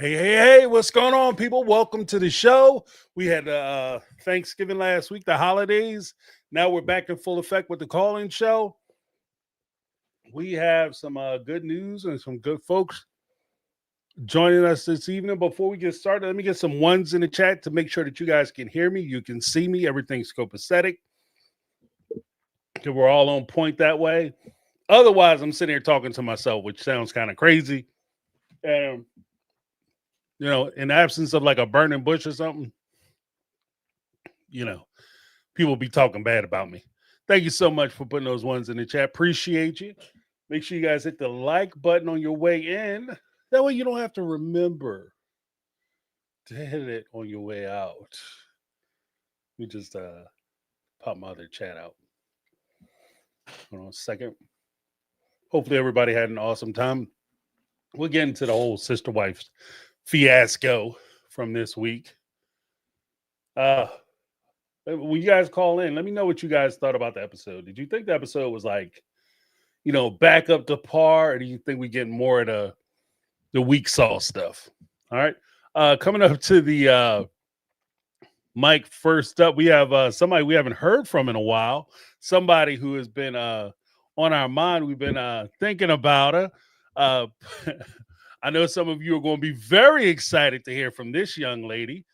Hey, what's going on, people? Welcome to the show. We had Thanksgiving last week, the holidays. Now we're back in full effect with the call-in show. We have some good news and some good folks joining us this evening. Before we get started, let me get some ones in the chat to make sure that you guys can hear me. You can see me. Everything's copacetic. We're all on point that way. Otherwise, I'm sitting here talking to myself, which sounds kind of crazy. And in the absence of like a burning bush or something, people be talking bad about me. Thank you so much for putting those ones in the chat. Appreciate you. Make sure you guys hit the like button on your way in. That way you don't have to remember to hit it on your way out. We just pop my other chat out. Hold on a second. Hopefully everybody had an awesome time. We'll get into the whole sister wives fiasco from this week. When you guys call in, let me know what you guys thought about the episode. Did you think the episode was like, back up to par, or do you think we get more of the weak sauce stuff? All right. Coming up to the mic first up, we have somebody we haven't heard from in a while. Somebody who has been on our mind. We've been thinking about her. I know some of you are going to be very excited to hear from this young lady.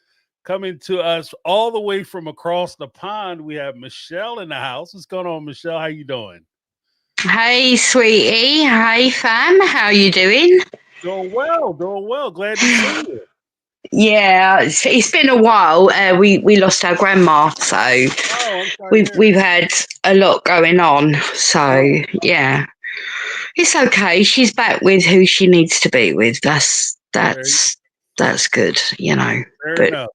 Coming to us all the way from across the pond, we have Michelle in the house. What's going on, Michelle? How you doing? Hey, sweetie. Hey, fam. How you doing? Doing well. Glad to see you. Yeah, it's been a while. We lost our grandma, so we've had a lot going on. So yeah, it's okay. She's back with who she needs to be with. That's good, Fair enough.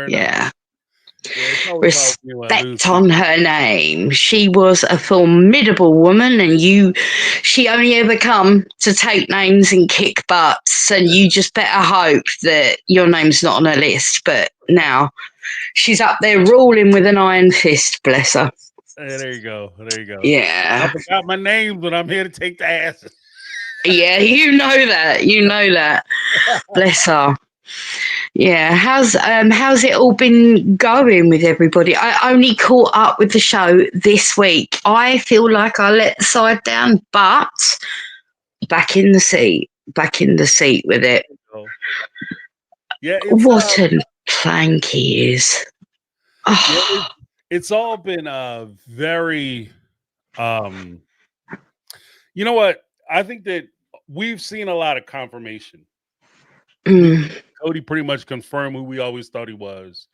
Yeah. Respect on her name. She was a formidable woman, and she only ever come to take names and kick butts, and you just better hope that your name's not on her list. But now she's up there ruling with an iron fist, bless her. Hey, there you go. Yeah. I forgot my name, but I'm here to take the ass. Yeah, you know that. Bless her. Yeah, how's it all been going with everybody? I only caught up with the show this week. I feel like I let the side down, but back in the seat with it. Yeah, what a plank he is. Oh. Yeah, it's all been very. You know what? I think that we've seen a lot of confirmation. Cody pretty much confirmed who we always thought he was.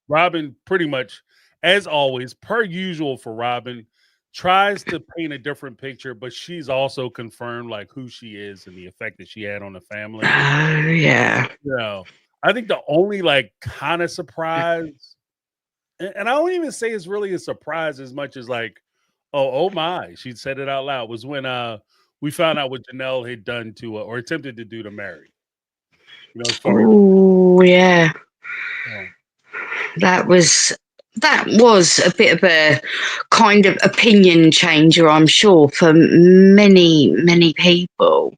Robin pretty much, as always, per usual for Robin, tries to paint a different picture, but she's also confirmed like who she is and the effect that she had on the family. Yeah. I think the only like kind of surprise, and I don't even say it's really a surprise as much as like, oh my, she said it out loud, was when we found out what Janelle had done to or attempted to do to Mary. Oh yeah. That was a bit of a kind of opinion changer, I'm sure, for many people.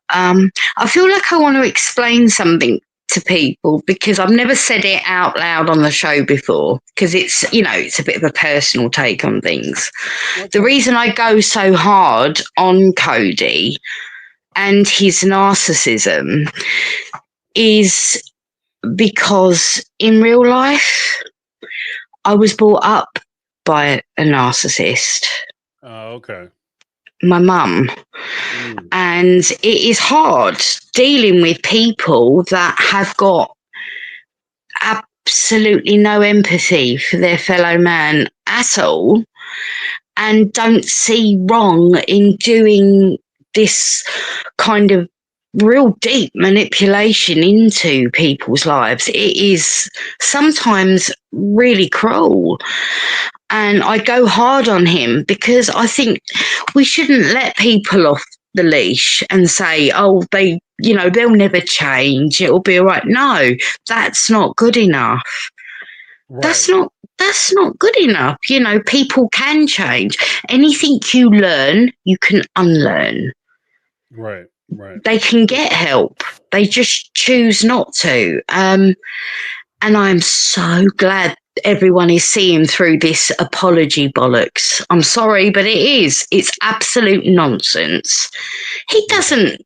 I feel like I want to explain something to people because I've never said it out loud on the show before because it's a bit of a personal take on things. Okay. The reason I go so hard on Cody and his narcissism is because in real life, I was brought up by a narcissist. Oh, okay. My mum. And it is hard dealing with people that have got absolutely no empathy for their fellow man at all and don't see wrong in doing this kind of real deep manipulation into people's lives. It is sometimes really cruel. And I go hard on him because I think we shouldn't let people off the leash and say, oh, they'll never change. It'll be all right. No, that's not good enough. Right. That's not good enough. People can change. Anything you learn, you can unlearn. Right. Right. They can get help. They just choose not to. And I'm so glad everyone is seeing through this apology bollocks. I'm sorry, but it is. It's absolute nonsense. He doesn't,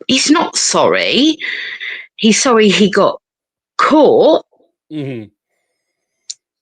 he's not sorry. He's sorry he got caught. Mm-hmm.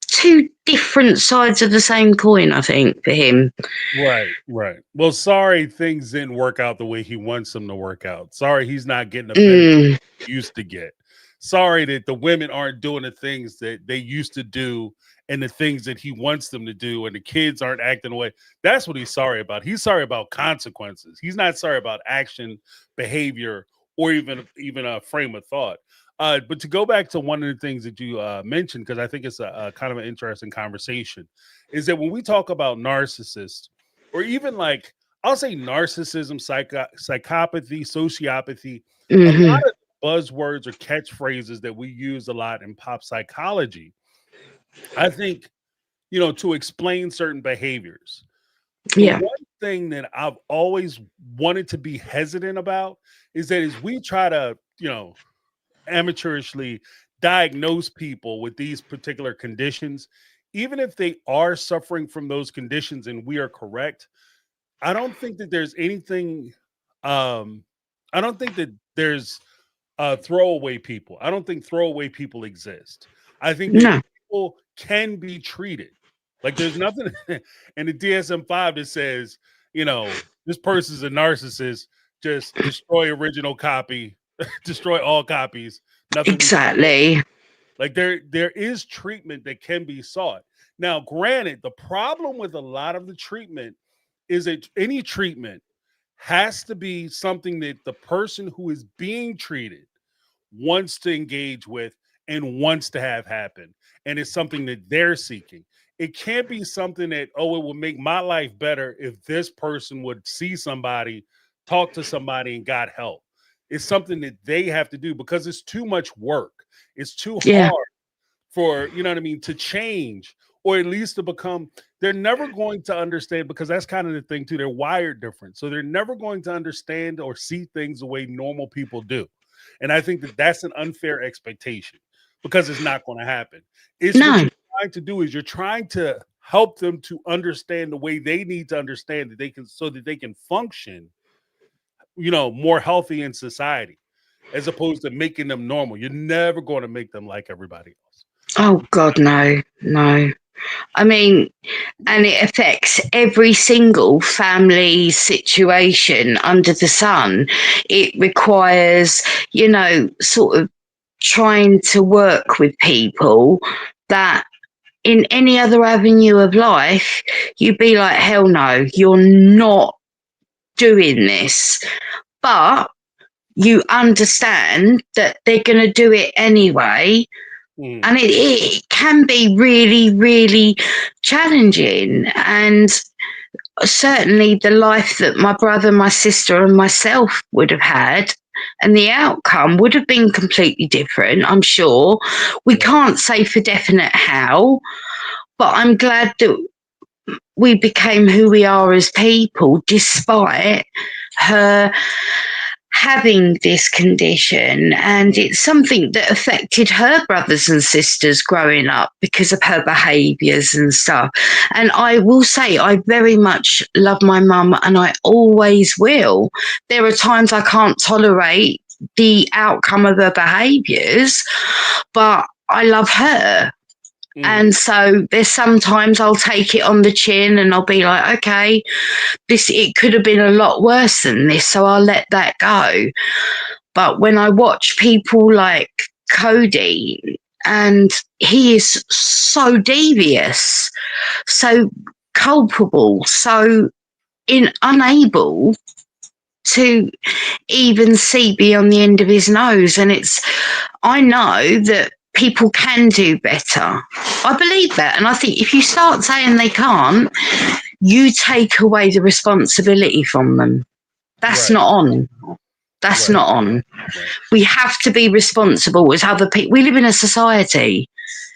Two different sides of the same coin, I think, for him. Right, right. Well, sorry things didn't work out the way he wants them to work out. Sorry he's not getting the benefits he used to get. Sorry that the women aren't doing the things that they used to do and the things that he wants them to do, and the kids aren't acting away. That's what he's sorry about. He's sorry about consequences. He's not sorry about action, behavior, or even a frame of thought. But to go back to one of the things that you mentioned, because I think it's a kind of an interesting conversation, is that when we talk about narcissists, or even like I'll say narcissism, psychopathy, sociopathy, a lot of buzzwords or catchphrases that we use a lot in pop psychology, I think, to explain certain behaviors. The one thing that I've always wanted to be hesitant about is that as we try to, amateurishly diagnose people with these particular conditions, even if they are suffering from those conditions and we are correct, I don't think that there's anything, I don't think that there's throwaway people. I don't think throwaway people exist. I think that people can be treated. Like there's nothing in the DSM-5 that says, this person's a narcissist, just destroy original copy, destroy all copies. Nothing. Exactly. Like there is treatment that can be sought. Now, granted, the problem with a lot of the treatment is that any treatment has to be something that the person who is being treated wants to engage with and wants to have happen. And it's something that they're seeking. It can't be something that, it would make my life better if this person would see somebody, talk to somebody, and got help. It's something that they have to do because it's too much work. It's too hard for, to change, or at least to become, they're never going to understand, because that's kind of the thing too. They're wired different. So they're never going to understand or see things the way normal people do. And I think that that's an unfair expectation, because it's not going to happen. It's what you're trying to do is you're trying to help them to understand the way they need to understand that they can, so that they can function, more healthy in society, as opposed to making them normal. You're never going to make them like everybody else. Oh God, no. I mean, and it affects every single family situation under the sun. It requires, sort of trying to work with people that in any other avenue of life, you'd be like, hell no, you're not doing this. But you understand that they're going to do it anyway. And it can be really, really challenging. And certainly the life that my brother, my sister, and myself would have had, and the outcome would have been completely different, I'm sure. We can't say for definite how, but I'm glad that we became who we are as people, despite her having this condition. And it's something that affected her brothers and sisters growing up because of her behaviours and stuff. And I will say I very much love my mum, and I always will. There are times I can't tolerate the outcome of her behaviours, but I love her. And so there's sometimes I'll take it on the chin and I'll be like, okay, it could have been a lot worse than this, so I'll let that go. But when I watch people like Cody, and he is so devious, so culpable, so unable to even see beyond the end of his nose. And I know that people can do better. I believe that. And I think if you start saying they can't, you take away the responsibility from them. That's not on. That's not on. We have to be responsible as other people. We live in a society.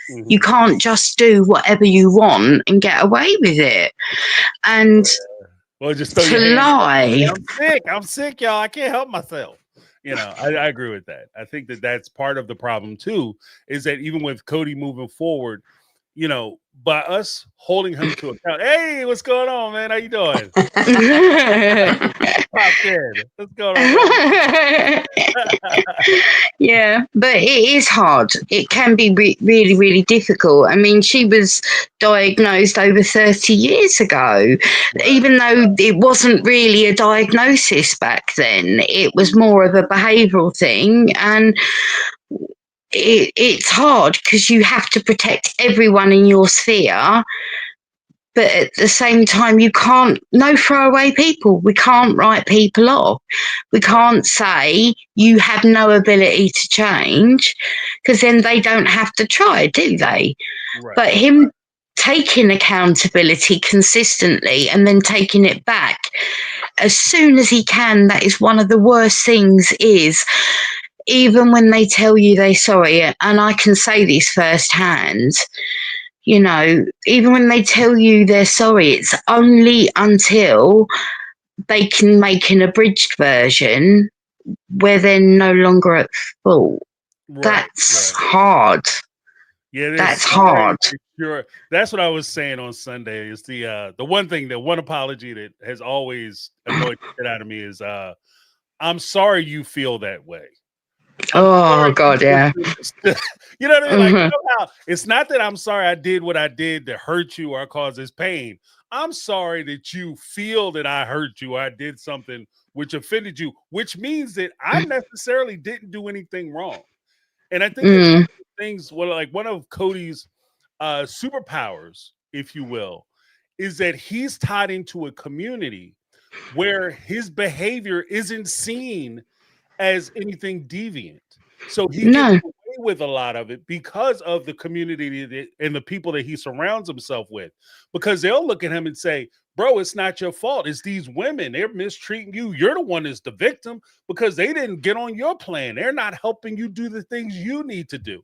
You can't just do whatever you want and get away with it. And Well, just throw to your hands up and say, lie. I'm sick. I'm sick, y'all. I can't help myself. I agree with that. I think that that's part of the problem too, is that even with Cody moving forward, by us holding him to account, hey, what's going on, man? How you doing? Popped in. What's going on, brother? Yeah, but it is hard. It can be really, really difficult. I mean, she was diagnosed over 30 years ago, Right. even though it wasn't really a diagnosis back then. It was Mhm. more of a behavioural thing. And it's hard because you have to protect everyone in your sphere, but at the same time you can't no throwaway people. We can't write people off. We Right. can't say you have no ability to change, because then they don't have to try, do they? Right. But him taking accountability consistently and then taking it back as soon as he can, that is one of the worst things. Is even when they tell you they're sorry, and I can say this firsthand, even when they tell you they're sorry, it's only until they can make an abridged version where they're no longer at fault. Right. That's Right. hard. Yeah, there's That's some ways hard. that you're that's what I was saying on Sunday is the one thing, that one apology that has always annoyed the shit out of me is I'm sorry you feel that way. I'm Oh, sorry you God, yeah. misunderstood. You know what I mean? Like, Mhm. how it's not that I'm sorry I did what I did to hurt you or cause this pain. I'm sorry that you feel that I hurt you or I did something which offended you, which means that I necessarily didn't do anything wrong. And I think that's Mm, one of the things, well, like one of Cody's superpowers, if you will, is that he's tied into a community where his behavior isn't seen as anything deviant. So he gets no. away with a lot of it because of the community and the people that he surrounds himself with. Because they'll look at him and say, bro, it's not your fault. It's these women. They're mistreating you. You're the one that's the victim because they didn't get on your plan. They're not helping you do the things you need to do.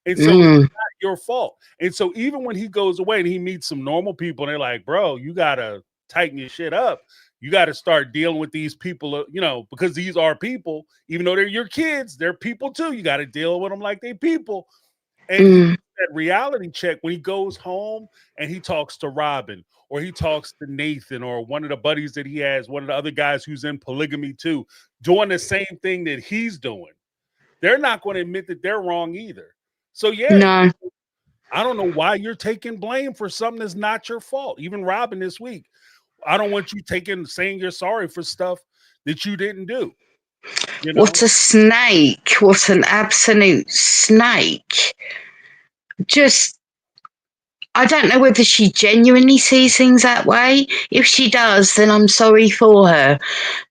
And so it's Mm, not your fault. And so even when he goes away and he meets some normal people, and they're like, bro, you got to tighten your shit up. You got to start dealing with these people, because these are people, even though they're your kids, they're people too. You got to deal with them like they people. And he mm, gets that reality check when he goes home and he talks to Robin or he talks to Nathan or one of the buddies that he has, one of the other guys who's in polygamy too, doing the same thing that he's doing. They're not going to admit that they're wrong either. So yeah, no. I don't know why you're taking blame for something that's not your fault. Even Robin this week, I don't want you saying you're sorry for stuff that you didn't do. You What know, a snake. What an absolute snake. Just, I don't know whether she genuinely sees things that way. If she does, then I'm sorry for her,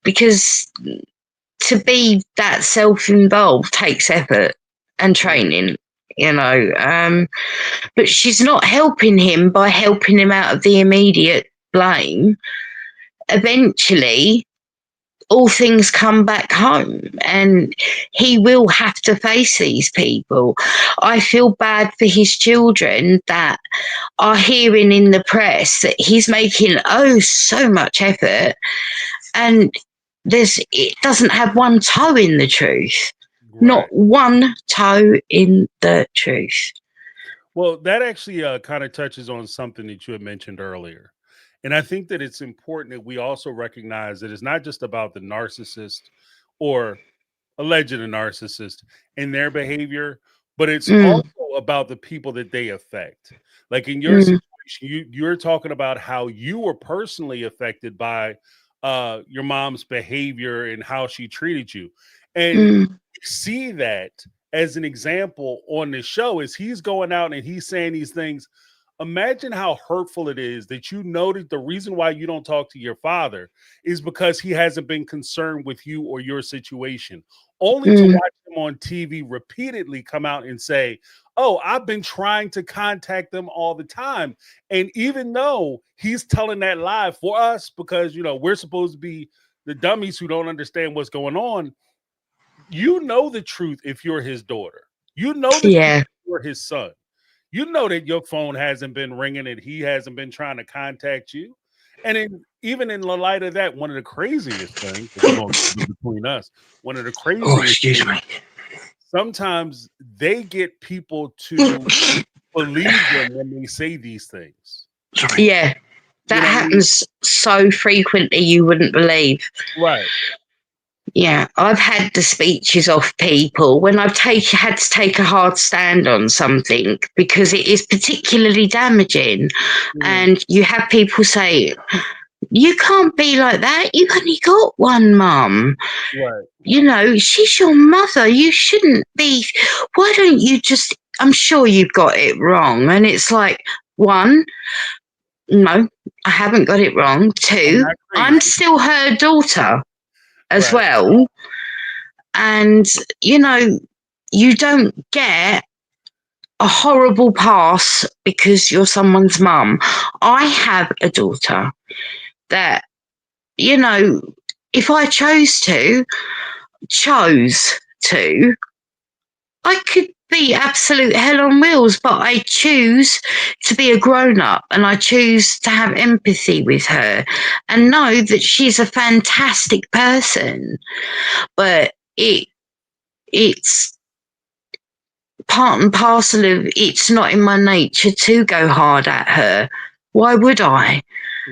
because to be that self-involved takes effort and right? training, you know. But she's not helping him by helping him out of the immediate blame. Eventually, all things come back home and he will have to face these people. I feel bad for his children that are hearing in the press that he's making so much effort, and it doesn't have one toe in the truth. Not Right. one toe in the truth. Well, that actually kind of touches on something that you had mentioned earlier. And I think that it's important that we also recognize that it's not just about the narcissist or alleged narcissist and their behavior, but it's Mm, also about the people that they affect. Like in your mm, situation, you're talking about how you were personally affected by your mom's behavior and how she treated you. And mm, we see that as an example on the show is he's going out and he's saying these things. Imagine how hurtful it is that you know that the reason why you don't talk to your father is because he hasn't been concerned with you or your situation, only to mm, watch him on TV repeatedly come out and say, oh, I've been trying to contact them all the time. And even though he's telling that lie for us, because, we're supposed to be the dummies who don't understand what's going on, you know the truth if you're his daughter. You know the truth yeah. if you're his son. You know that your phone hasn't been ringing and he hasn't been trying to contact you. And even in the light of that, one of the craziest things, if we're going to keep it between us, one of the Oh, craziest excuse things, me. sometimes they get people to believe them when they say these things. Sorry. Yeah, You that know what I mean? happens so frequently you wouldn't believe. Right. Yeah, I've had the speeches off people when had to take a hard stand on something because it is particularly damaging, Mhm. and you have people say, "You can't be like that. You've only got one mum. Right. You know, she's your mother. You shouldn't be. Why don't you just? I'm sure you've got it wrong." And it's like, one, no, I haven't got it wrong. I'm Two, not I'm crazy. still her daughter as Right. well. And, you know, you don't get a horrible pass because you're someone's mum. I have a daughter that, you know, if I chose to, I could be absolute hell on wheels, but I choose to be a grown up and I choose to have empathy with her and know that she's a fantastic person. But it's part and parcel of it's not in my nature to go hard at her. Why would I?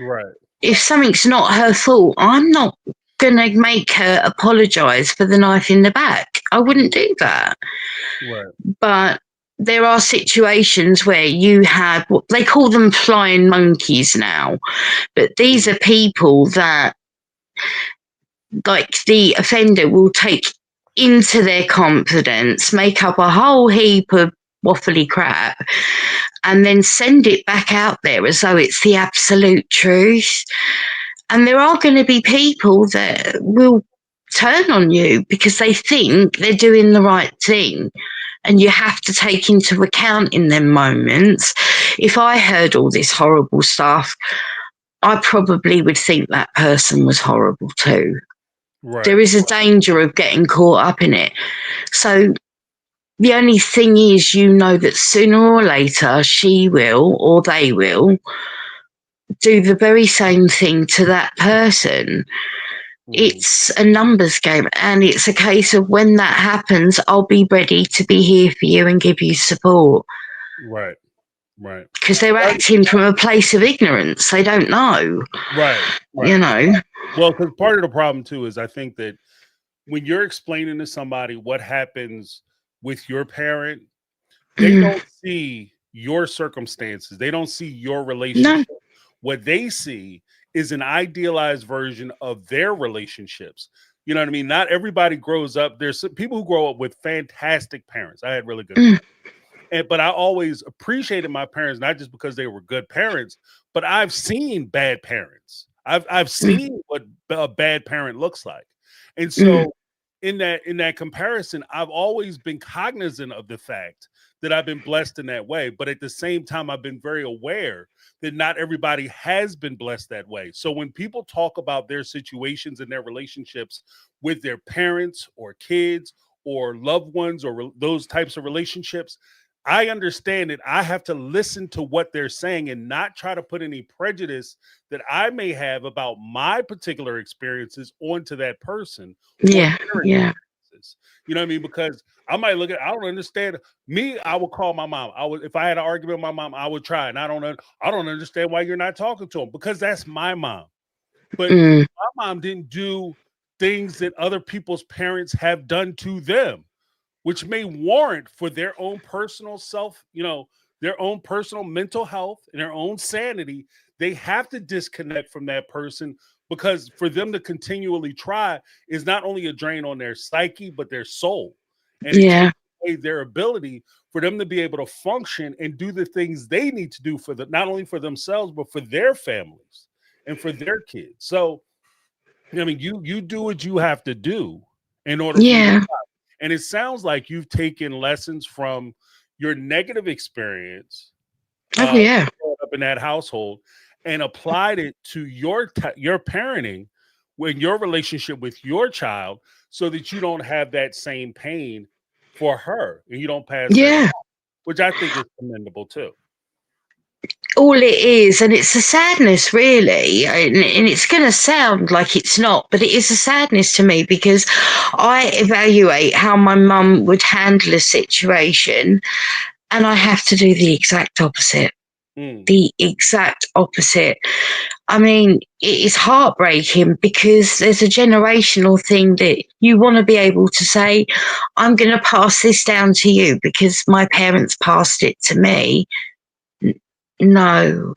Right. If something's not her fault, I'm not going to make her apologise for the knife in the back. I wouldn't do that. Right. But there are situations where you have what they call them flying monkeys now, but these Mhm. are people that, like, the offender will take into their confidence, make up a whole heap of waffly crap, and then send it back out there as though it's the absolute truth. And there are going to be people that will turn on you because they think they're doing the right thing. And you have to take into account in them moments. If I heard all this horrible stuff, I probably would think that person was horrible too. There Right. is a danger of getting caught up in it. So the only thing is, you know that sooner or later she will or they will do the very same thing to that person. Mhm. It's a numbers game, and it's a case of when that happens, I'll be ready to be here for you and give you support Right. Right. because they're Right. acting from a place of ignorance. They don't know, Right. you Right. know. Well, because part of the problem too is I think that when you're explaining to somebody what happens with your parent, they Mm, don't see your circumstances. They don't see your no, relationship. What they see is an idealized version of their relationships. You know what I mean? Not everybody grows up. There's some people who grow up with fantastic parents. I had really good mm, parents. But I always appreciated my parents, not just because they were good parents, but I've seen bad parents. I've mm, seen what a bad parent looks like. And mm, so in that comparison, I've always been cognizant of the fact that I've been blessed in that way. But at the same time, I've been very aware that not everybody has been blessed that way. So when people talk about their situations and their relationships with their parents or kids or loved ones or those types of relationships, I understand that I have to listen to what they're saying and not try to put any prejudice that I may have about my particular experiences onto that person or yeah, their yeah, experiences. You know what I mean? Because I might look at, I don't understand me. I would call my mom. I would, if I had an argument with my mom, I would try, and I don't understand why you're not talking to him because that's my mom. But mm, my mom didn't do things that other people's parents have done to them, which may warrant for their own personal self, their own personal mental health and their own sanity. They have to disconnect from that person because for them to continually try is not only a drain on their psyche, but their soul. And it yeah, takes away their ability for them to be able to function and do the things they need to do for not only for themselves, but for their families and for their kids. So, I mean, you do what you have to do in order for you to, yeah. and it sounds like you've taken lessons from your negative experience Oh, yeah, growing up in that household and applied it to your parenting when your relationship with your child so that you don't have that same pain for her and you don't pass that yeah. on, which I think is commendable too. all it is, and it's a sadness, really, and it's going to sound like it's not, but it is a sadness to me because I evaluate how my mum would handle a situation, and I have to do the exact opposite. Mm, The exact opposite. I mean, it is heartbreaking because there's a generational thing that you want to be able to say, I'm going to pass this down to you because my parents passed it to me. No.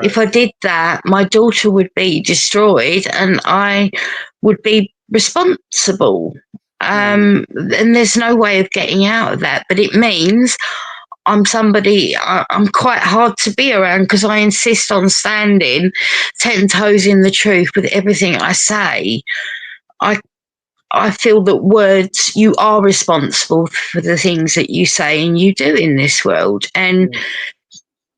If right. I did that, my daughter would be destroyed and I would be responsible. Mm, And there's no way of getting out of that. But it means I'm quite hard to be around because I insist on standing 10 toes in the truth with everything I say. I, I feel that words, you are responsible for the things that you say and you do in this world. And mm,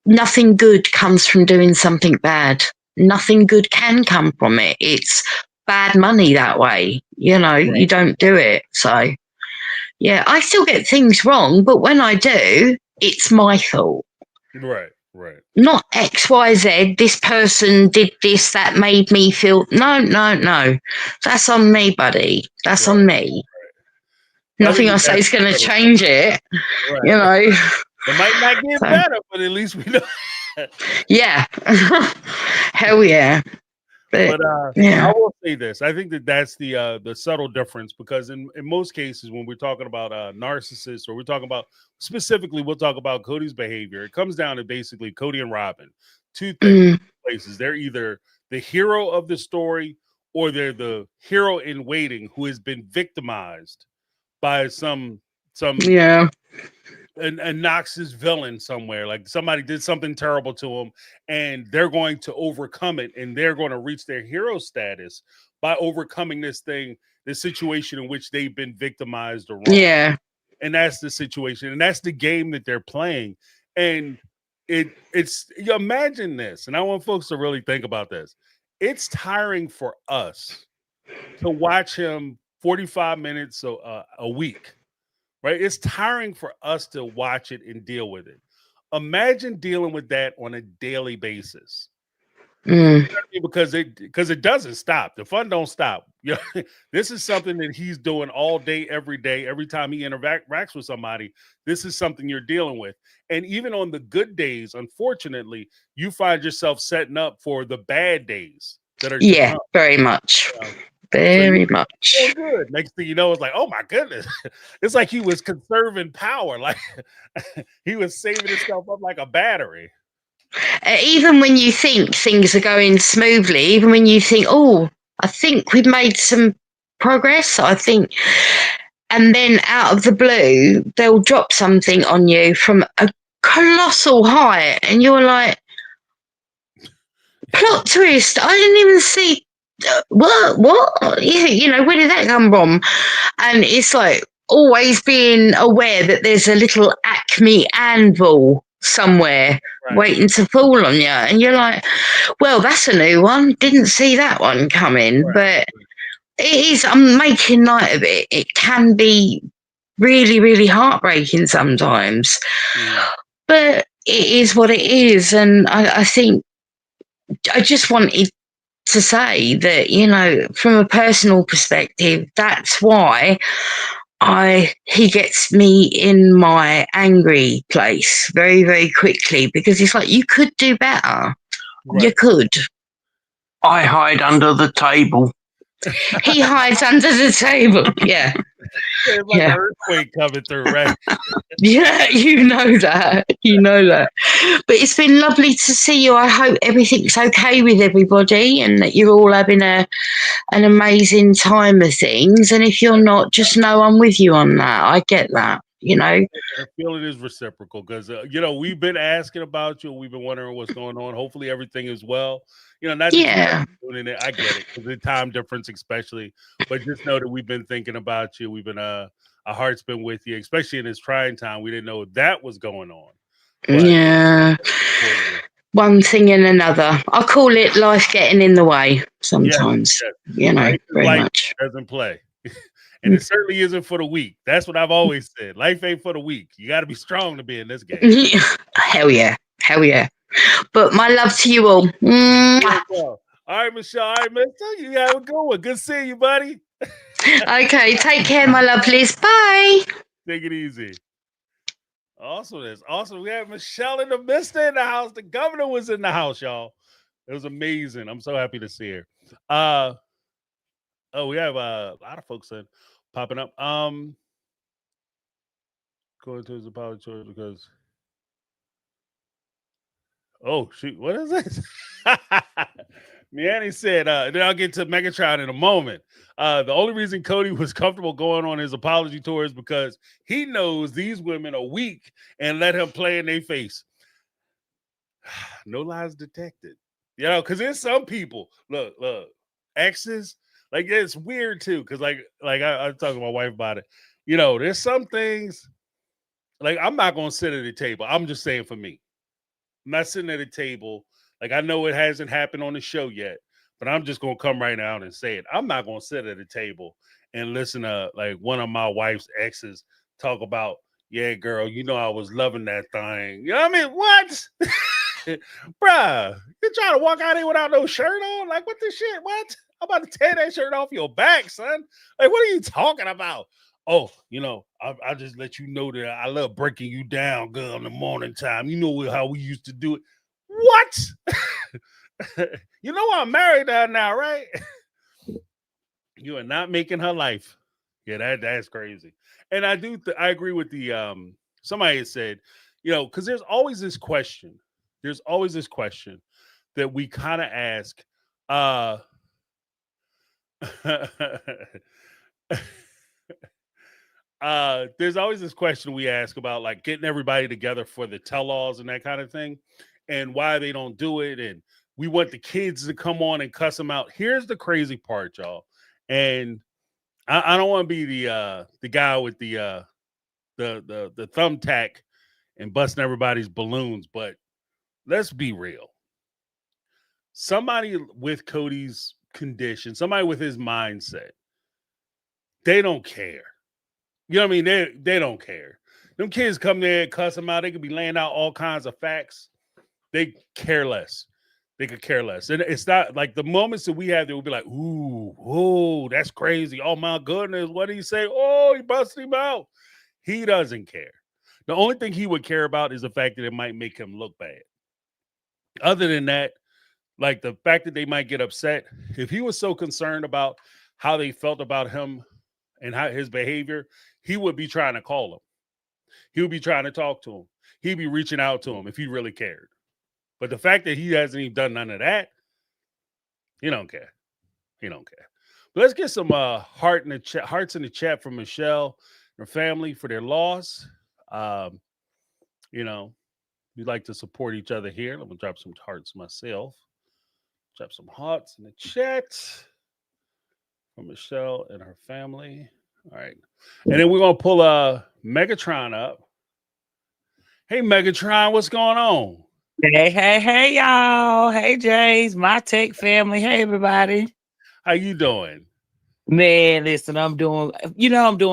nothing good comes from doing something bad. Nothing good can come from it. It's bad money that way. You know, you right. don't do it. So, yeah, I still get things wrong, but when I do, it's my fault. Right. Right. Not XYZ, this person did this, that made me feel. No, no, no. That's on me, buddy. That's Right. on me. Well, I think Nothing I say that's is going to the subtle change it, you right. know. It might not get So, better, but at least we know. yeah. Hell yeah. But, But I yeah. will say this: I think that that's the subtle difference because in most cases, when we're talking about narcissists or we're talking about specifically, we'll talk about Cody's behavior. It comes down to basically Cody and Robin. Two things Mm, places. They're either the hero of the story or they're the hero in waiting who has been victimized by some yeah. a Nox's villain somewhere. Like somebody did something terrible to him, and they're going to overcome it, and they're going to reach their hero status by overcoming this thing, this situation in which they've been victimized or wronged. Yeah. And that's the situation, and that's the game that they're playing. And it's you imagine this, and I want folks to really think about this. It's tiring for us to watch him 45 minutes a week, right? It's tiring for us to watch it and deal with it. Imagine dealing with that on a daily basis. Mm, Because it doesn't stop. The fun don't stop. You know, this is something that he's doing all day, every day, every time he interacts with somebody. This is something you're dealing with. And even on the good days, unfortunately, you find yourself setting up for the bad days that are to yeah. come. Very much. You know? So you Very feel much. good. Next thing you know, it's like, oh my goodness. It's like he was conserving power. Like he was saving himself up like a battery. Even when you think things are going smoothly, even when you think, oh, I think we've made some progress, I think, and then out of the blue, they'll drop something on you from a colossal height, and you're like, plot twist, I didn't even see. What? Yeah, you know, where did that come from? And it's like always being aware that there's a little Acme anvil somewhere Right. waiting to fall on you. And you're like, well, that's a new one. Didn't see that one coming. Right. But it is, I'm making light of it. It can be really, really heartbreaking sometimes. Mhm. But it is what it is. And I think I just wanted to say that, you know, from a personal perspective, that's why I he gets me in my angry place very, very quickly because it's like you could do better. You Right. could. I hide under the table. He hides under the table. Yeah. It's like an Yeah. earthquake coming through, right? Yeah, you know that. You know that. But it's been lovely to see you. I hope everything's okay with everybody and that you're all having an amazing time of things. And if you're not, just know I'm with you on that. I get that, you know. The feeling is reciprocal because you know we've been asking about you. We've been wondering what's going on. Hopefully everything is well. You know, not that you guys Yeah. are doing it. I get it because the time difference, especially. But just know that we've been thinking about you. We've been our heart's been with you, especially in this trying time. We didn't know that was going on, but Yeah. for you. One thing and another. I call it life getting in the way Yes, sometimes, yes. you know, Life is very life. much. It doesn't play. And it certainly isn't for the weak. That's what I've always said. Life ain't for the weak. You got to be strong to be in this game. Hell yeah. Hell yeah. But my love to you all. Mwah. All right, Michelle. All right, Mister. You have a good one. Good seeing you, buddy. Okay, take care, my lovelies. Bye. Take it easy. Awesome. That's awesome. We have Michelle and the Mister in the house. The governor was in the house, y'all. It was amazing. I'm so happy to see her. We have a lot of folks in popping up. Going to his apology tour because shoot, what is this? Miani said, then I'll get to Megatron in a moment. The only reason Cody was comfortable going on his apology tour is because he knows these women are weak and let him play in their face. No lies detected. You know, because there's some people, look, exes, like it's weird too. Because I talked to my wife about it. You know, there's some things, like I'm not going to sit at the table. I'm just saying for me. I'm not sitting at a table. Like, I know it hasn't happened on the show yet, but I'm just going to come right now and say it. I'm not going to sit at a table and listen to, like, one of my wife's exes talk about, yeah, girl, you know I was loving that thing. You know what I mean? What? Bruh, you trying to walk out here without no shirt on? Like, what the shit? What? I'm about to tear that shirt off your back, son. Like, what are you talking about? Oh, you know, I just let you know that I love breaking you down, girl, in the morning time. You know how we used to do it. What? You know I'm married to her now, right? You are not making her life. Yeah, that's crazy. And I agree with the somebody had said, you know, because there's always this question. There's always this question that we kind of ask. There's always this question we ask about like getting everybody together for the tell-alls and that kind of thing, and why they don't do it. And we want the kids to come on and cuss them out. Here's the crazy part, y'all. And I don't want to be the guy with the thumbtack and busting everybody's balloons, but let's be real. Somebody with Cody's condition, somebody with his mindset, they don't care. You know what I mean? They don't care. Them kids come there and cuss them out. They could be laying out all kinds of facts. They care less. They could care less. And it's not like the moments that we have, they will be like, ooh, that's crazy. Oh my goodness. What did he say? Oh, he busted him out. He doesn't care. The only thing he would care about is the fact that it might make him look bad. Other than that, like the fact that they might get upset, if he was so concerned about how they felt about him and how his behavior, he would be trying to call him. He would be trying to talk to him. He'd be reaching out to him if he really cared. But the fact that he hasn't even done none of that, he don't care. He don't care. But let's get some hearts in the chat from Michelle and her family for their loss. You know, we like to support each other here. Let me drop some hearts myself. Drop some hearts in the chat from Michelle and her family. All right. And then we're going to pull Megatron up. Hey, Megatron, what's going on? Hey, y'all. Hey, Jays, my tech family. Hey, everybody. How you doing? Man, listen, I'm doing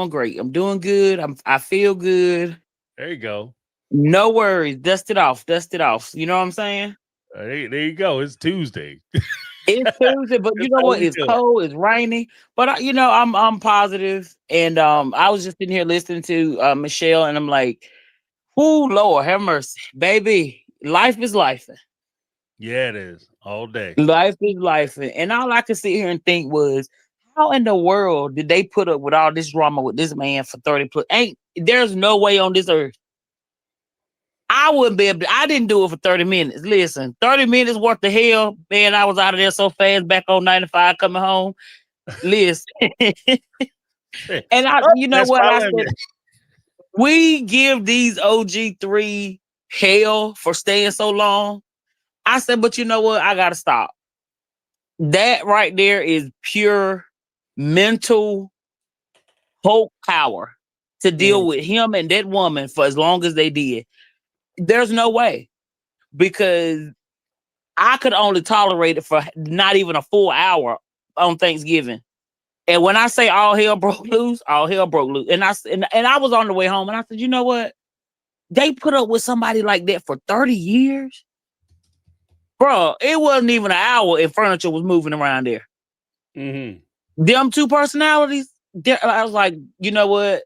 great. I'm doing good. I feel good. There you go. No worries. Dust it off. You know what I'm saying? There you go. It's Tuesday. It's Tuesday, but you know what? It's cold. It's rainy, but I'm positive. And I was just in here listening to Michelle, and I'm like, "Whoo, Lord, have mercy, baby. Life is life." Yeah, it is all day. Life is life, and all I could sit here and think was, how in the world did they put up with all this drama with this man for 30 plus? There's no way on this earth. I wouldn't be able to, I didn't do it for 30 minutes. Listen, 30 minutes worth of hell, man. I was out of there so fast back on 95 coming home. Listen. And you know what I said? We give these OG3 hell for staying so long. I said, but you know what? I gotta stop. That right there is pure mental hope power to deal with him and that woman for as long as they did. There's no way, because I could only tolerate it for not even a full hour on Thanksgiving. And when I say all hell broke loose, all hell broke loose. And I was on the way home, and I said, you know what? they put up with somebody like that for 30 years. Bro, it wasn't even an hour and furniture was moving around there. Them two personalities, I was like, you know what?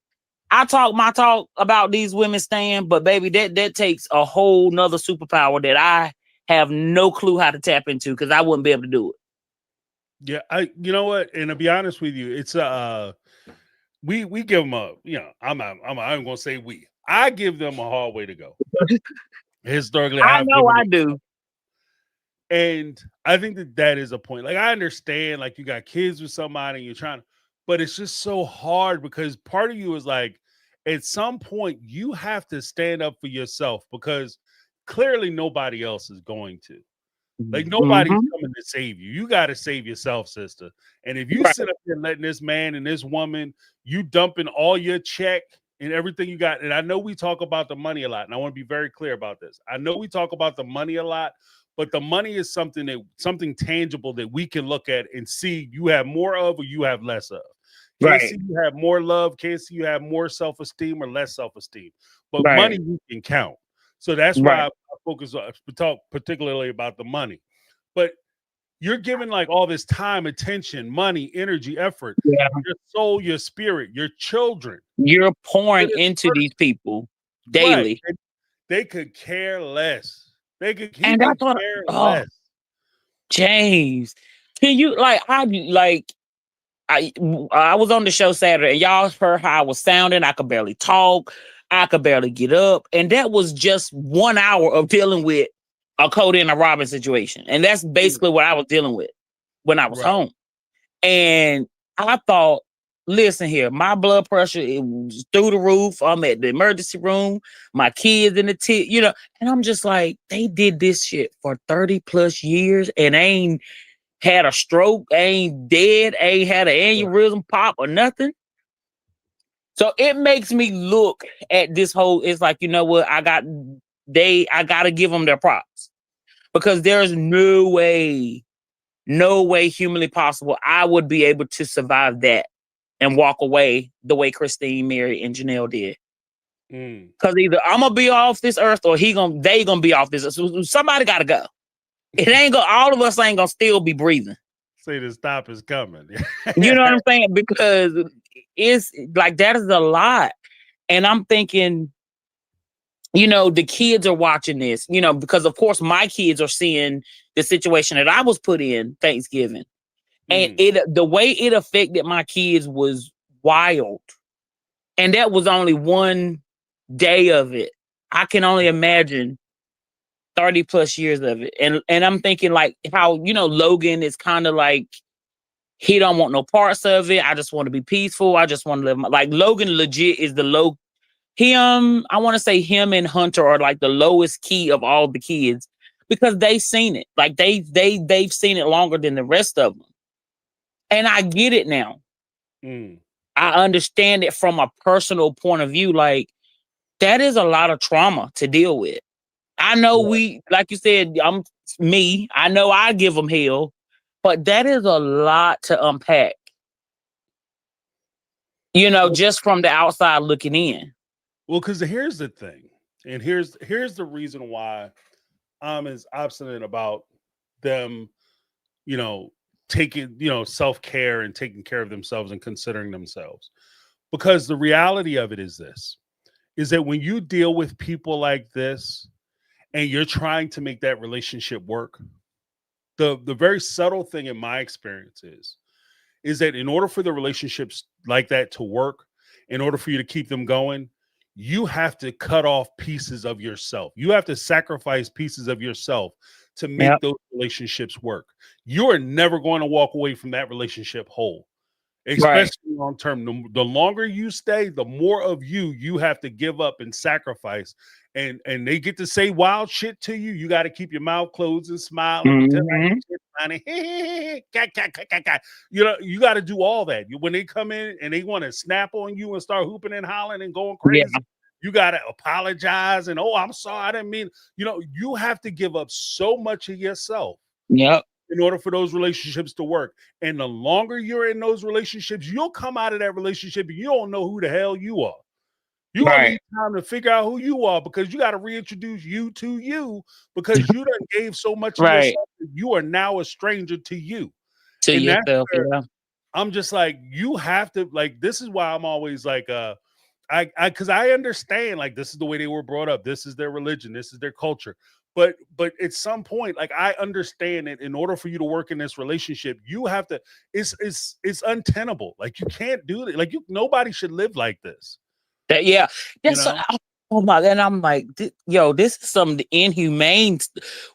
I talk my talk about these women staying, but baby, that takes a whole nother superpower that I have no clue how to tap into because I wouldn't be able to do it. Yeah, you know what? And to be honest with you, it's we give them a, you know, I'm gonna say we. I give them a hard way to go. Historically, I know I do. And I think that is a point. Like, I understand, like, you got kids with somebody and you're trying to, but it's just so hard because part of you is like, at some point, you have to stand up for yourself because clearly nobody else is going to. Like, nobody's coming to save you. You got to save yourself, sister. And if you sit up there letting this man and this woman, you dumping all your check and everything you got. And I know we talk about the money a lot, and I want to be very clear about this. I know we talk about the money a lot, but the money is something tangible that we can look at and see you have more of or you have less of. Can't see you have more love, can't see you have more self-esteem or less self-esteem. But money you can count. So that's why I focus on, talk particularly about the money. But you're giving like all this time, attention, money, energy, effort, your soul, your spirit, your children. You're pouring into these people daily. Right. They could care less. They could and I thought, care less. James, can you I was on the show Saturday and y'all heard how I was sounding. I could barely talk. I could barely get up. And that was just 1 hour of dealing with a Cody and a Robin situation. And that's basically what I was dealing with when I was home. And I thought, listen here, my blood pressure, it was through the roof. I'm at the emergency room. My kids in the you know, and I'm just like, they did this shit for 30 plus years and ain't had a stroke, ain't dead, ain't had an aneurysm pop or nothing. So it makes me look at this whole, it's like, you know what, I got to give them their props because there's no way humanly possible I would be able to survive that and walk away the way Christine, Mary, and Janelle did. Because either I'm gonna be off this earth or they gonna be off this earth. So somebody gotta go. It ain't gonna, all of us ain't gonna still be breathing. Say the stop is coming. You know what I'm saying? Because it's like, that is a lot. And I'm thinking, you know, the kids are watching this, you know, because of course my kids are seeing the situation that I was put in Thanksgiving. And the way it affected my kids was wild. And that was only one day of it. I can only imagine 30 plus years of it. And I'm thinking like how, you know, Logan is kind of like, he don't want no parts of it. I just want to be peaceful. I just want to live like Logan legit is I want to say him and Hunter are like the lowest key of all the kids because they've seen it. Like they've seen it longer than the rest of them. And I get it now. I understand it from a personal point of view. Like, that is a lot of trauma to deal with. I know like you said, I know I give them hell, but that is a lot to unpack. You know, just from the outside looking in. Well, because here's the thing, and here's the reason why I'm as obstinate about them, you know, taking, you know, self-care and taking care of themselves and considering themselves. Because the reality of it is this, is that when you deal with people like this and you're trying to make that relationship work, the very subtle thing in my experience is that in order for the relationships like that to work, in order for you to keep them going, you have to cut off pieces of yourself. You have to sacrifice pieces of yourself to make those relationships work. You are never going to walk away from that relationship whole, especially long term. The longer you stay, the more of you have to give up and sacrifice. And they get to say wild shit to you. You got to keep your mouth closed and smile. You know, you got to do all that. When they come in and they want to snap on you and start hooping and hollering and going crazy, you got to apologize and, oh, I'm sorry, I didn't mean. You know, you have to give up so much of yourself. In order for those relationships to work. And the longer you're in those relationships, you'll come out of that relationship and you don't know who the hell you are. You're gonna need time to figure out who you are because you got to reintroduce you to you because you done gave so much of yourself that you are now a stranger to you. To And that's yourself, where yeah. I'm just like, you have to, like, this is why I'm always like, because I understand, like, this is the way they were brought up. This is their religion. This is their culture. But at some point, like, I understand that in order for you to work in this relationship, you have to. It's untenable. Like, you can't do it. Like, nobody should live like this. Yeah, You that's know? oh my, and I'm like, yo, this is some inhumane.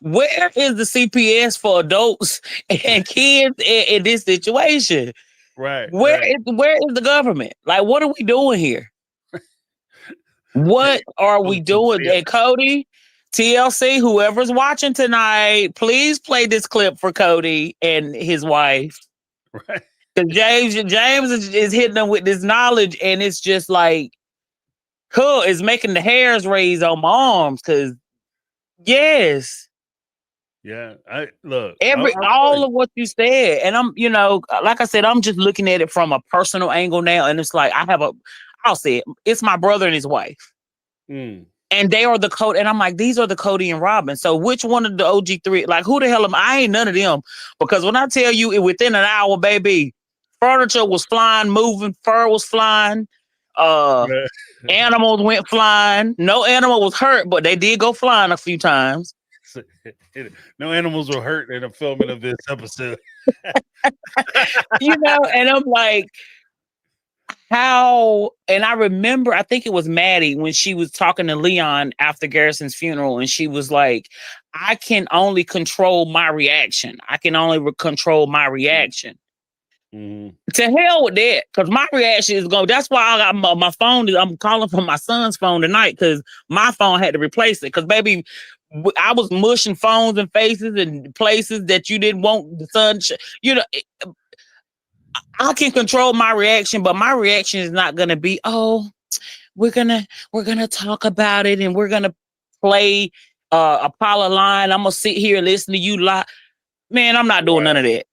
Where is the CPS for adults and kids in this situation? Right. Where is the government? Like, what are we doing here? What are we doing? And Cody, TLC, whoever's watching tonight, please play this clip for Cody and his wife. Right. Because James is hitting them with this knowledge, and it's just like, cool, it's making the hairs raise on my arms. Because yes, yeah, look all of what you said, and I'm, like I said, I'm just looking at it from a personal angle now, and it's like I'll say it, it's my brother and his wife. And they are the Cody, and I'm like, these are the Cody and Robin. So which one of the OG3? Like, who the hell am I? Ain't none of them. Because when I tell you, within an hour, baby, furniture was flying, moving, fur was flying, animals went flying. No animal was hurt, but they did go flying a few times. No animals were hurt in the filming of this episode. And I'm like, how, and I remember, I think it was Maddie when she was talking to Leon after Garrison's funeral, and she was like, I can only control my reaction. I can only control my reaction. Mm-hmm. To hell with that, because my reaction is going. That's why I got my phone. I'm calling from my son's phone tonight because my phone had to replace it. Because baby, I was mushing phones and faces and places that you didn't want the sun. I can control my reaction, but my reaction is not going to be, oh, we're gonna talk about it and we're gonna play Apollo line. I'm gonna sit here and listen to you lie. Man, I'm not doing none of that.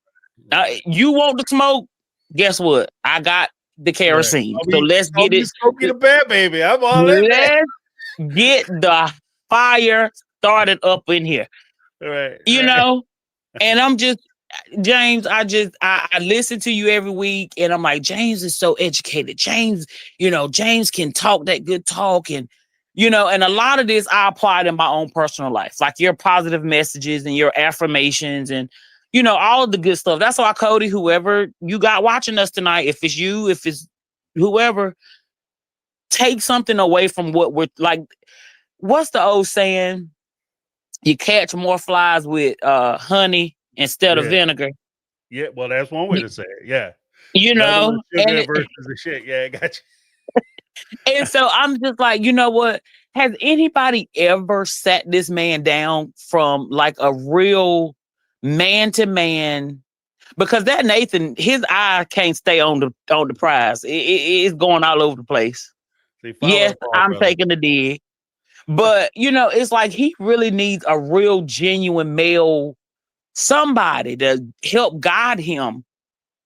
You want the smoke? Guess what? I got the kerosene. So let's get it. Smoking the bad baby. I'm all in there. Let's get the fire started up in here. Right. And I'm just, James, I listen to you every week and I'm like, James is so educated. James, James can talk that good talk. And, and a lot of this I applied in my own personal life, like your positive messages and your affirmations and, all of the good stuff. That's why, Cody, whoever you got watching us tonight, if it's you, if it's whoever, take something away from what we're like. What's the old saying? You catch more flies with honey instead of vinegar. Yeah, well, that's one way to say it. Yeah. Sugar versus the shit. Yeah, I got you. And so I'm just like, you know what? Has anybody ever sat this man down from like a real man to man? Because that Nathan, his eye can't stay on the prize. It's going all over the place. Yes, I'm taking the dig. But, it's like he really needs a real genuine male, somebody to help guide him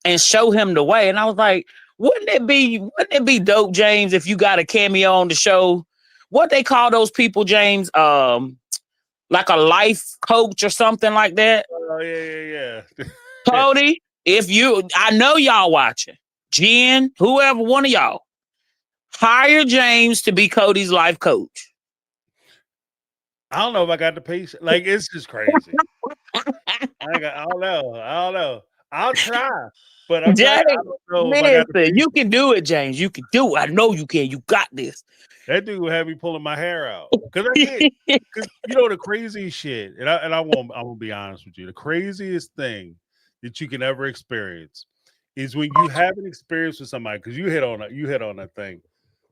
and show him the way. And I was like, wouldn't it be dope, James, if you got a cameo on the show? What they call those people, James? Like a life coach or something like that? Oh, yeah. Cody, I know y'all watching. Jen, whoever, one of y'all, hire James to be Cody's life coach. I don't know if I got the patience. Like, it's just crazy. I don't know. I'll try, but I'm James, I don't know if I got the listen, you can do it, James. You can do it. I know you can. You got this. That dude would have me pulling my hair out because the craziest shit, and I won't be honest with you. The craziest thing that you can ever experience is when you have an experience with somebody, because you hit on that thing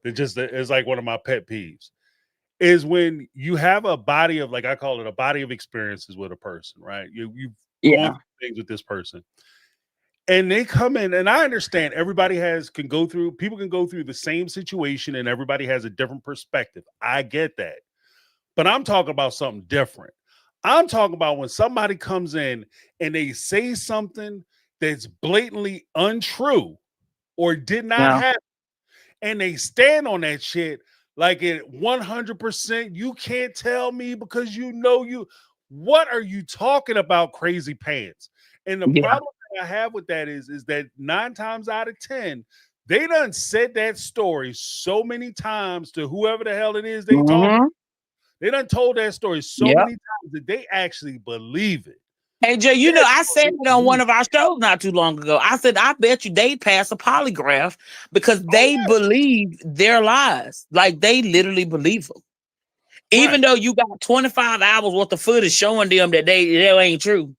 that just is like one of my pet peeves. Is when you have a body of, like I call it, a body of experiences with a person, right? You've gone through things with this person, and they come in, and I understand people can go through the same situation, and everybody has a different perspective. I get that, but I'm talking about something different. I'm talking about when somebody comes in and they say something that's blatantly untrue or did not happen, and they stand on that shit. like it 100%. You can't tell me because you know you. What are you talking about, crazy pants? And the Yeah. problem that I have with that is that 9 times out of 10, they done said that story so many times to whoever the hell it is they talk. Mhm. They done told that story so Yep. many times that they actually believe it. Hey Jay, you know, I said it on one of our shows not too long ago. I said, I bet you they pass a polygraph because they believe their lies. Like they literally believe them. Even though you got 25 hours worth of footage showing them that they ain't true.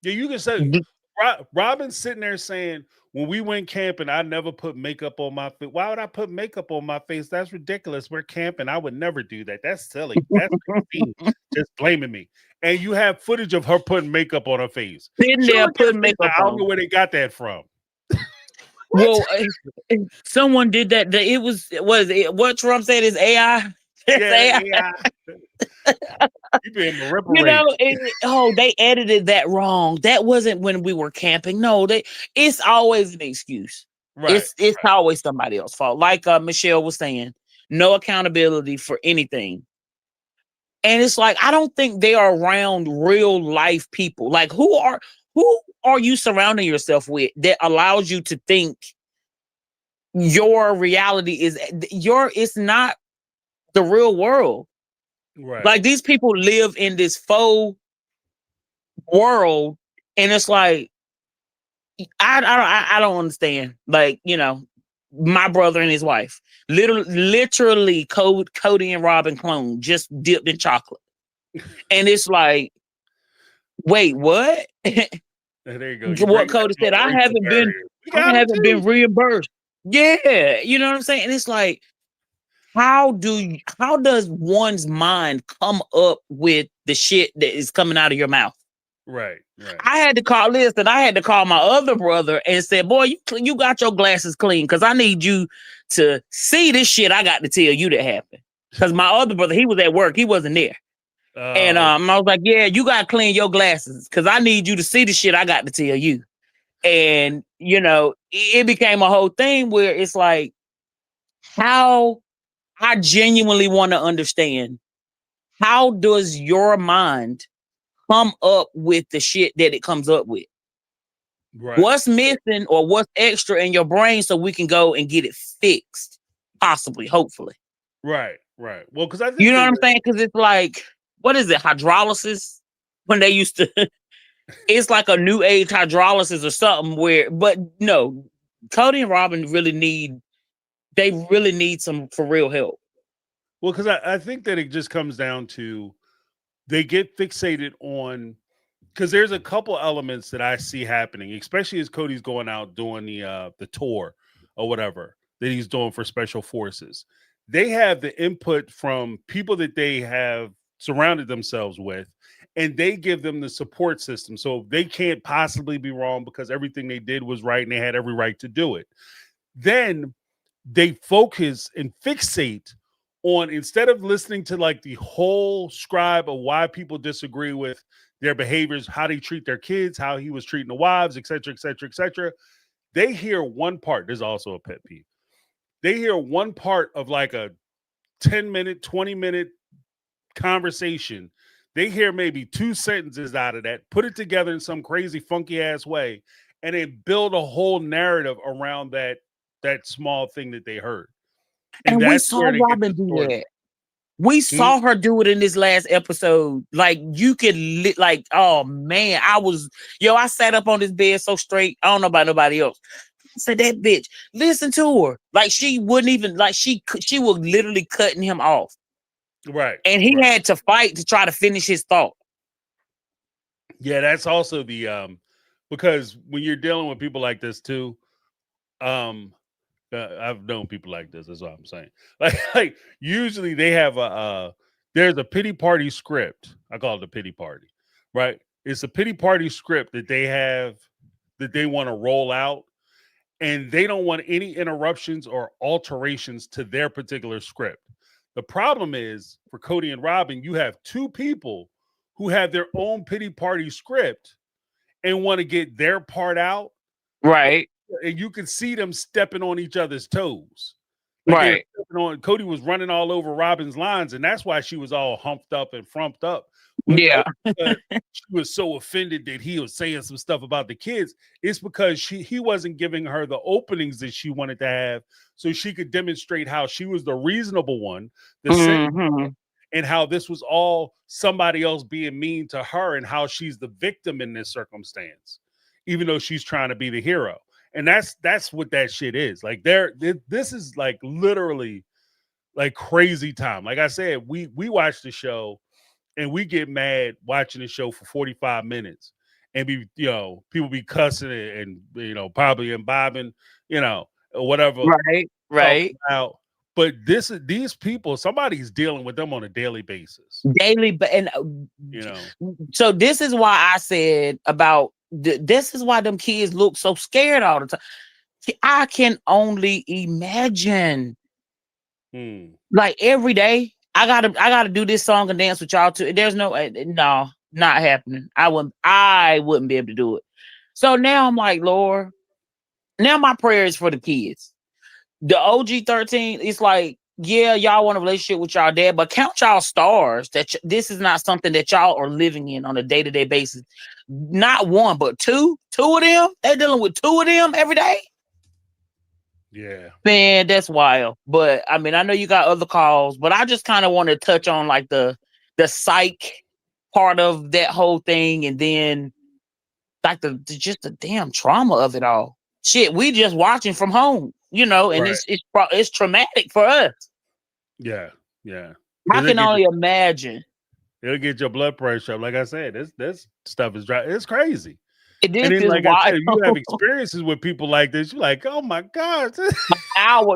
Yeah, you can say Robin's sitting there saying, when we went camping, I never put makeup on my face. Why would I put makeup on my face? That's ridiculous. We're camping. I would never do that. That's silly. That's just blaming me. And you have footage of her putting makeup on her face. Sitting there putting makeup I don't know on. where they got that from. Well, someone did that. It was what Trump said is AI. It's Yeah. You being manipulated. You know, they edited that wrong. That wasn't when we were camping. No, it's always an excuse. Right. It's always somebody else's fault. Like Michelle was saying, no accountability for anything. And it's like, I don't think they are around real life people. Like who are you surrounding yourself with that allows you to think your reality is it's not the real world. Right. Like these people live in this faux world, and it's like I don't understand. Like, you know, my brother and his wife, literally Cody and Robin clone, just dipped in chocolate, and it's like, wait, what? There you go. What Cody said, I haven't been reimbursed. Yeah, you know what I'm saying? And it's like, how does one's mind come up with the shit that is coming out of your mouth? Right. I had to call this, and I had to call my other brother and said, boy, you got your glasses clean because I need you to see this shit I got to tell you that happened. Because my other brother, he was at work. He wasn't there. And I was like, yeah, you got to clean your glasses because I need you to see the shit I got to tell you. And, you know, it became a whole thing where it's like, how I genuinely want to understand, how does your mind come up with the shit that it comes up with? Right. What's missing or what's extra in your brain so we can go and get it fixed, possibly, hopefully. Right. Well, because I think you know what I'm saying? Because it's like, what is it? Hydrolysis? When they used to, it's like a new age hydrolysis or something but no, Cody and Robin really need some for real help. Well, because I think that it just comes down to they get fixated on, because there's a couple elements that I see happening, especially as Cody's going out doing the tour or whatever that he's doing for special forces. They have the input from people that they have surrounded themselves with, and they give them the support system. So they can't possibly be wrong because everything they did was right and they had every right to do it. Then they focus and fixate on, instead of listening to like the whole scribe of why people disagree with their behaviors, how they treat their kids, how he was treating the wives, etc., etc., etc. They hear one part. There's also a pet peeve. They hear one part of like a 10-minute, 20-minute conversation. They hear maybe 2 sentences out of that, put it together in some crazy, funky ass way, and then build a whole narrative around that small thing that they heard. And we saw Robin do that. We saw her do it in this last episode. Like, you could, like, oh man, I sat up on this bed so straight. I don't know about nobody else. I said, that bitch, listen to her. Like, she wouldn't even, like, she was literally cutting him off. Right. And he had to fight to try to finish his thought. Yeah, that's also the, because when you're dealing with people like this too, I've known people like this. That's what I'm saying. Like usually they have there's a pity party script. I call it a pity party, right? It's a pity party script that they have that they want to roll out, and they don't want any interruptions or alterations to their particular script. The problem is for Cody and Robin, you have 2 people who have their own pity party script and want to get their part out. Right. And you can see them stepping on each other's toes. Like Right. Cody was running all over Robin's lines, and that's why she was all humped up and frumped up. Yeah. She was so offended that he was saying some stuff about the kids. It's because he wasn't giving her the openings that she wanted to have, so she could demonstrate how she was the reasonable one, and how this was all somebody else being mean to her, and how she's the victim in this circumstance, even though she's trying to be the hero. And that's what that shit is. Like this is like literally like crazy time. Like I said, we watch the show and we get mad watching the show for 45 minutes and people be cussing and probably imbibing, or whatever. Right. Out. But these people, somebody's dealing with them on a daily basis. So this is why I said about this is why them kids look so scared all the time. I can only imagine. Like every day, I gotta do this song and dance with y'all too. There's no not happening. I wouldn't be able to do it. So now I'm like, Lord, now my prayer is for the kids. The OG 13, it's like, yeah, y'all want a relationship with y'all dad, but count y'all stars that this is not something that y'all are living in on a day-to-day basis. Not one, but two of them. They're dealing with two of them every day. Yeah, man, that's wild. But I mean, I know you got other calls, but I just kind of want to touch on like the psych part of that whole thing, and then like just the damn trauma of it all. Shit, we just watching from home, and right. it's traumatic for us. Yeah. I can only imagine. It'll get your blood pressure up. Like I said, this stuff is dry. It's crazy. And then, like I said, you have experiences with people like this. You're like, oh my God.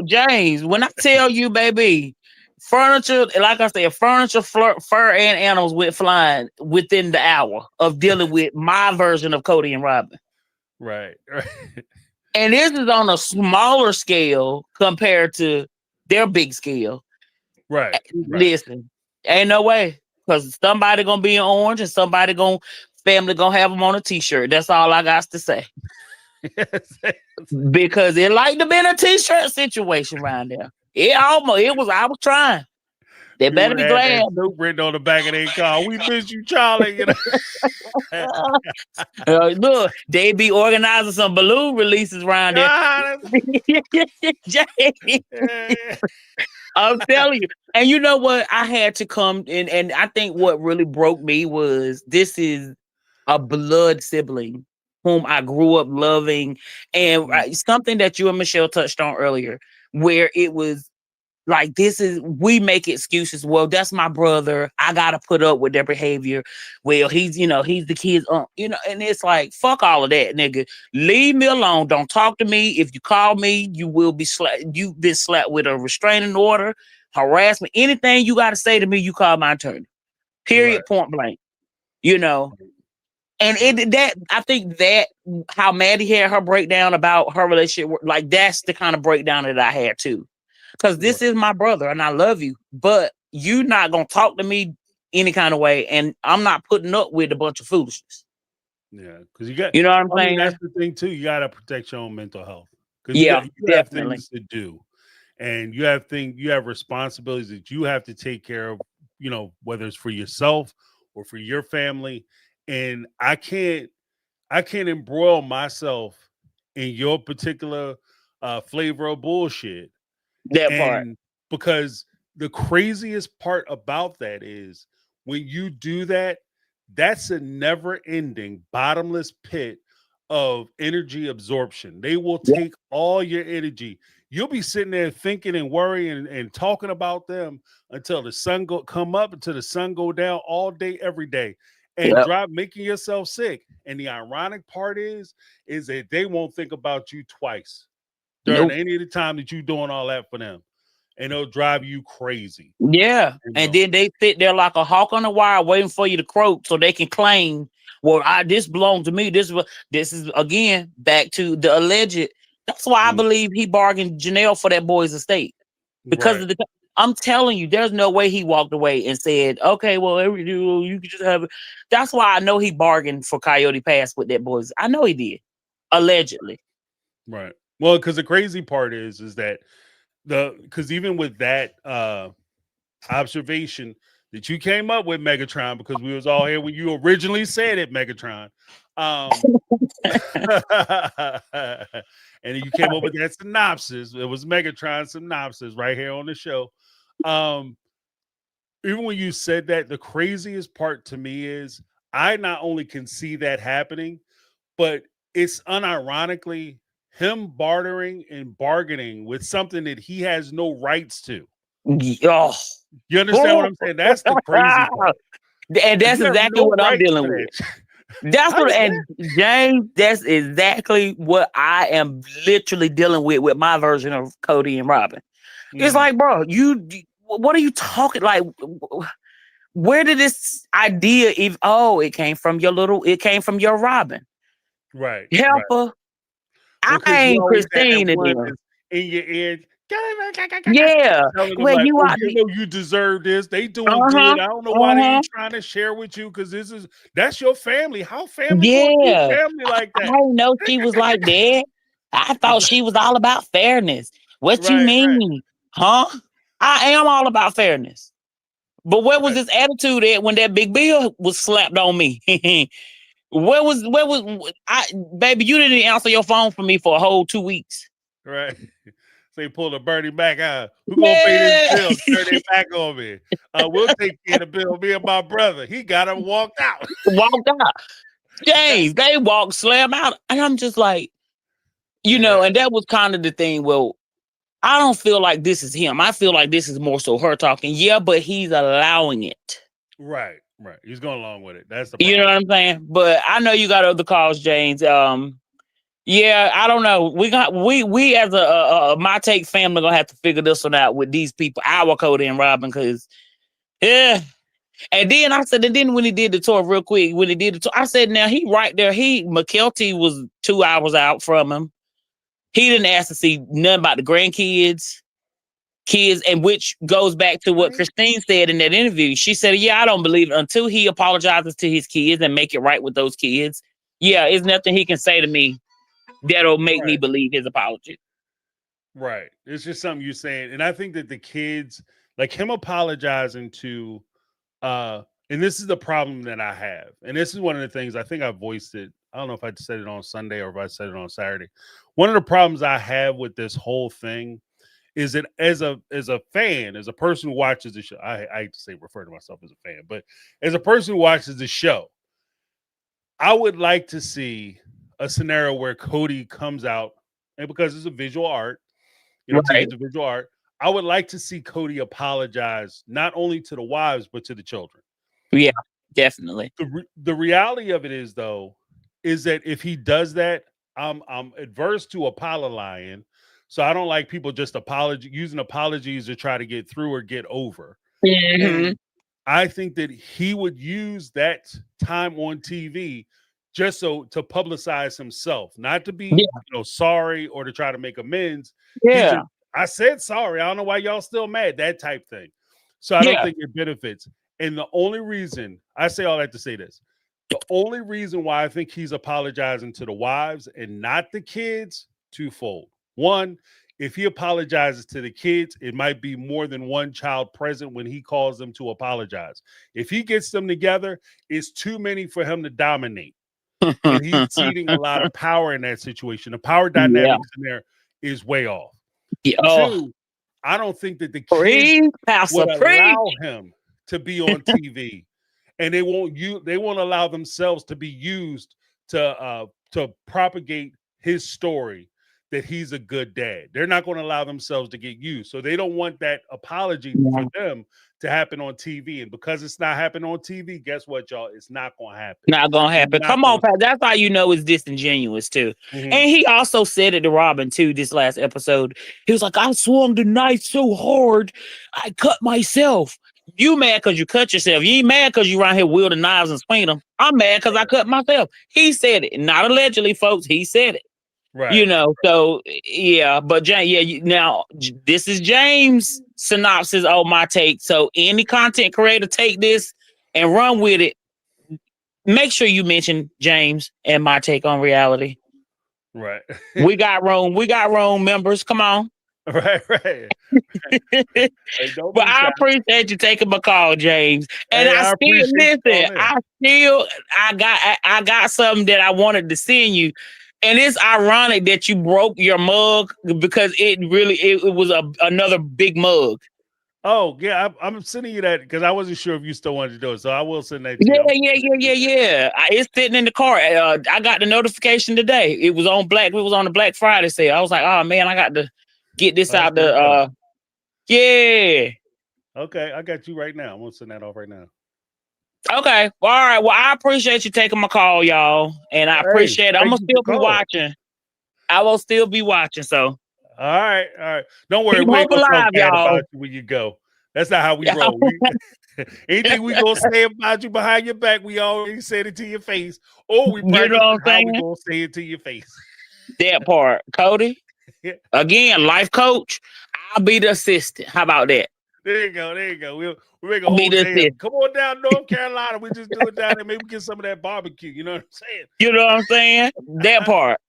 James, when I tell you, baby, furniture, like I said, furniture, fur, and animals went flying within the hour of dealing with my version of Cody and Robin. Right. And this is on a smaller scale compared to their big scale. Right. Listen, ain't no way. Because somebody gonna be in orange and family gonna have them on a t-shirt. That's all I got to say. Because it like to be in a t-shirt situation around there. I was trying. They better be glad. Snoop written on the back of their car. We miss you, Charlie. Look, they be organizing some balloon releases around there. I'm telling you. And you know what? I had to come in, and I think what really broke me was this is a blood sibling whom I grew up loving. And something that you and Michelle touched on earlier, where it was like, we make excuses. Well, that's my brother. I got to put up with their behavior. Well, he's the kid's, and it's like, fuck all of that, nigga. Leave me alone. Don't talk to me. If you call me, you will be slapped. You've been slapped with a restraining order, harassment, anything you got to say to me, you call my attorney. Period. Right. Point blank. And I think that how Maddie had her breakdown about her relationship, like that's the kind of breakdown that I had too. Because this is my brother and I love you, but you're not going to talk to me any kind of way. And I'm not putting up with a bunch of foolishness. Yeah. Because you got, what I'm saying? That's the thing too. You got to protect your own mental health. Because you have things to do. And you have responsibilities that you have to take care of, whether it's for yourself or for your family. And I can't embroil myself in your particular flavor of bullshit. Part. Because the craziest part about that is when you do that, that's a never-ending bottomless pit of energy absorption. They will take all your energy. You'll be sitting there thinking and worrying and talking about them until the sun come up, until the sun go down all day, every day, and making yourself sick. And the ironic part is that they won't think about you twice during any of the time that you're doing all that for them. And they'll drive you crazy. Yeah. And then they sit there like a hawk on the wire waiting for you to croak so they can claim, well, this belongs to me. This is, again, back to the alleged. That's why I believe he bargained Janelle for that boy's estate. Because of I'm telling you, there's no way he walked away and said, okay, well, you can just have it. That's why I know he bargained for Coyote Pass with that boy's. I know he did. Allegedly. Right. Well, because the crazy part is that because even with that observation that you came up with, Megatron, because we was all here when you originally said it, Megatron. And you came up with that synopsis. It was Megatron synopsis right here on the show. Even when you said that, the craziest part to me is I not only can see that happening, but it's unironically him bartering and bargaining with something that he has no rights to. Oh. You understand what I'm saying? That's the crazy part. And that's exactly what I'm dealing with. That's what, and James, that's exactly what I am literally dealing with my version of Cody and Robin. It's like, bro, what are you talking? Like, where did this idea even? Oh, it came from your Robin, right? Helper. Right. I ain't Christine in your ear. Yeah, well, like, you deserve this. They doing good. I don't know why they ain't trying to share with you because that's your family. How family gonna be family like that? I didn't know she was like that. I thought she was all about fairness. What you mean, huh? I am all about fairness. But where was this attitude at when that big bill was slapped on me? Where was baby? You didn't answer your phone for me for a whole 2 weeks. Right. So they pulled a Bernie back out. Who gonna pay this bill? Turn it back on me. We'll take care of the bill. Me and my brother. He got him walked out. James, they walked slam out. And I'm just like, know, and that was kind of the thing. Well, I don't feel like this is him. I feel like this is more so her talking. Yeah, but he's allowing it. Right. He's going along with it. That's the problem. You know what I'm saying? But I know you got other calls, James. Yeah, I don't know. We as a My Take family gonna have to figure this one out with these people, our Cody and Robin, because And then I said, and then when he did the tour, real quick, I said, now he right there. McKelty was 2 hours out from him. He didn't ask to see nothing about the grandkids, and which goes back to what Christine said in that interview. She said, yeah, I don't believe it until he apologizes to his kids and make it right with those kids. Yeah, it's nothing he can say to me that'll make me believe his apology. Right. It's just something you're saying. And I think that the kids, like him apologizing to, and this is the problem that I have. And this is one of the things I think I voiced it. I don't know if I said it on Sunday or if I said it on Saturday. One of the problems I have with this whole thing is that as a fan, as a person who watches the show, I hate to say refer to myself as a fan, but as a person who watches the show, I would like to see a scenario where Cody comes out, and because it's a visual art, it's a visual art, I would like to see Cody apologize not only to the wives but to the children. Yeah, definitely. The reality of it is, though, is that if he does that, I'm adverse to apologizing. So I don't like people just using apologies to try to get through or get over. Mm-hmm. And I think that he would use that time on TV just to publicize himself, not to be sorry or to try to make amends. Yeah. I said sorry. I don't know why y'all still mad, that type thing. So I don't think it benefits. And the only reason I say all that to say this, the only reason why I think he's apologizing to the wives and not the kids, twofold. One, if he apologizes to the kids, it might be more than one child present when he calls them to apologize. If he gets them together, it's too many for him to dominate. And he's ceding a lot of power in that situation. The power dynamics in there is way off. Two, I don't think that the kids would allow him to be on TV, and they won't allow themselves to be used to propagate his story that he's a good dad. They're not going to allow themselves to get used. So they don't want that apology for them to happen on TV. And because it's not happening on TV, guess what, y'all? It's not going to happen. Not going to happen. Come on, Pat. That's how you know it's disingenuous, too. Mm-hmm. And he also said it to Robin, too, this last episode. He was like, I swung the knife so hard, I cut myself. You mad because you cut yourself. You ain't mad because you around here wielding knives and swinging them. I'm mad because I cut myself. He said it. Not allegedly, folks. He said it. Right. So yeah, but now this is James' synopsis on My Take. So any content creator take this and run with it. Make sure you mention James and My Take on reality. Right. We got Rome members. Come on. Right. Hey, don't But be I shy. appreciate you taking my call, James. And Hey, I I still appreciate you listen. calling in. I got something that I wanted to send you. And it's ironic that you broke your mug because it was another big mug. Oh, yeah, I'm sending you that because I wasn't sure if you still wanted to do it. So I will send that to you. Yeah. It's sitting in the car. I got the notification today. It was on the Black Friday sale. I was like, oh man, I got to get this Oh, that's out good stuff. yeah. Okay, I got you right now. I'm gonna send that off right now. Okay. All right. Well, I appreciate you taking my call, y'all. And I Hey, appreciate it. I'm thank gonna you for still be calling. watching. I will still be watching. So All right. Don't worry, keep we ain't hope gonna talk alive, bad y'all. about you when you go. That's not how we roll. Anything we gonna say about you behind your back, we already said it to your face, or we You know practice what I'm how we saying? gonna say it to your face. That part. Cody. Again, life coach. I'll be the assistant. How about that? There you go. We'll make a I'll be whole the day of assistant. come on down North Carolina. We just do it down there. Maybe we get some of that barbecue. You know what I'm saying? You know what I'm saying? That part.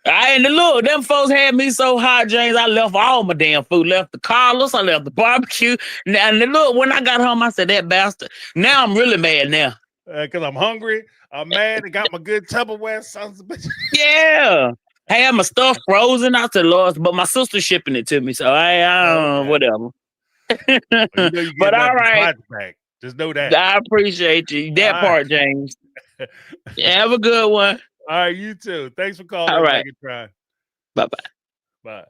And look, them folks had me so hot, James. I left all my damn food. Left the collars. I left the barbecue. And look, when I got home, I said, that bastard. Now I'm really mad now. Because I'm hungry. I'm mad. I got my good Tupperware. Sons of bitches. Yeah. I had my stuff frozen. I said, Lord, but my sister's shipping it to me. So I don't know, whatever. Well, you know you But get all that right. deposit back. Just know that. I appreciate you. That All part, James. Have a good one. All right, you too. Thanks for calling All in, right. Megatron. Bye-bye. Bye.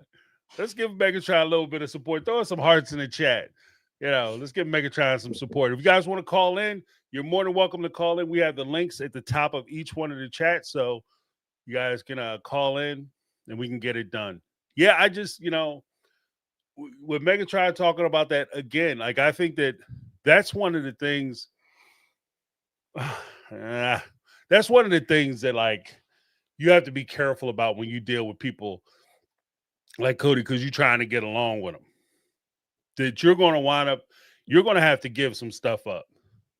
Let's give Megatron a little bit of support. Throw us some hearts in the chat. Let's give Megatron some support. If you guys want to call in, you're more than welcome to call in. We have the links at the top of each one of the chats, so you guys can call in and we can get it done. Yeah, I just, with Megatron talking about that again, like I think that's one of the things. That's one of the things that like you have to be careful about when you deal with people like Cody, because you're trying to get along with them. That you're going to have to give some stuff up,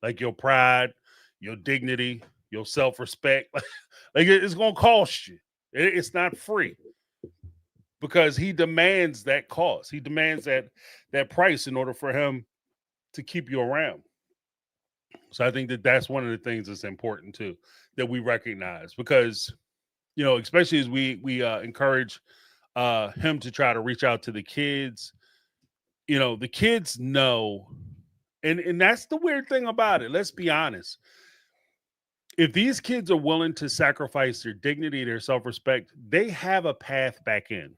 like your pride, your dignity, your self-respect. Like it's going to cost you. It's not free because he demands that cost. He demands that price in order for him to keep you around. So I think that's one of the things that's important too, that we recognize because, especially as we encourage him to try to reach out to the kids. The kids know, and that's the weird thing about it. Let's be honest. If these kids are willing to sacrifice their dignity, their self-respect, they have a path back in.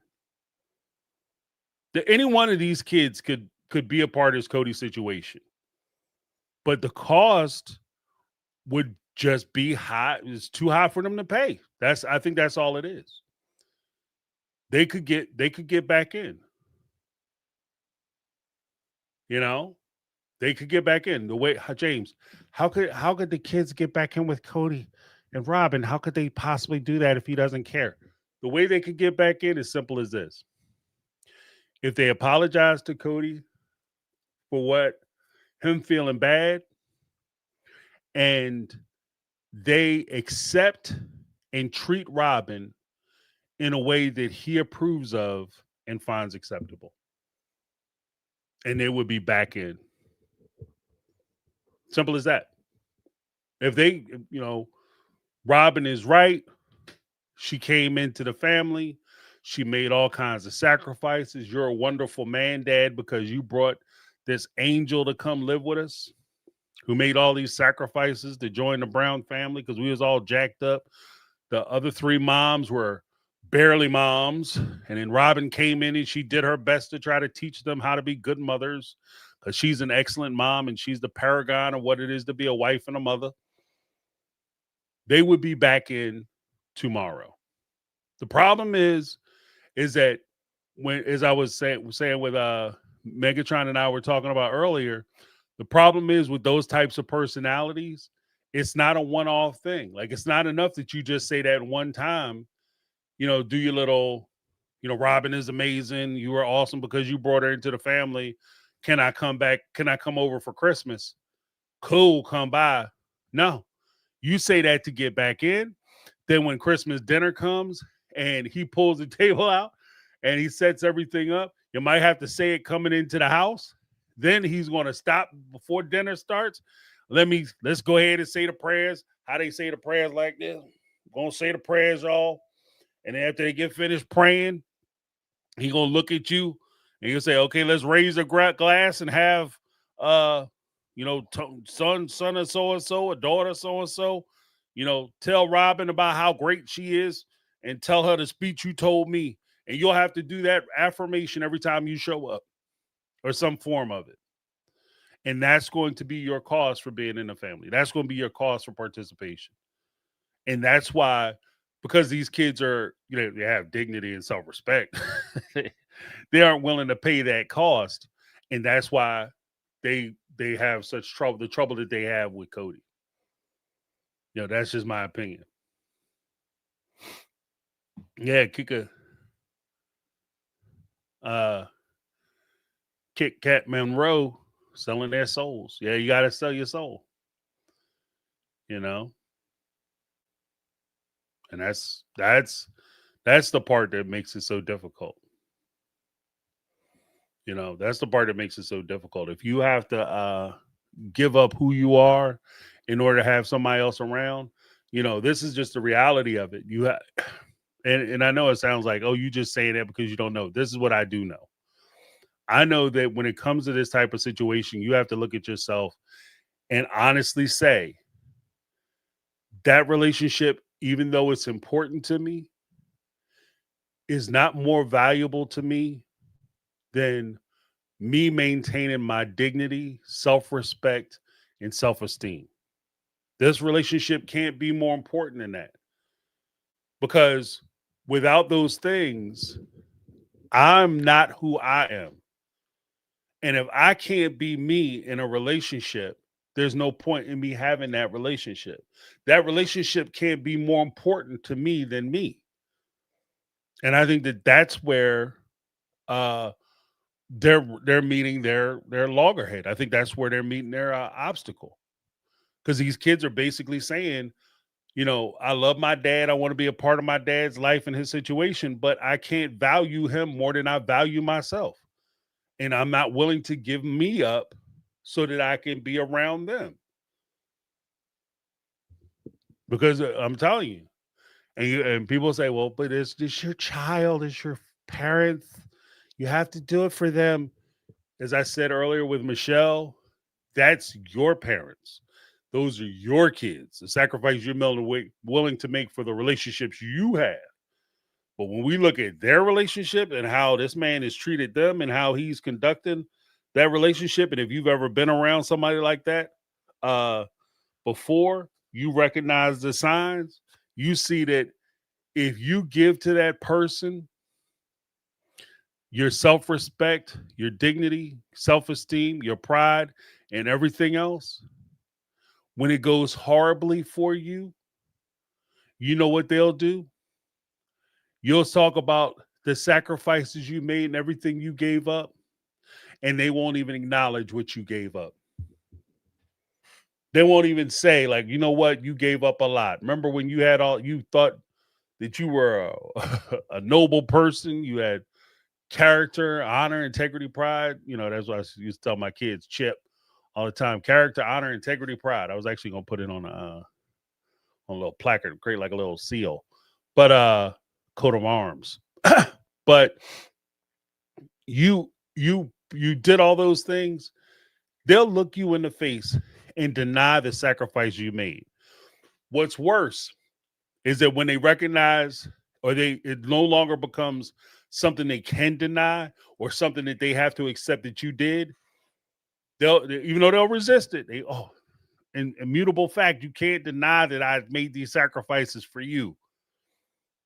That any one of these kids could be a part of this Cody situation. But the cost would just be high. It's too high for them to pay. I think that's all it is. They could get back in. They could get back in. The way James, how could the kids get back in with Cody and Robin? How could they possibly do that if he doesn't care? The way they could get back in is simple as this. If they apologize to Cody for him feeling bad, and they accept and treat Robin in a way that he approves of and finds acceptable, and they would be back in. Simple as that. If they, Robin is right. She came into the family. She made all kinds of sacrifices. You're a wonderful man, Dad, because you brought this angel to come live with us, who made all these sacrifices to join the Brown family because we was all jacked up. The other three moms were barely moms. And then Robin came in and she did her best to try to teach them how to be good mothers because she's an excellent mom and she's the paragon of what it is to be a wife and a mother. They would be back in tomorrow. The problem is that as I was saying with Megatron and I were talking about earlier, the problem is with those types of personalities, it's not a one-off thing. Like it's not enough that you just say that one time, do your little, Robin is amazing. You are awesome because you brought her into the family. Can I come back? Can I come over for Christmas? Cool, come by. No, you say that to get back in. Then when Christmas dinner comes and he pulls the table out and he sets everything up, you might have to say it coming into the house. Then he's going to stop before dinner starts. Let's go ahead and say the prayers. How they say the prayers like this. I'm going to say the prayers, y'all. And then after they get finished praying, he going to look at you and he'll say, okay, let's raise a glass and have, son of so-and-so, a daughter so-and-so, tell Robin about how great she is and tell her the speech you told me. And you'll have to do that affirmation every time you show up or some form of it. And that's going to be your cause for being in the family. That's going to be your cause for participation. And that's why, because these kids are, they have dignity and self-respect, they aren't willing to pay that cost. And that's why they have such trouble, the trouble that they have with Cody. That's just my opinion. Yeah, Kit Kat Monroe selling their souls. Yeah, you got to sell your soul. And that's the part that makes it so difficult. That's the part that makes it so difficult. If you have to give up who you are in order to have somebody else around, this is just the reality of it. And I know it sounds like, oh, you just saying that because you don't know. This is what I do know. I know that when it comes to this type of situation, you have to look at yourself and honestly say that relationship, even though it's important to me, is not more valuable to me than me maintaining my dignity, self-respect, and self-esteem. This relationship can't be more important than that. Because without those things, I'm not who I am. And if I can't be me in a relationship, there's no point in me having that relationship. That relationship can't be more important to me than me. And I think that that's where they're meeting their loggerhead. I think that's where they're meeting their obstacle. Because these kids are basically saying, I love my dad. I want to be a part of my dad's life and his situation, but I can't value him more than I value myself. And I'm not willing to give me up so that I can be around them. Because I'm telling you, and people say, well, but it's your child, it's your parents. You have to do it for them. As I said earlier with Michelle, that's your parents. Those are your kids. The sacrifice you're willing to make for the relationships you have. But when we look at their relationship and how this man has treated them and how he's conducting that relationship, and if you've ever been around somebody like that before, you recognize the signs. You see that if you give to that person your self-respect, your dignity, self-esteem, your pride, and everything else, when it goes horribly for you, you know what they'll do? You'll talk about the sacrifices you made and everything you gave up, and they won't even acknowledge what you gave up. They won't even say, like, you know what, you gave up a lot. Remember when you thought that you were a noble person, you had character, honor, integrity, pride. That's what I used to tell my kids, Chip, all the time. Character, honor, integrity, pride. I was actually going to put it on a little placard, create like a little seal, but coat of arms. But you did all those things. They'll look you in the face and deny the sacrifice you made. What's worse is that when they recognize, or it no longer becomes something they can deny or something that they have to accept that you did, even though they'll resist it, in immutable fact, you can't deny that I made these sacrifices for you.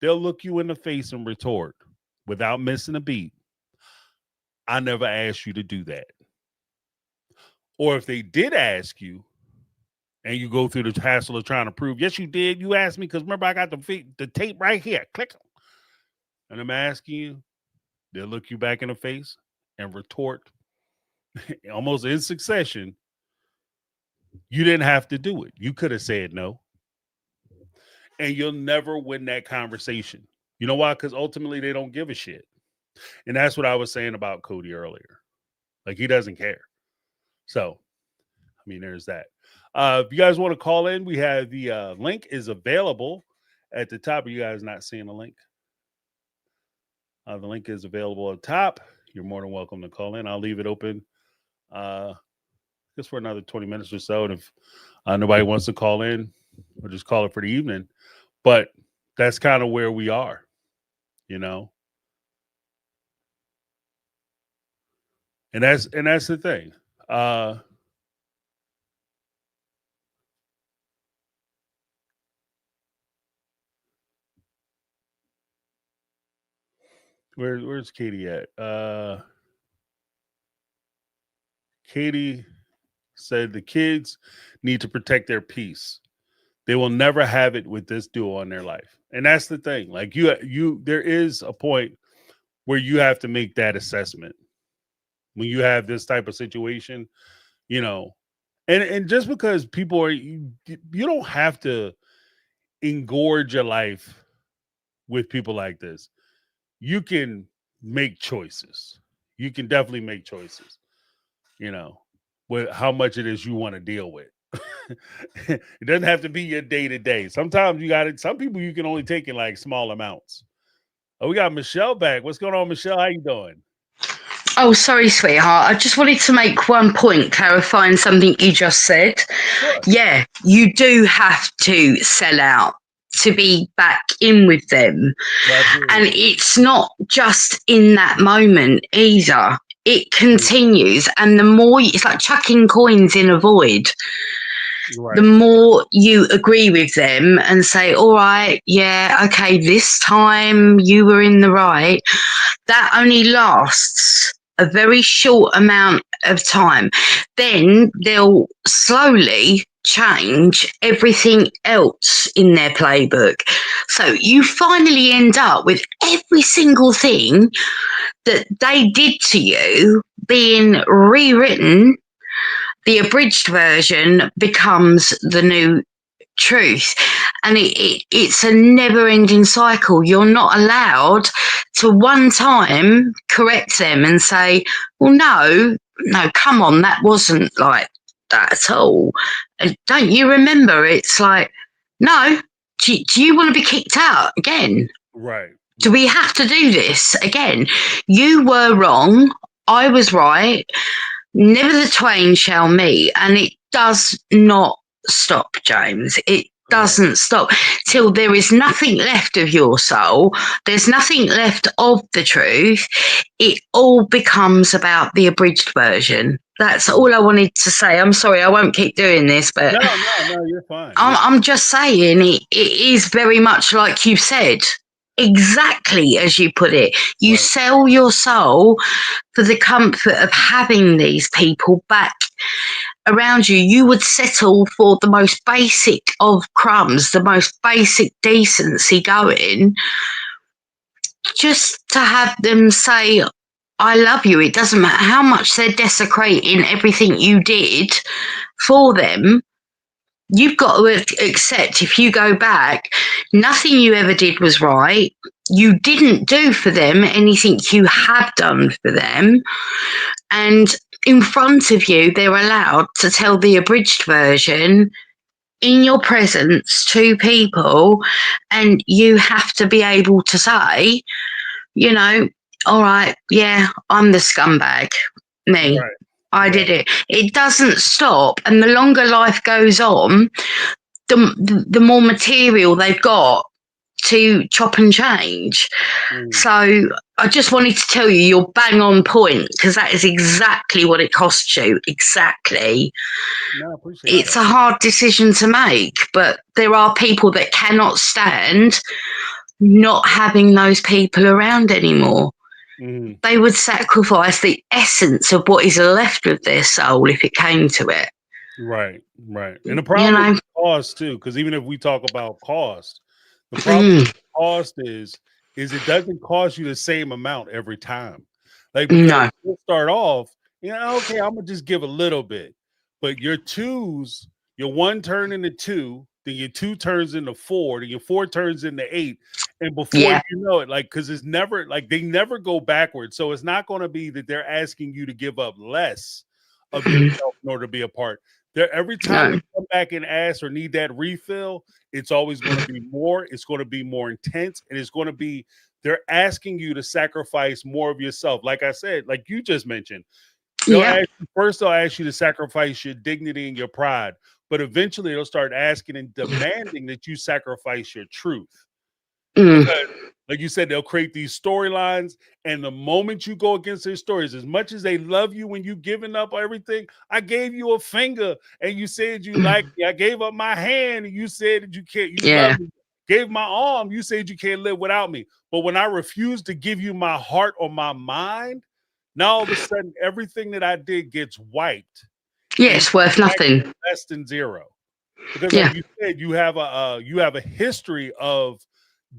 They'll look you in the face and retort without missing a beat, I never asked you to do that. Or if they did ask you, and you go through the hassle of trying to prove, yes, you did. You asked me because remember I got the tape right here. Click. And I'm asking you, they'll look you back in the face and retort almost in succession. You didn't have to do it. You could have said no. And you'll never win that conversation. You know why? Because ultimately they don't give a shit. And that's what I was saying about Cody earlier. Like, he doesn't care. So, I mean, there's that. If you guys want to call in, we have the link is available at the top. Are you guys not seeing the link? The link is available at the top. You're more than welcome to call in. I'll leave it open just for another 20 minutes or so. And if nobody wants to call in, we'll just call it for the evening. But that's kind of where we are, you know. And that's the thing. Where's Katie at? Katie said the kids need to protect their peace. They will never have it with this duo in their life. And that's the thing. Like there is a point where you have to make that assessment when you have this type of situation, you know, and just because people are, you don't have to engorge your life with people like this. You can make choices. You can definitely make choices, you know, with how much it is you want to deal with. It doesn't have to be your day to day. Sometimes you got it. Some people you can only take in like small amounts. Oh, we got Michelle back. What's going on, Michelle? How you doing? Oh, sorry, sweetheart. I just wanted to make one point clarifying something you just said. Sure. Yeah, you do have to sell out to be back in with them. Absolutely. And it's not just in that moment either. It continues. And the more, it's like chucking coins in a void. Right. The more you agree with them and say, all right, yeah, okay, this time you were in the right, that only lasts a very short amount of time. Then they'll slowly change everything else in their playbook. So you finally end up with every single thing that they did to you being rewritten. The abridged version becomes the new truth, and it's a never-ending cycle. You're not allowed to one time correct them and say, well, no, come on, that wasn't like that at all. And don't you remember? It's like, no, do you want to be kicked out again? Right. Do we have to do this again? You were wrong, I was right. Never the twain shall meet, and it does not stop, James. It doesn't stop till there is nothing left of your soul. There's nothing left of the truth. It all becomes about the abridged version. That's all I wanted to say. I'm sorry, I won't keep doing this, but no, you're fine. I'm just saying it is very much like you said. Exactly as you put it. You Right. sell your soul for the comfort of having these people back around you. You would settle for the most basic of crumbs, the most basic decency going, just to have them say, I love you. It doesn't matter how much they're desecrating everything you did for them. You've got to accept, if you go back, nothing you ever did was right. You didn't do for them anything you have done for them. And in front of you, they're allowed to tell the abridged version in your presence to people. And you have to be able to say, you know, all right, yeah, I'm the scumbag. Me. Right. I did it. It doesn't stop. And the longer life goes on, the more material they've got to chop and change. So I just wanted to tell you, you're bang on point, because that is exactly what it costs you. Exactly. No, I appreciate It's that. a hard decision to make, but there are people that cannot stand not having those people around anymore. They would sacrifice the essence of what is left of their soul if it came to it. Right. And the problem with cost too, because even if we talk about cost, the problem with cost is it doesn't cost you the same amount every time. Like, because we'll start off, you know, okay, I'm gonna just give a little bit, but your twos, your one turn into two, then your two turns into four, then your four turns into eight, And before Yeah. you know it, like, because it's never like they never go backwards. So it's not going to be that they're asking you to give up less of yourself in order to be a part. There, every time No. they come back and ask or need that refill, it's always going to be more. It's going to be more intense, and it's going to be they're asking you to sacrifice more of yourself. Like I said, like you just mentioned, they'll Yeah. ask you first. They'll ask you to sacrifice your dignity and your pride, but eventually they'll start asking and demanding that you sacrifice your truth. Mm. Because, like you said, they'll create these storylines, and the moment you go against their stories, as much as they love you when you giving up everything, I gave you a finger and you said you like me. I gave up my hand and you said that you can't, you Yeah. love me. Gave my arm, you said you can't live without me. But when I refuse to give you my heart or my mind, now all of a sudden everything that I did gets wiped Yeah, and it's worth back to nothing. less than zero. Because, like Yeah. you said, you have a history of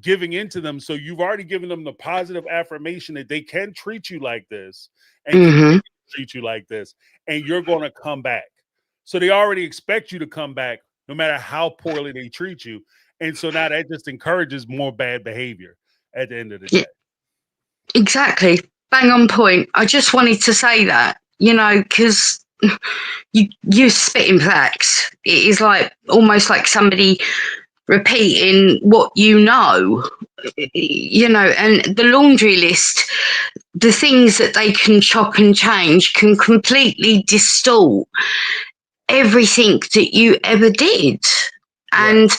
giving into them. So you've already given them the positive affirmation that they can treat you like this and continue Hmm. to treat you like this, and you're going to come back. So they already expect you to come back no matter how poorly they treat you. And so now that just encourages more bad behavior at the end of the Yeah, day. exactly. Bang on point. I just wanted to say that, because you spitting facts. It is like almost like somebody repeating what you know, and the laundry list, the things that they can chop and change can completely distort everything that you ever did. Right. And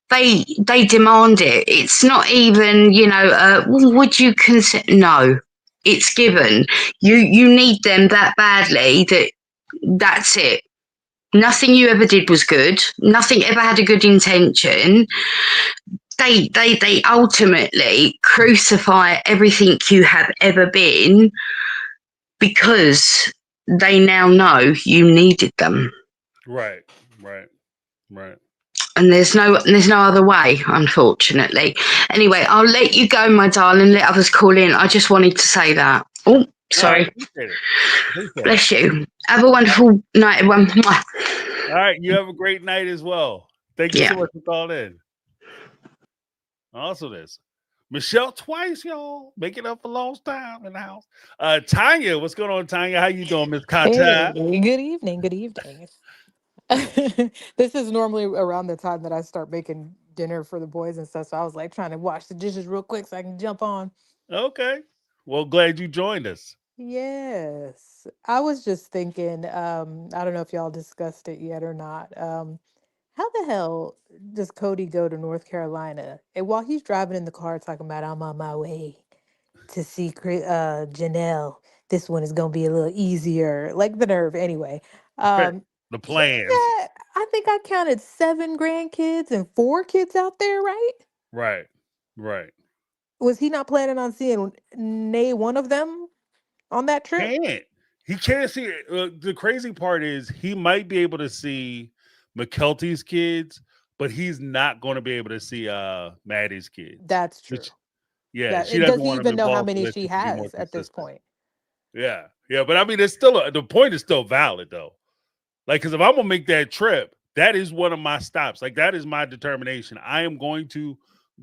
they demand it. It's not even, would you consider? No, it's given. You need them that badly that that's it. Nothing you ever did was good. Nothing ever had a good intention. They ultimately crucify everything you have ever been because they now know you needed them. Right. Right. Right. And there's no other way, unfortunately. Anyway, I'll let you go, my darling. Let others call in. I just wanted to say that. Oh, No, I sorry. appreciate it. Appreciate it. Bless you. Have a wonderful night, everyone. Mwah. All right. You have a great night as well. Thank you Yeah. so much for calling in. Also, this Michelle twice, y'all, making up for lost time in the house. Tanya, what's going on, Tanya? How you doing, Miss Hey, Kata? good evening. Good evening. This is normally around the time that I start making dinner for the boys and stuff. So I was like trying to wash the dishes real quick so I can jump on. Okay. Well, glad you joined us. Yes. I was just thinking, I don't know if y'all discussed it yet or not. How the hell does Cody go to North Carolina? And while he's driving in the car talking about I'm on my way to see Janelle, this one is gonna be a little easier. Like the nerve anyway. Right. Um, The he plans. had, I think I counted 7 grandkids and 4 kids out there, right? Right. Right. Was he not planning on seeing nay one of them on that trip? Can't. He can't see it. The crazy part is he might be able to see McKelty's kids, but he's not going to be able to see Maddie's kids. That's true. Which, yeah, That she doesn't does he want him even know how involved many unless she she can be more has at this consistent. point? Yeah, yeah, but I mean, it's still the point is still valid though. Like, because if I'm gonna make that trip, that is one of my stops. Like, that is my determination. I am going to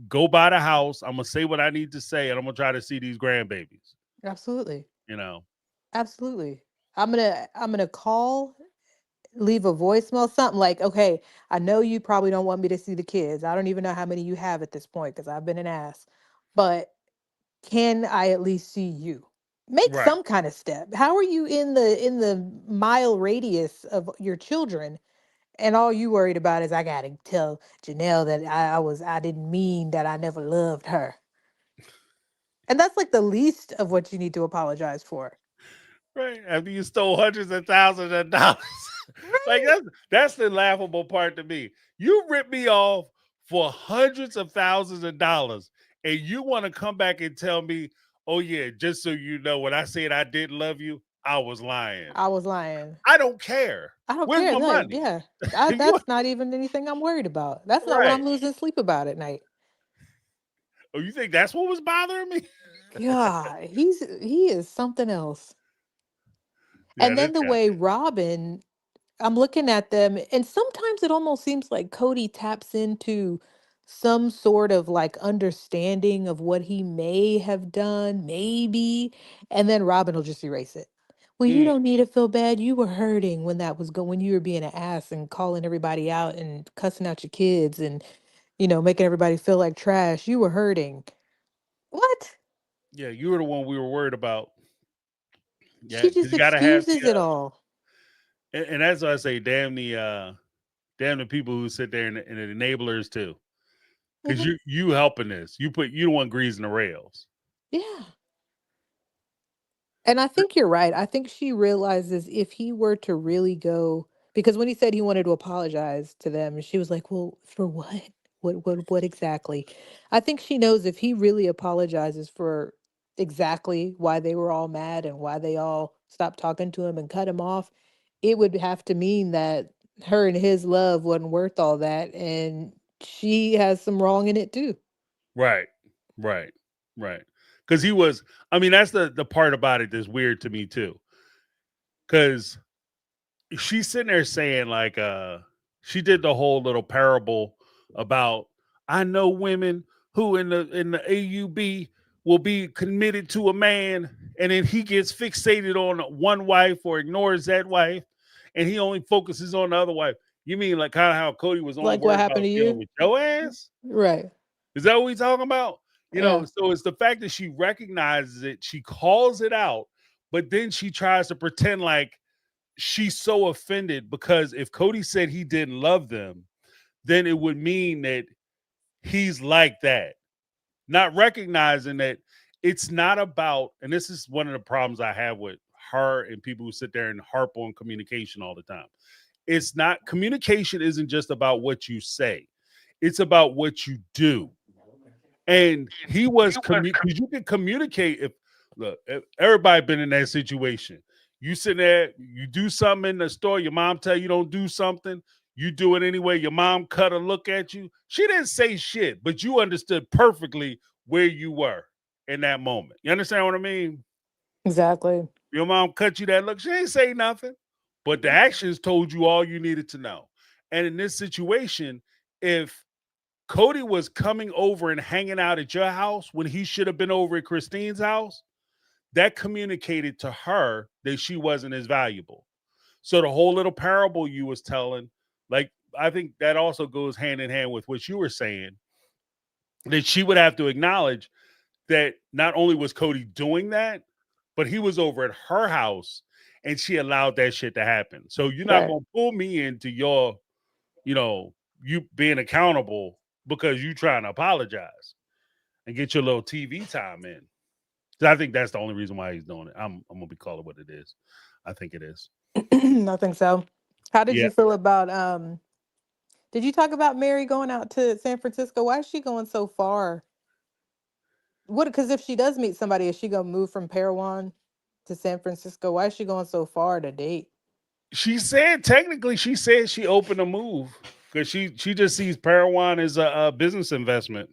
go by the house. I'm gonna say what I need to say, and I'm gonna try to see these grandbabies. Absolutely. You know, Absolutely. I'm gonna call, leave a voicemail, something like, okay, I know you probably don't want me to see the kids. I don't even know how many you have at this point because I've been an ass. But can I at least see you? Make right? some kind of step. How are you in the mile radius of your children, and all you worried about is I gotta tell Janelle that I didn't mean that I never loved her. And that's like the least of what you need to apologize for. Right. After you stole hundreds of thousands of dollars. Like Right. that's the laughable part to me. You ripped me off for hundreds of thousands of dollars, and you want to come back and tell me, oh yeah, just so you know, when I said I didn't love you, I was lying. I was lying. I don't care. I don't Where's care. my Like, money? yeah, You that's not even anything I'm worried about. That's not what right. I'm losing sleep about at night. Oh, you think that's what was bothering me? God, he is something else. Yeah, And this then the guy. way I'm looking at them, and sometimes it almost seems like Cody taps into some sort of like understanding of what he may have done, maybe, and then Robin will just erase it. Well, you Mm, don't need to feel bad. You were hurting when that was when you were being an ass and calling everybody out and cussing out your kids and making everybody feel like trash. You were hurting. What? yeah, you were the one we were worried about. Yeah, She because just you got to have excuses it all. and that's why I say, damn the people who sit there and the enablers too, because Hmm. you helping this. You don't want greasing the rails. Yeah. And I think you're right. I think she realizes if he were to really go, because when he said he wanted to apologize to them, she was like, "Well, for what? What exactly?" I think she knows if he really apologizes for exactly why they were all mad and why they all stopped talking to him and cut him off, it would have to mean that her and his love wasn't worth all that, and she has some wrong in it too. Right, right, right. Because he was. I mean, that's the part about it that's weird to me too. Because she's sitting there saying like she did the whole little parable about I know women who in the AUB will be committed to a man and then he gets fixated on one wife or ignores that wife and he only focuses on the other wife. You mean like kind of how Cody was only Like what worried happened about to dealing you? with your ass? Right. Is that what we talking about? Yeah. So it's the fact that she recognizes it, she calls it out, but then she tries to pretend like she's so offended because if Cody said he didn't love them, then it would mean that he's like that. Not recognizing that it's not about, and this is one of the problems I have with her and people who sit there and harp on communication all the time. It's not communication isn't just about what you say, it's about what you do. And he was because you can communicate if look, everybody been in that situation. You sit there, you do something in the store, your mom tell you don't do something, you do it anyway, your mom cut a look at you. She didn't say shit, but you understood perfectly where you were in that moment. You understand what I mean? Exactly. Your mom cut you that look, she ain't say nothing, but the actions told you all you needed to know. And in this situation, if Cody was coming over and hanging out at your house when he should have been over at Christine's house, that communicated to her that she wasn't as valuable. So the whole little parable you was telling, like I think that also goes hand in hand with what you were saying, that she would have to acknowledge that not only was Cody doing that, but he was over at her house and she allowed that shit to happen. So you're not Right. gonna pull me into your, you know, you being accountable because you trying to apologize and get your little TV time in. I think that's the only reason why he's doing it. I'm gonna be calling it what it is. I think it is. I think so. How did Yeah. you feel about did you talk about Mary going out to San Francisco? Why is she going so far? What, because if she does meet somebody, is she gonna move from Parowan to San Francisco? Why is she going so far to date? She said technically she said she opened a move because she just sees Parawan as a business investment.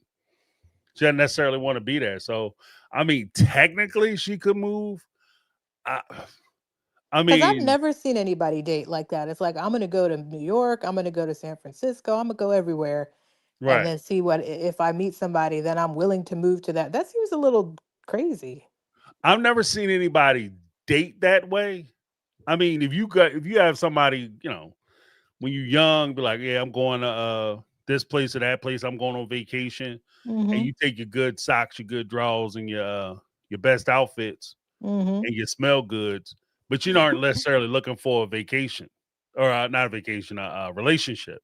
She doesn't necessarily want to be there. So I mean, technically she could move. I, I Because I've mean, never seen anybody date like that. It's like I'm gonna go to New York, I'm gonna go to San Francisco, I'm gonna go everywhere, and right. then see what if I meet somebody, then I'm willing to move to that. That seems a little crazy. I've never seen anybody date that way. I mean, if you have somebody, when you're young, be like, yeah, I'm going to this place or that place. I'm going on vacation, and Mm-hmm. you take your good socks, your good drawers, and your best outfits, Mm-hmm. and your smell goods, but you aren't necessarily looking for a vacation or not a vacation, a relationship.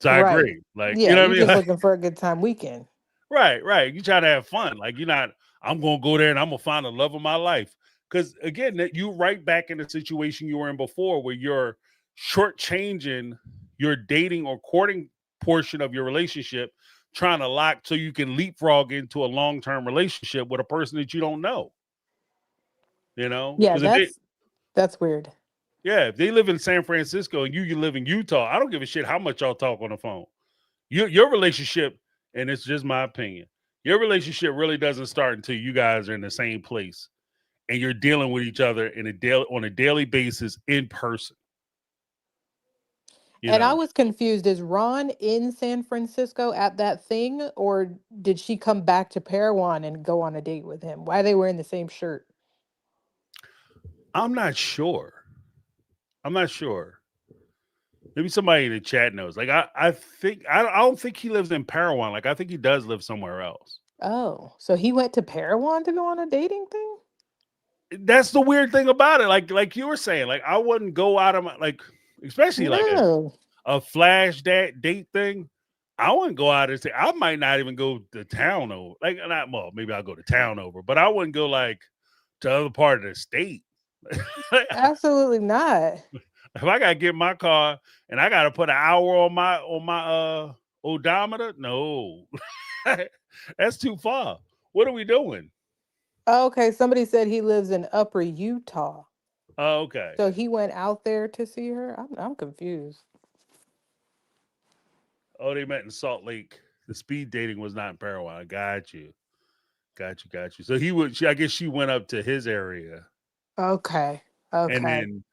So I Right. agree. Like, you Yeah, know what you're I mean? just Like, looking for a good time weekend. right, right. You try to have fun. Like, you're not. I'm gonna go there and I'm gonna find the love of my life. Because again, that you right back in the situation you were in before, where you're shortchanging your dating or courting portion of your relationship, trying to lock so you can leapfrog into a long term relationship with a person that you don't know. Yeah, Because if they that's weird. Yeah, if they live in San Francisco and you live in Utah, I don't give a shit how much y'all talk on the phone. Your relationship, and it's just my opinion, your relationship really doesn't start until you guys are in the same place and you're dealing with each other on a daily basis in person. And I was confused. Is Ron in San Francisco at that thing, or did she come back to Parowan and go on a date with him? Why are they wearing the same shirt? I'm not sure. I'm not sure. Maybe somebody in the chat knows. Like I think I don't think he lives in Parowan. Like I think he does live somewhere else. Oh, so he went to Parowan to go on a dating thing? That's the weird thing about it. Like you were saying, like I wouldn't go out of my like, especially like No. a flash date thing. I wouldn't go out and say I might not even go to town over. Like not well, maybe I'll go to town over, but I wouldn't go like to the other part of the state. Absolutely not. If I gotta get my car and I gotta put an hour on my odometer, no, that's too far. What are we doing? Okay, somebody said he lives in Upper Utah. Oh, okay. So he went out there to see her? I'm confused. Oh, they met in Salt Lake. The speed dating was not in Parowan. Got you. So I guess she went up to his area Okay. and Okay. then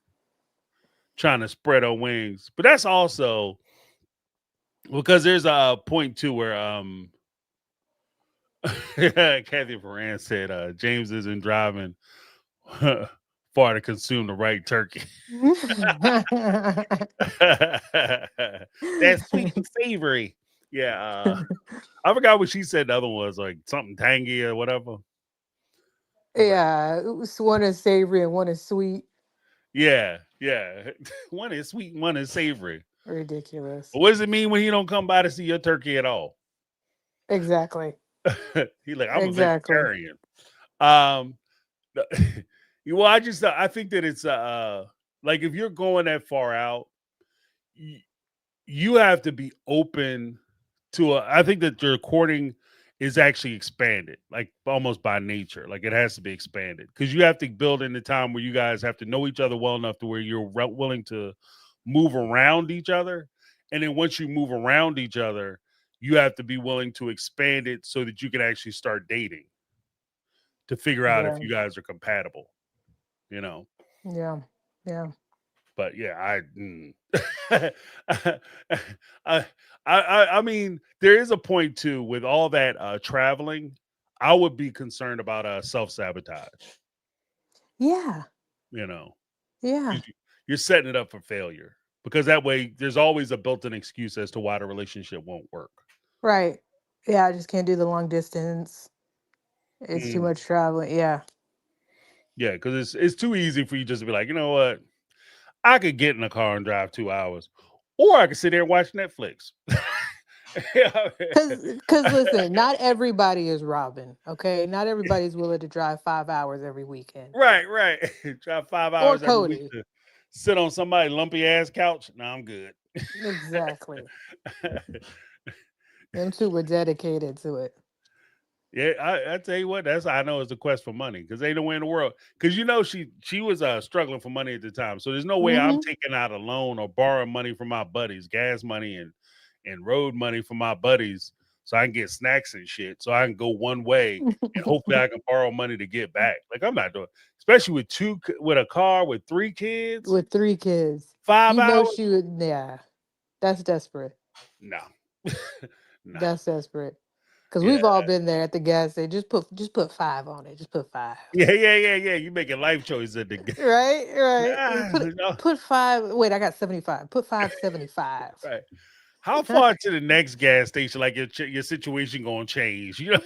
trying to spread her wings. But that's also because there's a point too where Kathy Moran said James isn't driving far to consume the right turkey. That's sweet and savory. Yeah. I forgot what she said. The other one was like something tangy or whatever. Yeah, one is savory and one is sweet. Yeah. One is sweet and one is savory. Ridiculous. But what does it mean when he don't come by to see your turkey at all? Exactly. He like, I'm Exactly. a vegetarian. Well, I think that it's like if you're going that far out, you have to be open to I think that your courting is actually expanded, like almost by nature. Like it has to be expanded because you have to build in the time where you guys have to know each other well enough to where you're willing to move around each other. And then once you move around each other, you have to be willing to expand it so that you can actually start dating to figure out if Yeah. you guys are compatible, you know. Yeah. Yeah. But yeah, I mean, there is a point too with all that traveling. I would be concerned about self-sabotage. Yeah. You know, Yeah. you're setting it up for failure because that way there's always a built-in excuse as to why the relationship won't work. Right. Yeah, I just can't do the long distance. It's too much traveling. Yeah. Yeah, because it's too easy for you just to be like, you know what? I could get in a car and drive 2 hours, or I could sit there and watch Netflix. Because listen, not everybody is Robin. Okay, not everybody's willing to drive 5 hours every weekend. Right. Drive 5 Or hours every week Cody. to sit on somebody's lumpy ass couch. No, I'm good. Exactly. Them two were dedicated to it. Yeah, I tell you what, that's how I know it's a quest for money because ain't nowhere in the world. Because you know she was struggling for money at the time, so there's no way I'm taking out a loan or borrowing money from my buddies, gas money and road money from my buddies, so I can get snacks and shit. So I can go one way and hopefully I can borrow money to get back. Like I'm not doing, especially with a car with 3 kids, With 3 kids. 5 You know hours. she would, yeah. That's desperate. No, no. That's desperate. Because Yeah. we've all been there at the gas station. Just put 5 on it. Just put 5. Yeah. You making life choices at the Right. Put 5. Wait, I got 75. Put 5.75. Right. How far to the next gas station? Like your situation gonna change? You know,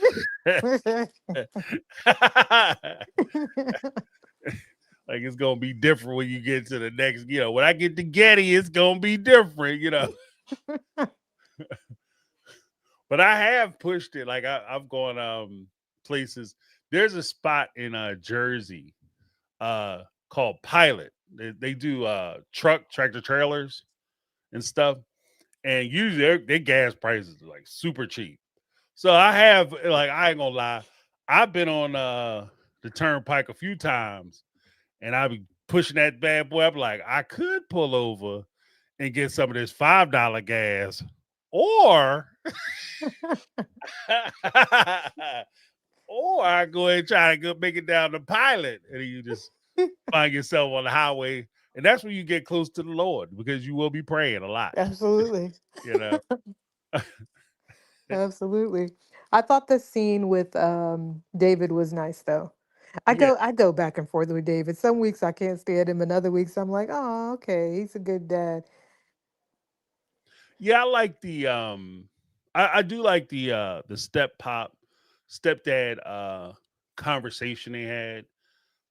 like it's gonna be different when you get to the next. You know, when I get to Getty, it's gonna be different. You know. But I have pushed it. Like I've gone places. There's a spot in Jersey called Pilot. They do tractor trailers and stuff. And usually their gas prices are like super cheap. So I have like I ain't gonna lie. I've been on the turnpike a few times and I be pushing that bad boy up like I could pull over and get some of this $5 gas or or I go ahead and try to go make it down the Pilot and you just find yourself on the highway And that's when you get close to the Lord, because you will be praying a lot, Absolutely. you know. Absolutely. I thought the scene with David was nice though. Yeah. I go back and forth with David. Some weeks I can't stand him, and other weeks I'm like, oh, okay, he's a good dad. Yeah, I like I do like the stepdad conversation they had,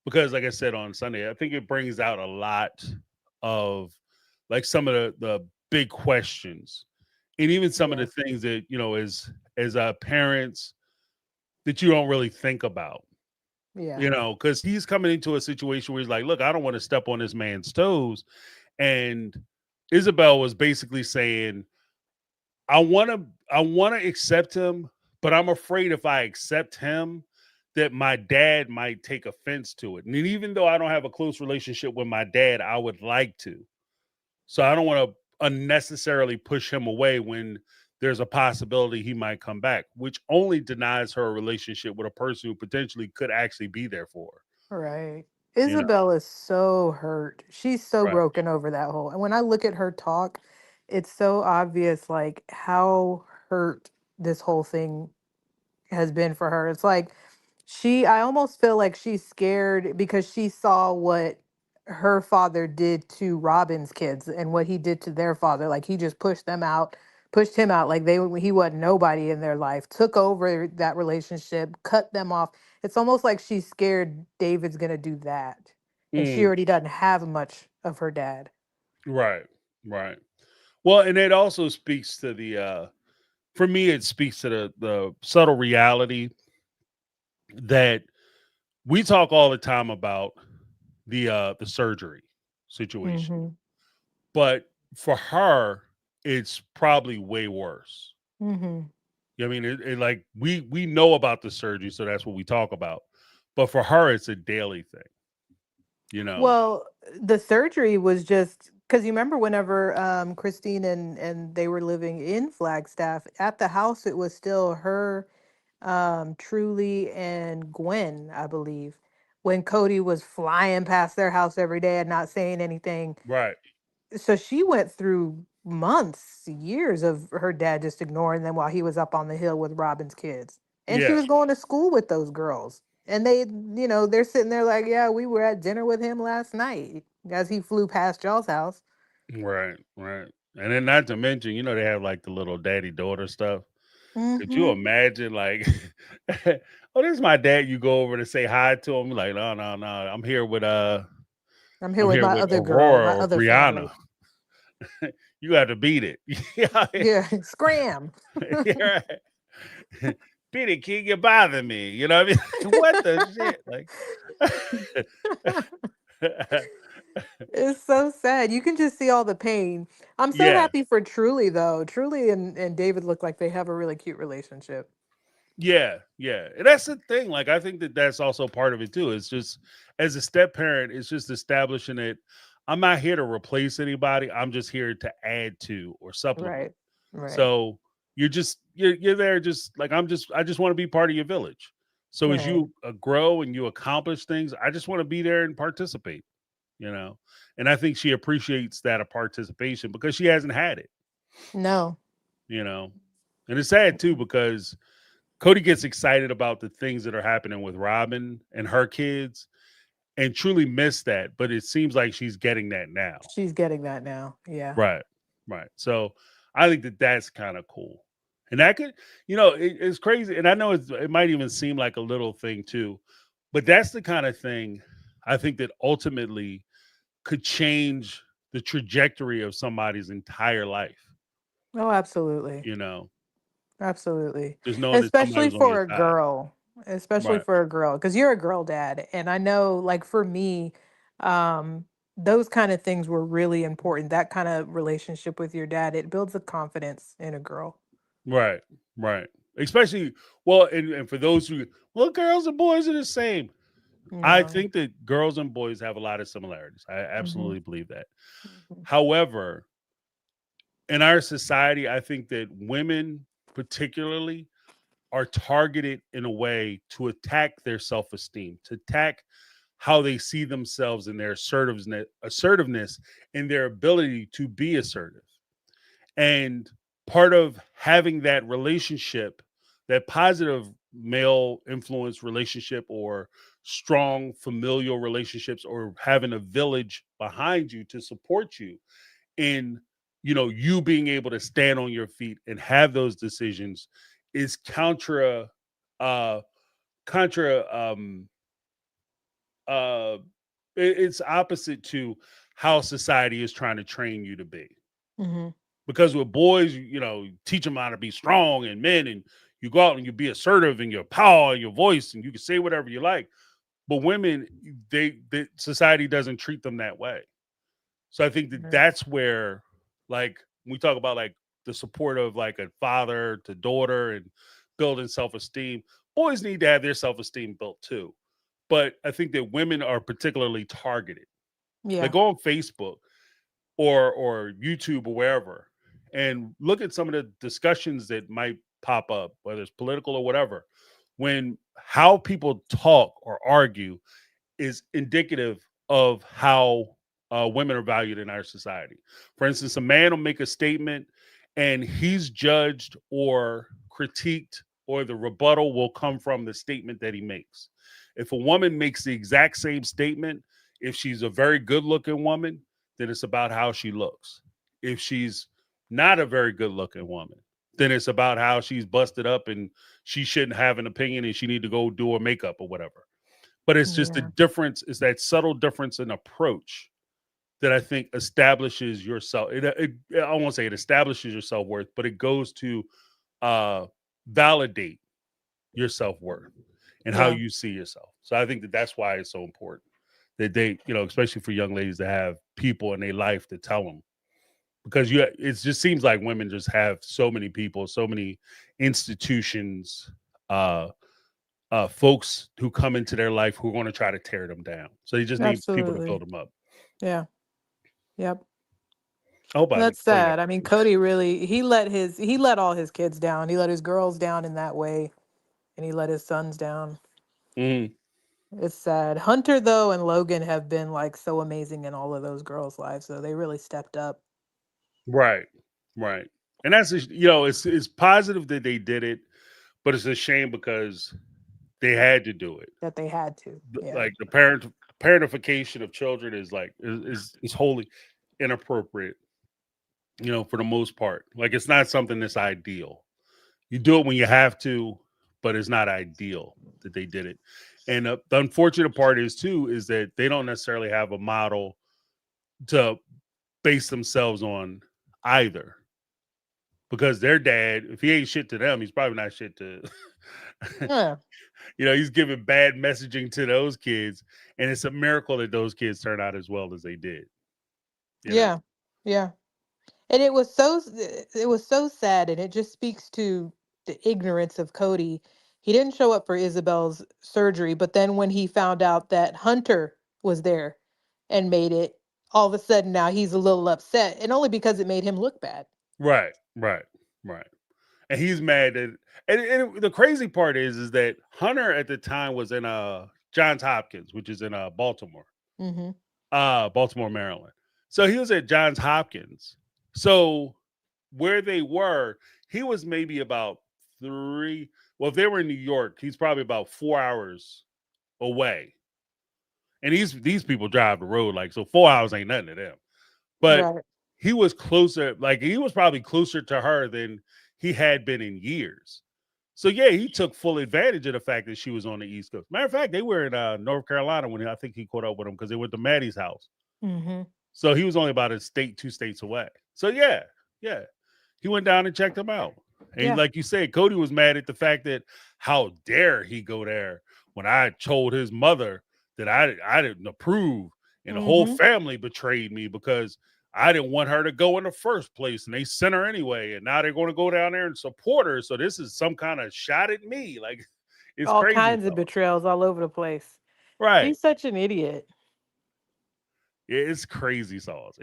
because like I said on Sunday, I think it brings out a lot of like some of the big questions, and even some of Yeah. the things that, as parents, that you don't really think about, Yeah. because he's coming into a situation where he's like, look, I don't want to step on this man's toes. And Isabel was basically saying, I want to accept him, but I'm afraid if I accept him that my dad might take offense to it. And even though I don't have a close relationship with my dad, I would like to. So I don't want to unnecessarily push him away when there's a possibility he might come back, which only denies her a relationship with a person who potentially could actually be there for Right. her, Isabel is so hurt. She's so Right. broken over that whole. And when I look at her talk, it's so obvious like how hurt this whole thing has been for her. It's like I almost feel like she's scared because she saw what her father did to Robin's kids and what he did to their father. Like he just pushed him out like he wasn't nobody in their life, took over that relationship, cut them off. It's almost like she's scared David's going to do that. And she Mm, already doesn't have much of her dad. right. Right. Well, and it also speaks to for me, it speaks to the subtle reality that we talk all the time about the surgery situation, Mhm. but for her, it's probably way worse. Mhm. I mean, like we know about the surgery, so that's what we talk about. But for her, it's a daily thing, you know. Well, the surgery was just because you remember whenever Christine and they were living in Flagstaff at the house, it was still her, Truly and Gwen, I believe. When Cody was flying past their house every day and not saying anything, Right. so she went through months, years of her dad just ignoring them while he was up on the hill with Robin's kids. And she Yeah. was going to school with those girls. And they, they're sitting there like, yeah, we were at dinner with him last night as he flew past y'all's house. Right. Right. And then not to mention, they have like the little daddy daughter stuff. Could you Hmm. imagine, like, oh, this is my dad? You go over to say hi to him, like, no, no, no, I'm here I'm with here my with other girl, my Aurora or other Brianna. family. You have to beat it. Yeah, Yeah, scram. yeah, right. Beat it, kid. You bother me. You know what I mean? Like, what the shit? Like, It's so sad. You can just see all the pain. I'm so yeah, happy for Truly, though. Truly and David look like they have a really cute relationship. yeah, yeah. And that's the thing. Like, I think that that's also part of it too. It's just as a step parent, it's just establishing it. I'm not here to replace anybody. I'm just here to add to or supplement. Right. Right. So you're there just like I just want to be part of your village. So as Right. you grow and you accomplish things, I just want to be there and participate, you know. And I think she appreciates that a participation because she hasn't had it, No. you know. And it's sad too because Cody gets excited about the things that are happening with Robin and her kids and truly miss that, but it seems like she's getting that now. She's getting that now. Yeah. Right. Right. So I think that that's kind of cool. And that could, it's crazy. And I know it might even seem like a little thing too, but that's the kind of thing I think that ultimately could change the trajectory of somebody's entire life, Oh, absolutely. you know, Absolutely. just knowing that Especially somebody's on your for a side. girl. Especially Right. for a girl. Because you're a girl dad. And I know, like, for me, um, those kind of things were really important. That kind of relationship with your dad, it builds a confidence in a girl. Right. Right. Especially, well, and for those who, well, girls and boys are the same. I No. think that girls and boys have a lot of similarities. I Hmm. absolutely believe that. Hmm. However, in our society, I think that women, particularly, are targeted in a way to attack their self esteem, to attack how they see themselves and their assertiveness and their ability to be assertive. And part of having that relationship, that positive male influence relationship or strong familial relationships or having a village behind you to support you in, you being able to stand on your feet and have those decisions is uh contra uh it's opposite to how society is trying to train you to be. Mm-hmm. Because with boys, teach them how to be strong and men, and you go out and you be assertive in your power and your voice, and you can say whatever you like. But women, the society doesn't treat them that way. So I think that that's where, like, when we talk about like the support of like a father to daughter and building self-esteem, boys need to have their self-esteem built too. But I think that women are particularly targeted. Yeah. Like, go on Facebook or YouTube or wherever and look at some of the discussions that might pop up, whether it's political or whatever, when how people talk or argue is indicative of how women are valued in our society. For instance, a man will make a statement and he's judged or critiqued, or the rebuttal will come from the statement that he makes. If a woman makes the exact same statement, if she's a very good looking woman, then it's about how she looks. If she's not a very good looking woman, then it's about how she's busted up and she shouldn't have an opinion and she need to go do her makeup or whatever. But it's just the difference, is that subtle difference in approach that I think establishes yourself. I won't say it establishes your self-worth, but it goes to validate your self-worth and how you see yourself. So I think that that's why it's so important that they, especially for young ladies, to have people in their life to tell them. Because it just seems like women just have so many people, so many institutions, folks who come into their life who are going to try to tear them down. So they just need people to build them up. Yeah. Yep. I hope That's sad. I mean, Cody really, he let all his kids down. He let his girls down in that way, and he let his sons down. Mm. It's sad. Hunter, though, and Logan have been like so amazing in all of those girls' lives. So they really stepped up. Right. And that's, it's positive that they did it, but it's a shame because they had to do it. That they had to. Yeah. Like the parentification of children is like is wholly inappropriate, for the most part. Like, it's not something that's ideal. You do it when you have to, but it's not ideal that they did it. And the unfortunate part is that they don't necessarily have a model to base themselves on either. Because their dad, if he ain't shit to them, he's probably not shit to Yeah. He's giving bad messaging to those kids, and it's a miracle that those kids turn out as well as they did. Yeah. And it was so sad, and it just speaks to the ignorance of Cody. He didn't show up for Isabel's surgery, but then when he found out that Hunter was there and made it, all of a sudden now he's a little upset, and only because it made him look bad. Right. And he's mad that, and the crazy part is that Hunter at the time was in Johns Hopkins, which is in Baltimore, Mm-hmm. Baltimore, Maryland. So he was at Johns Hopkins. So where they were, he was maybe about if they were in New York, he's probably about 4 hours away. And these people drive the road, like, so 4 hours ain't nothing to them. But he was closer, like he was probably closer to her than he had been in years. So yeah, he took full advantage of the fact that she was on the East Coast. Matter of fact, they were in North Carolina when I think he caught up with him because they went to Maddie's house. Mm-hmm. So he was only about a state, 2 states away. So yeah, he went down and checked him out. And like you said, Cody was mad at the fact that how dare he go there when I told his mother that I didn't approve, and the whole family betrayed me because I didn't want her to go in the first place, and they sent her anyway, and now they're going to go down there and support her. So this is some kind of shot at me. Like, it's all crazy, kinds of betrayals all over the place. Right? He's such an idiot. Yeah, it's crazy sauce.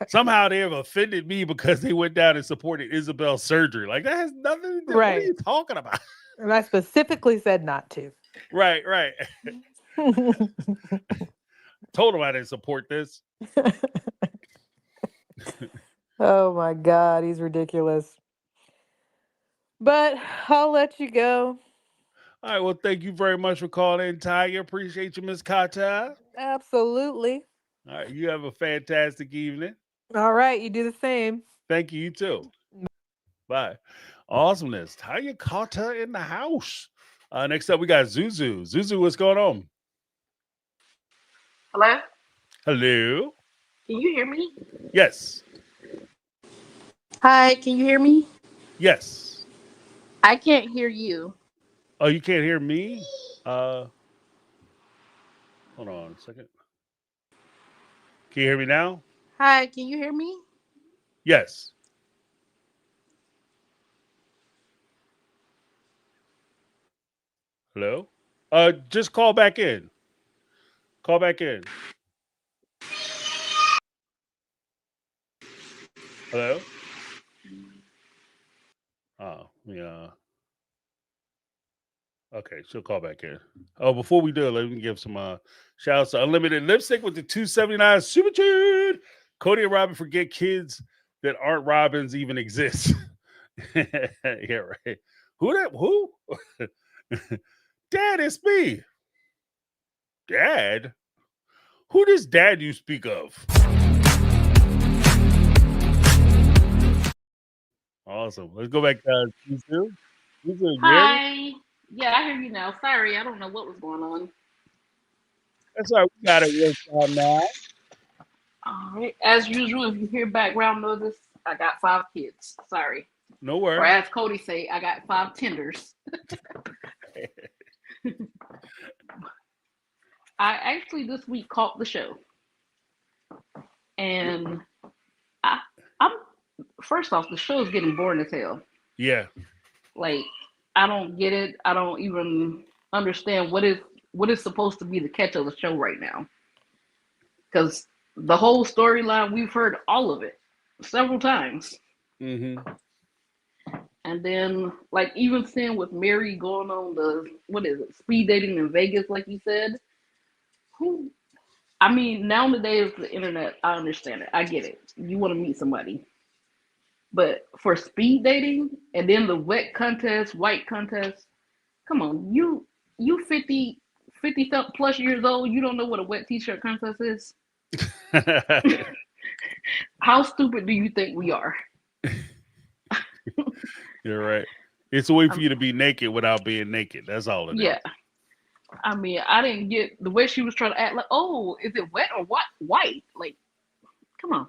Somehow they have offended me because they went down and supported Isabel's surgery. Like, that has nothing to do. What are you talking about? And I specifically said not to. Right. Told him I didn't support this. Oh my God, he's ridiculous. But I'll let you go. All right. Well, thank you very much for calling in, Tiger. Appreciate you, Miss Kata. Absolutely. All right. You have a fantastic evening. All right, you do the same. Thank you. You too. Bye. Awesomeness. Tiger Kata in the house. Next up, we got Zuzu. Zuzu, what's going on? Hello? Hello. Can you hear me? Yes. Hi, can you hear me? Yes. I can't hear you. Oh, you can't hear me? Hold on a second. Can you hear me now? Hi, can you hear me? Yes. Hello? Just call back in. Call back in. Hello? Oh, yeah. Okay, she'll call back in. Oh, before we do it, let me give some shout outs to Unlimited Lipstick with the 279 Super Tune. Cody and Robin forget kids that aren't Robins even exist. Yeah, right. Who? Dad, it's me. Dad? Who does dad you speak of? Awesome. Let's go back to Zuzu. Zuzu, you hear me? Hi. Yeah, I hear you now. Sorry, I don't know what was going on. That's all right. We got it worked out now. All right. As usual, if you hear background noise, I got 5 kids. Sorry. No Or worries. as Cody say, I got 5 tenders. I actually this week caught the show. And I'm first off, the show is getting boring as hell. Yeah. Like, I don't get it. I don't even understand what is supposed to be the catch of the show right now. Because the whole storyline, we've heard all of it several times. Mm-hmm. And then, like, even seeing with Mary going on the speed dating in Vegas, like you said. I mean, nowadays, the internet, I understand it. I get it. You want to meet somebody. But for speed dating and then the wet contest, white contest, come on, you 50 plus years old, you don't know what a wet t-shirt contest is? How stupid do you think we are? You're right. It's a way for you to be naked without being naked. That's all it is. Yeah. I mean, I didn't get the way she was trying to act like, oh, is it wet or what? White? Like, come on.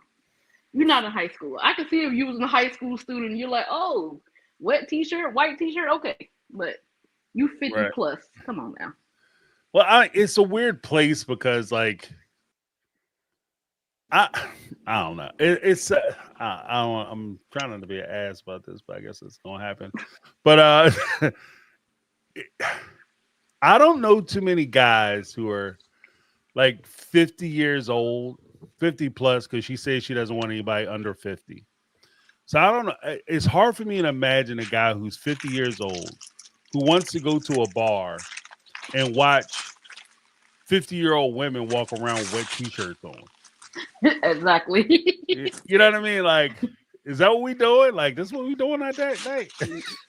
You're not in high school. I can see if you was a high school student, you're like, oh, wet t-shirt, white t-shirt, okay. But you 50 Right. plus. Come on now. Well, it's a weird place because, like, I don't know. I'm trying not to be an ass about this, but I guess it's gonna happen. But I don't know too many guys who are like 50 years old, 50 plus, because she says she doesn't want anybody under 50. So I don't know. It's hard for me to imagine a guy who's 50 years old who wants to go to a bar and watch 50-year-old women walk around with wet t-shirts on. Exactly. You know what I mean? Like, is that what we doing? Like, this is what we doing that night?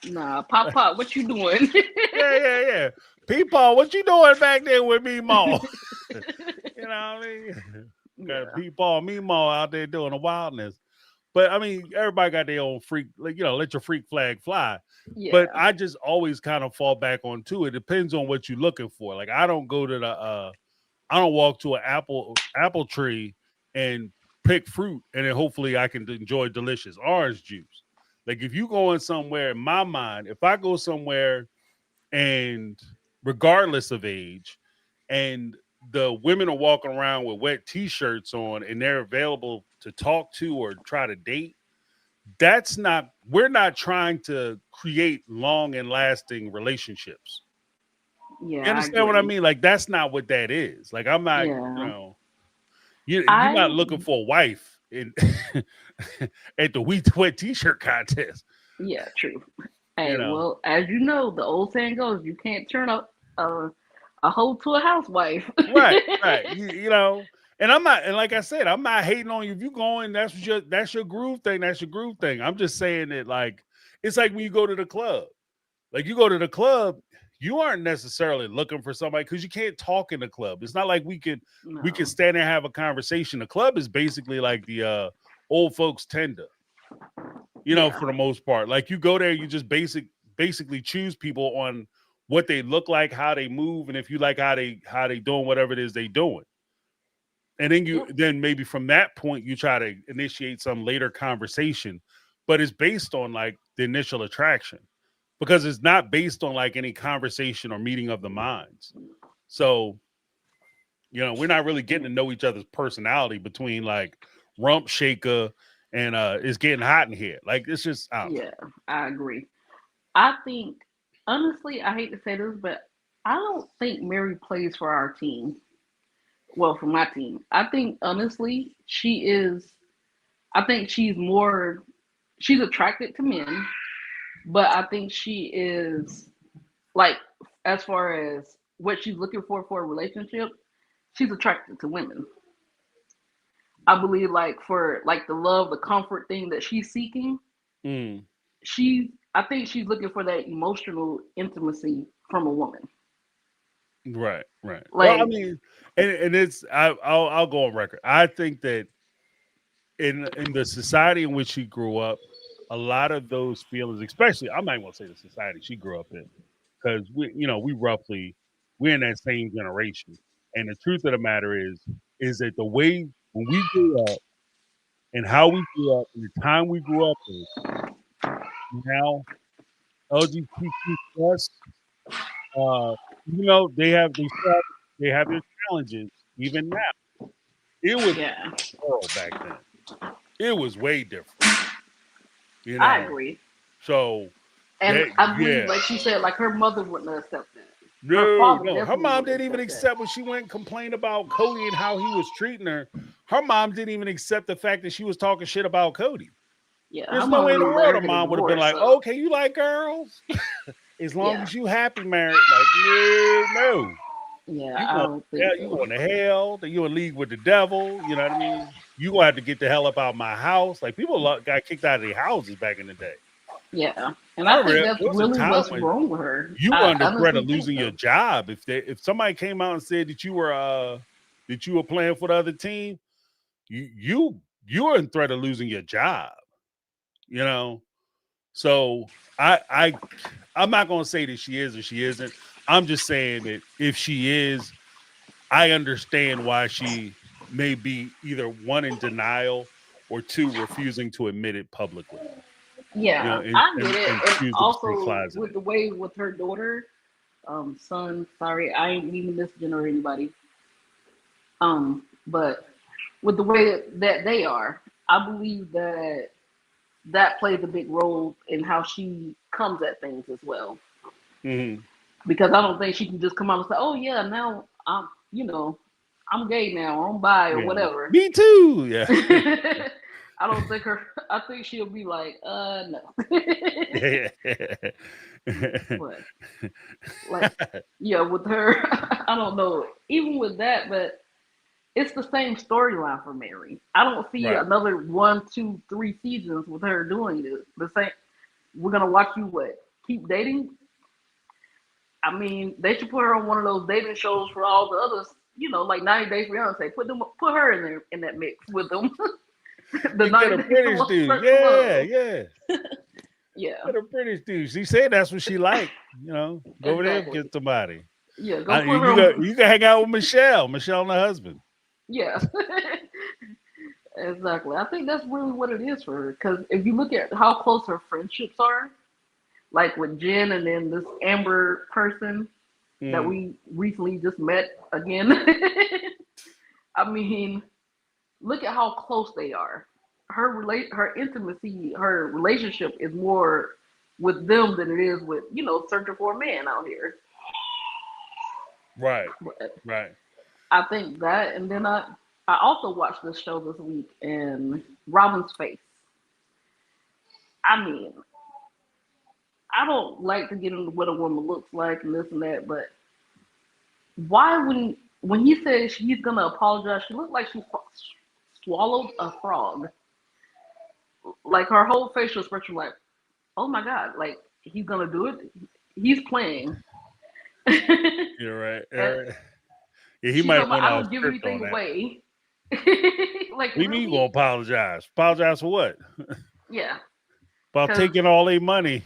Nah, Pop, what you doing? Yeah. Peepaw, what you doing back there with me, Ma? You know what I mean? Got Peepaw, me, Ma out there doing the wildness. But I mean, everybody got their own freak, like, you know, let your freak flag fly. Yeah. But I just always kind of fall back on too. It depends on what you're looking for. Like, I don't go to I don't walk to an apple tree and pick fruit and then hopefully I can enjoy delicious orange juice. Like, if you going somewhere, in my mind, if I go somewhere and regardless of age, and the women are walking around with wet t-shirts on and they're available to talk to or try to date, we're not trying to create long and lasting relationships. Yeah. You understand what I mean? Like, that's not what that is. Like, I'm not, you're not looking for a wife at the wet t-shirt contest. Yeah, true. Hey, You know. well, as you know, the old saying goes, you can't turn a a hoe to a housewife. Right, right. You know, and I'm not, and like I said, I'm not hating on you. If you going, that's your groove thing. That's your groove thing. I'm just saying that, like, it's like when you go to the club. Like, you go to the club, you aren't necessarily looking for somebody because you can't talk in the club. It's not like we can No. stand there and have a conversation. The club is basically like the old folks tender, you know, Yeah. for the most part. Like, you go there, you just basically choose people on what they look like, how they move, and if you like how they doing whatever it is they doing. And then Yep. then maybe from that point you try to initiate some later conversation, but it's based on like the initial attraction, because it's not based on like any conversation or meeting of the minds. So, you know, we're not really getting to know each other's personality between like rump shaker and it's getting hot in here. Like, it's just, I don't know. Yeah, I agree. I think, honestly, I hate to say this, but I don't think Mary plays for our team. Well, for my team, I think honestly she is. I think she's more. She's attracted to men, but I think she is like, as far as what she's looking for a relationship, she's attracted to women. I believe, like, for like the love, the comfort thing that she's seeking, Mm, I think she's looking for that emotional intimacy from a woman. right, right. Well, I Like, mean, and it's I'll go on record. I think that in the society in which she grew up, a lot of those feelings, especially, I'm not even gonna say the society she grew up in, because we're in that same generation. And the truth of the matter is that the way when we grew up and how we grew up and the time we grew up in, now LGBTQ plus, uh, they have their challenges even now. It was yeah, a world back then. It was way different, you I know. agree. So And that, I believe, yeah. like she said, like her mother wouldn't accept that. Her No, father no. Her definitely mom wouldn't didn't even accept that. accept when she went and complained about Cody and how he was treating her. Her mom didn't even accept the fact that she was talking shit about Cody. Yeah, her There's no mom way in wouldn't the even let world her a get a mom would have been divorce. like, So "Okay, you like girls, as long yeah, as you happy married." Like, no, no. yeah, You I going don't to think hell? You so. going to hell? Then you in league with the devil? You know what I mean? You gonna have to get the hell up out my house. Like, people got kicked out of their houses back in the day. Yeah, and I I think remember that's there was a really time what's when wrong with her. you were I under threat honestly of think losing your so. job if somebody came out and said that you were playing for the other team. You were in threat of losing your job. You know, so I'm not going to say that she is or she isn't. I'm just saying that if she is, I understand why she may be either one in denial or two refusing to admit it publicly. You know, Yeah, and I get and, it. and And choose to stay also with closeted. the way with her daughter, son. Sorry, I ain't meaning this or anybody. But with the way that they are, I believe that that plays a big role in how she comes at things as well. Hmm. Because I don't think she can just come out and say, "Oh yeah, now I'm gay now, or I'm bi or Yeah, whatever." me too. Yeah. I don't think her. I think she'll be like, no. Yeah. But like, yeah, with her, I don't know. Even with that, but it's the same storyline for Mary. I don't see Right. another 1, 2, 3 seasons with her doing this. The same. We're gonna watch you what? Keep dating? I mean, they should put her on one of those dating shows for all the others. Like 90 Days Fiance. Put her in there in that mix with them. The You get 90 a Days British dude. Search for Yeah, Love. yeah. Yeah, Get a British dude. She said that's what she like. You know, go over there and exactly. get somebody. Yeah, go put her You on. you can hang out with Michelle and her husband. Yeah, exactly. I think that's really what it is for her. Because if you look at how close her friendships are, like with Jen and then this Amber person that Mm, we recently just met again. I mean, look at how close they are. Her intimacy, her relationship is more with them than it is with searching for a man out here. right, But right. I think that, and then I also watched this show this week, and Robin's Face. I mean, I don't like to get into what a woman looks like and this and that, but why when he said she's gonna apologize, she looked like she swallowed a frog. Like her whole facial expression, like, oh my god, like he's gonna do it. He's playing. You're right. And Yeah, he she's might like, have went I off don't give script on anything that. away. Like What do you mean you gonna really? apologize? Apologize for what? Yeah, About because taking all their money.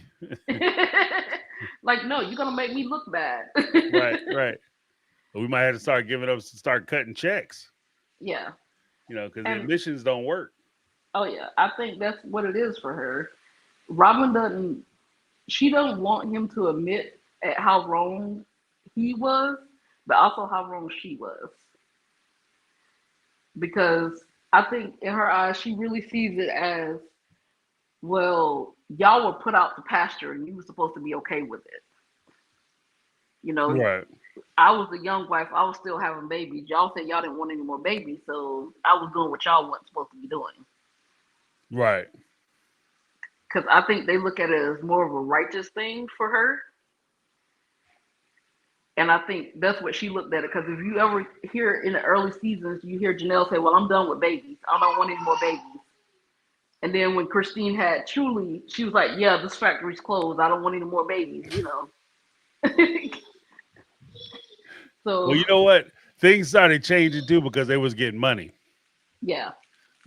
like no, you're gonna make me look bad. Right, right. We might have to start cutting checks, Yeah, because the and admissions don't work. oh yeah, I think that's what it is for her. Robin doesn't. She doesn't want him to admit at how wrong he was, but also how wrong she was. Because I think in her eyes, she really sees it as, well, y'all were put out to pasture and you were supposed to be okay with it. You know, Right, I was a young wife. I was still having babies. Y'all said y'all didn't want any more babies, so I was doing what y'all weren't supposed to be doing. right. Because I think they look at it as more of a righteous thing for her. And I think that's what she looked at it. Because if you ever hear in the early seasons, you hear Janelle say, well, I'm done with babies. I don't want any more babies. And then when Christine had Truly, she was like, yeah, this factory's closed. I don't want any more babies, Well, So, you know what? Things started changing too because they was getting money. yeah.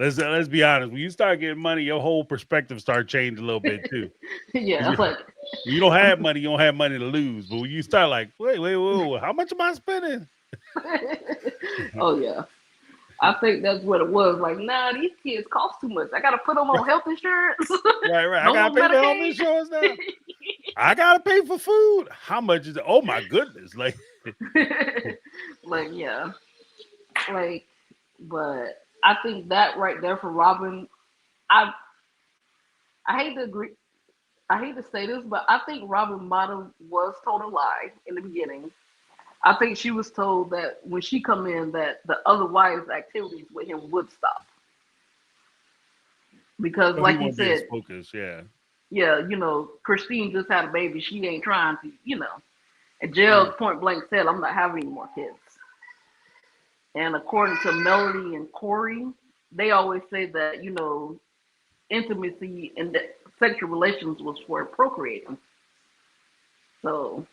Let's be honest. When you start getting money, your whole perspective start changing a little bit too. Yeah. Like, When you don't have money, you don't have money to lose. But when you start like, wait, how much am I spending? oh, yeah. I think that's what it was. Like, nah, these kids cost too much. I got to put them on health insurance. Right. I No gotta more pay for health Medicaid. insurance now. I gotta pay for food. How much is it? Oh my goodness! Like, Like, yeah. Like, but I think that right there for Robin, I I hate to agree. I hate to say this, but I think Robin might have was told a lie in the beginning. I think she was told that when she come in, that the other wives' activities with him would stop because, oh, he like you won't be as said, focused. Yeah. yeah, Christine just had a baby. She ain't trying to. And Jill Mm. point blank said, "I'm not having any more kids." And according to Melody and Corey, they always say that intimacy and sexual relations was for procreating. So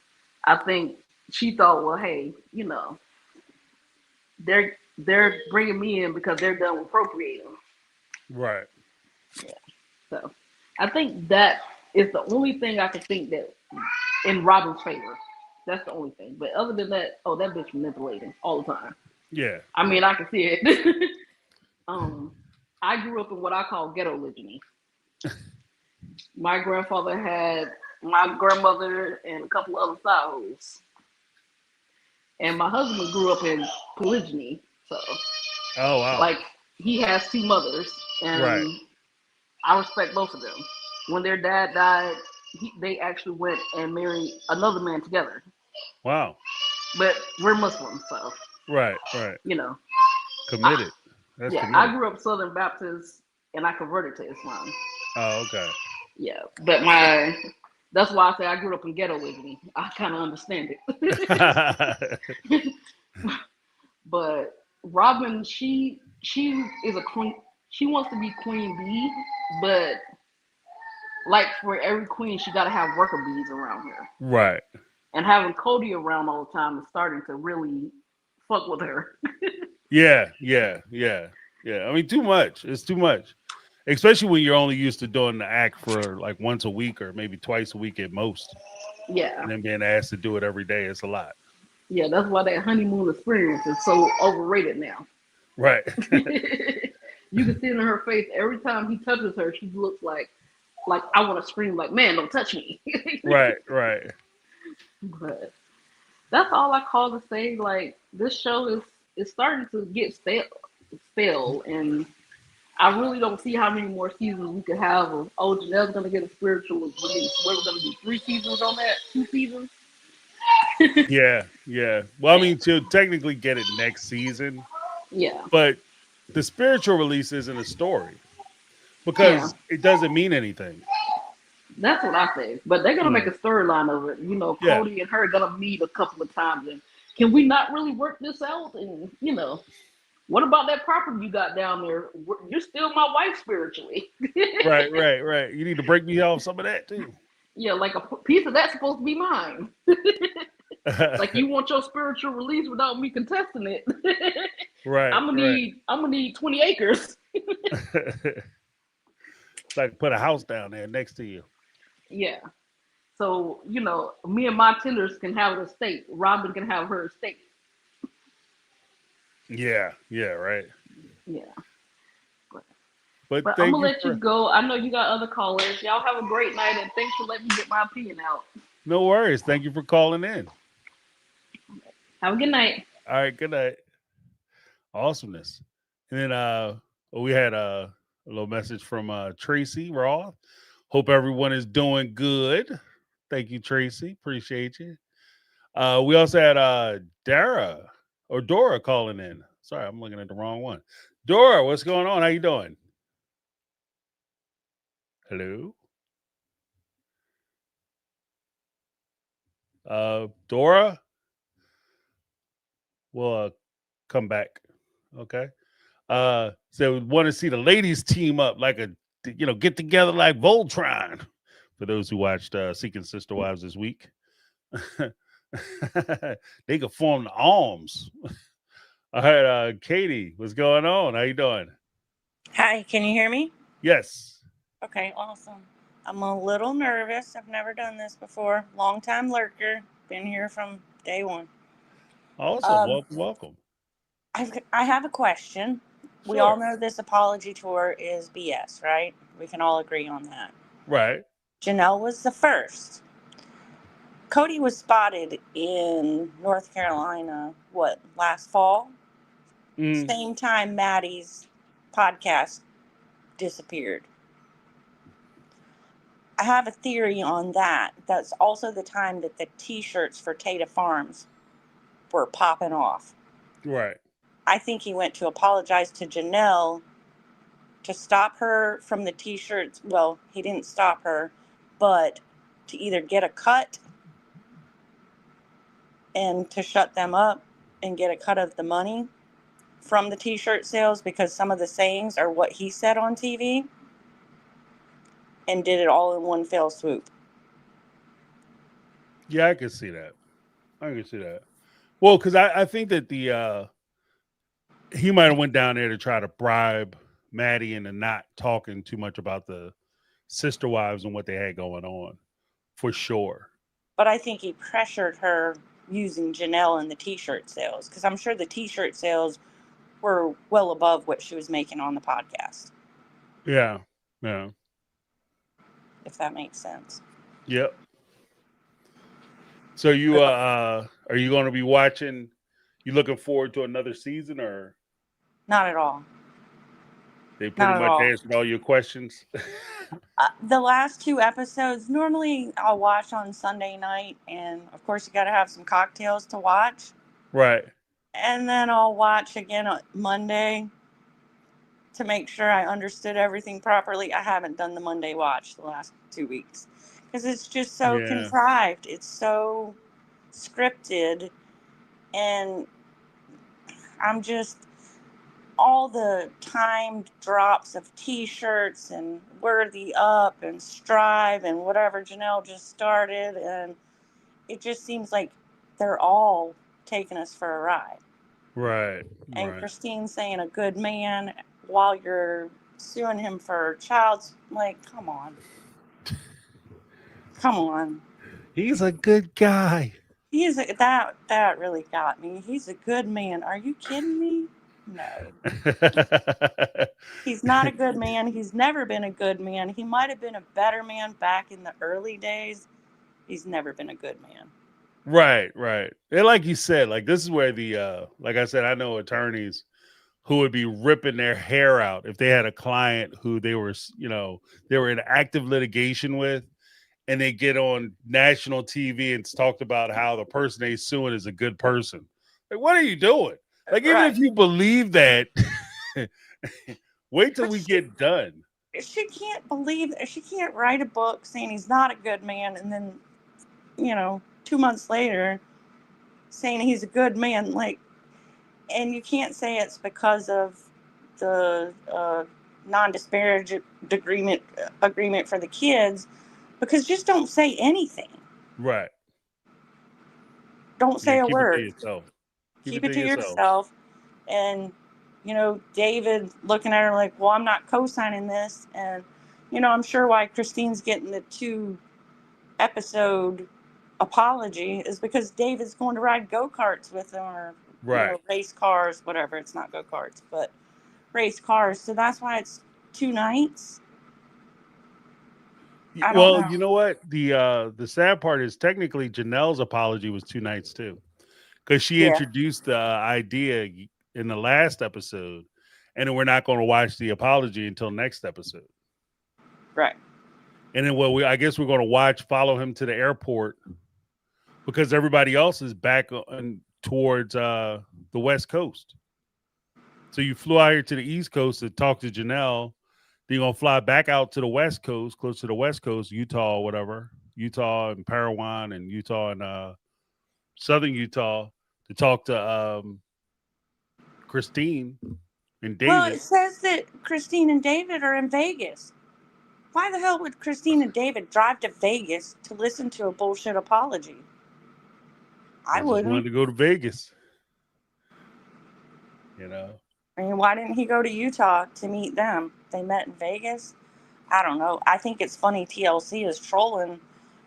I think she thought, well, hey, they're bringing me in because they're done with procreating. Right. Yeah. So I think that is the only thing I can think that in Robin's favor. That's the only thing. But other than that, oh, that bitch manipulating all the time. Yeah. I mean, I can see it. I grew up in what I call ghetto lygyny. My grandfather had my grandmother and a couple of other side hoes. And my husband grew up in polygyny. So, Oh wow. like, he has two mothers, Right. and I respect both of them. When their dad died, they actually went and married another man together. Wow. But we're Muslims, so, Right. Right. you know. Committed. That's Yeah, I committed. grew up Southern Baptist, and I converted to Islam. Oh, okay. Yeah, but that's why I say I grew up in ghetto lygyny. I kind of understand it. But Robin, she is a queen. She wants to be queen bee, but like for every queen, she got to have worker bees around her. Right. And having Cody around all the time is starting to really fuck with her. Yeah. I mean, too much. It's too much, especially when you're only used to doing the act for like once a week or maybe twice a week at most, Yeah, and then being asked to do it every day. It's a lot. yeah, that's why that honeymoon experience is so overrated now. Right. You can see it in her face every time he touches her. She looks like I want to scream, like, man, don't touch me. Right. But that's all I call to say. Like, this show is starting to get stale, and I really don't see how many more seasons we could have of, oh, Janelle's gonna get a spiritual release. We're gonna do 3 seasons on that, 2 seasons. Yeah. Well, I mean, to technically get it next season, Yeah, but the spiritual release isn't a story yeah, because it doesn't mean anything. that's what I say. But they're gonna make a storyline of it. Yeah. Cody and her are gonna meet a couple of times, and can we not really work this out? And what about that property you got down there? You're still my wife spiritually. Right. You need to break me off some of that too. Yeah, like a piece of that's supposed to be mine. Like you want your spiritual release without me contesting it. Right. I'm gonna need 20 acres. It's like put a house down there next to you. Yeah. So, me and my tenders can have an estate. Robin can have her estate. Yeah, right. Yeah. But But I'm thank gonna you let you for go. I know you got other callers. Y'all have a great night, and thanks for letting me get my opinion out. no worries. Thank you for calling in. Have a good night. All right, good night. Awesomeness. And then we had a little message from Tracy Roth. Hope everyone is doing good. Thank you, Tracy. Appreciate you. We also had Dora calling in. Sorry, I'm looking at the wrong one. Dora, what's going on? How you doing? Hello? Dora? We'll come back. Okay. So we want to see the ladies team up like get together like Voltron. For those who watched Seeking Sister Wives this week. They could form the arms. All right, Katie, what's going on? How you doing? Hi, can you hear me? Yes. Okay, awesome. I'm a little nervous. I've never done this before. Long time lurker. Been here from day one. Awesome. Welcome. I have a question. Sure. We all know this apology tour is BS, right? We can all agree on that. Right. Janelle was the first. Cody was spotted in North Carolina, last fall? Same time Maddie's podcast disappeared. I have a theory on that. That's also the time that the t-shirts for Tata Farms were popping off. Right. I think he went to apologize to Janelle to stop her from the t-shirts. Well, he didn't stop her, but to either get a cut and to shut them up and get a cut of the money from the t-shirt sales, because some of the sayings are what he said on TV, and did it all in one fell swoop. Yeah, I can see that. Well, because I think that he might have went down there to try to bribe Maddie into not talking too much about the sister wives and what they had going on, for sure. But I think he pressured her using Janelle in the t-shirt sales, because I'm sure the t-shirt sales were well above what she was making on the podcast. Yeah. If that makes sense. Yep. So you are you going to be watching? You looking forward to another season, or Not at all. they pretty Not at much all. answered all your questions? The last 2 episodes, normally I'll watch on Sunday night, and of course you got to have some cocktails to watch. Right. And then I'll watch again on Monday to make sure I understood everything properly. I haven't done the Monday watch the last 2 weeks because it's just so contrived. It's so scripted, and I'm just, all the timed drops of t-shirts and Worthy Up and Strive and whatever Janelle just started, and it just seems like they're all taking us for a ride. Right. And Christine saying a good man while you're suing him for come on. He's a good guy. That really got me. He's a good man. Are you kidding me? No. He's not a good man. He's never been a good man. He might have been a better man back in the early days. He's never been a good man. Right. And like you said, like this is where like I said, I know attorneys who would be ripping their hair out if they had a client who they were in active litigation with, and they get on national TV and talked about how the person they suing is a good person. Like, what are you doing? Like, even if you believe that, wait till we get done. She can't write a book saying he's not a good man, and then 2 months later saying he's a good man, like, and you can't say it's because of the non-disparage agreement for the kids, because just don't say anything. Right. Don't say a Keep it to word. yourself. Keep it to yourself. And, David looking at her like, well, I'm not co-signing this. And, I'm sure why Christine's getting the 2-episode apology is because David's going to ride go-karts with him, or, race cars, whatever. It's not go-karts, but race cars. So that's why it's 2 nights. I don't know. You know what? The sad part is technically Janelle's apology was 2 nights too, because she introduced the idea in the last episode, and then we're not going to watch the apology until next episode. Right. And then I guess we're going to follow him to the airport, because everybody else is back towards the West Coast. So you flew out here to the East Coast to talk to Janelle. Then you're going to fly back out to the West Coast, close to the West Coast, Utah, whatever. Utah and Parowan, and Utah and Southern Utah, to talk to Christine and David. Well, it says that Christine and David are in Vegas. Why the hell would Christine and David drive to Vegas to listen to a bullshit apology? I just wanted to go to Vegas. I mean, why didn't he go to Utah to meet them? They met in Vegas? I don't know. I think it's funny TLC is trolling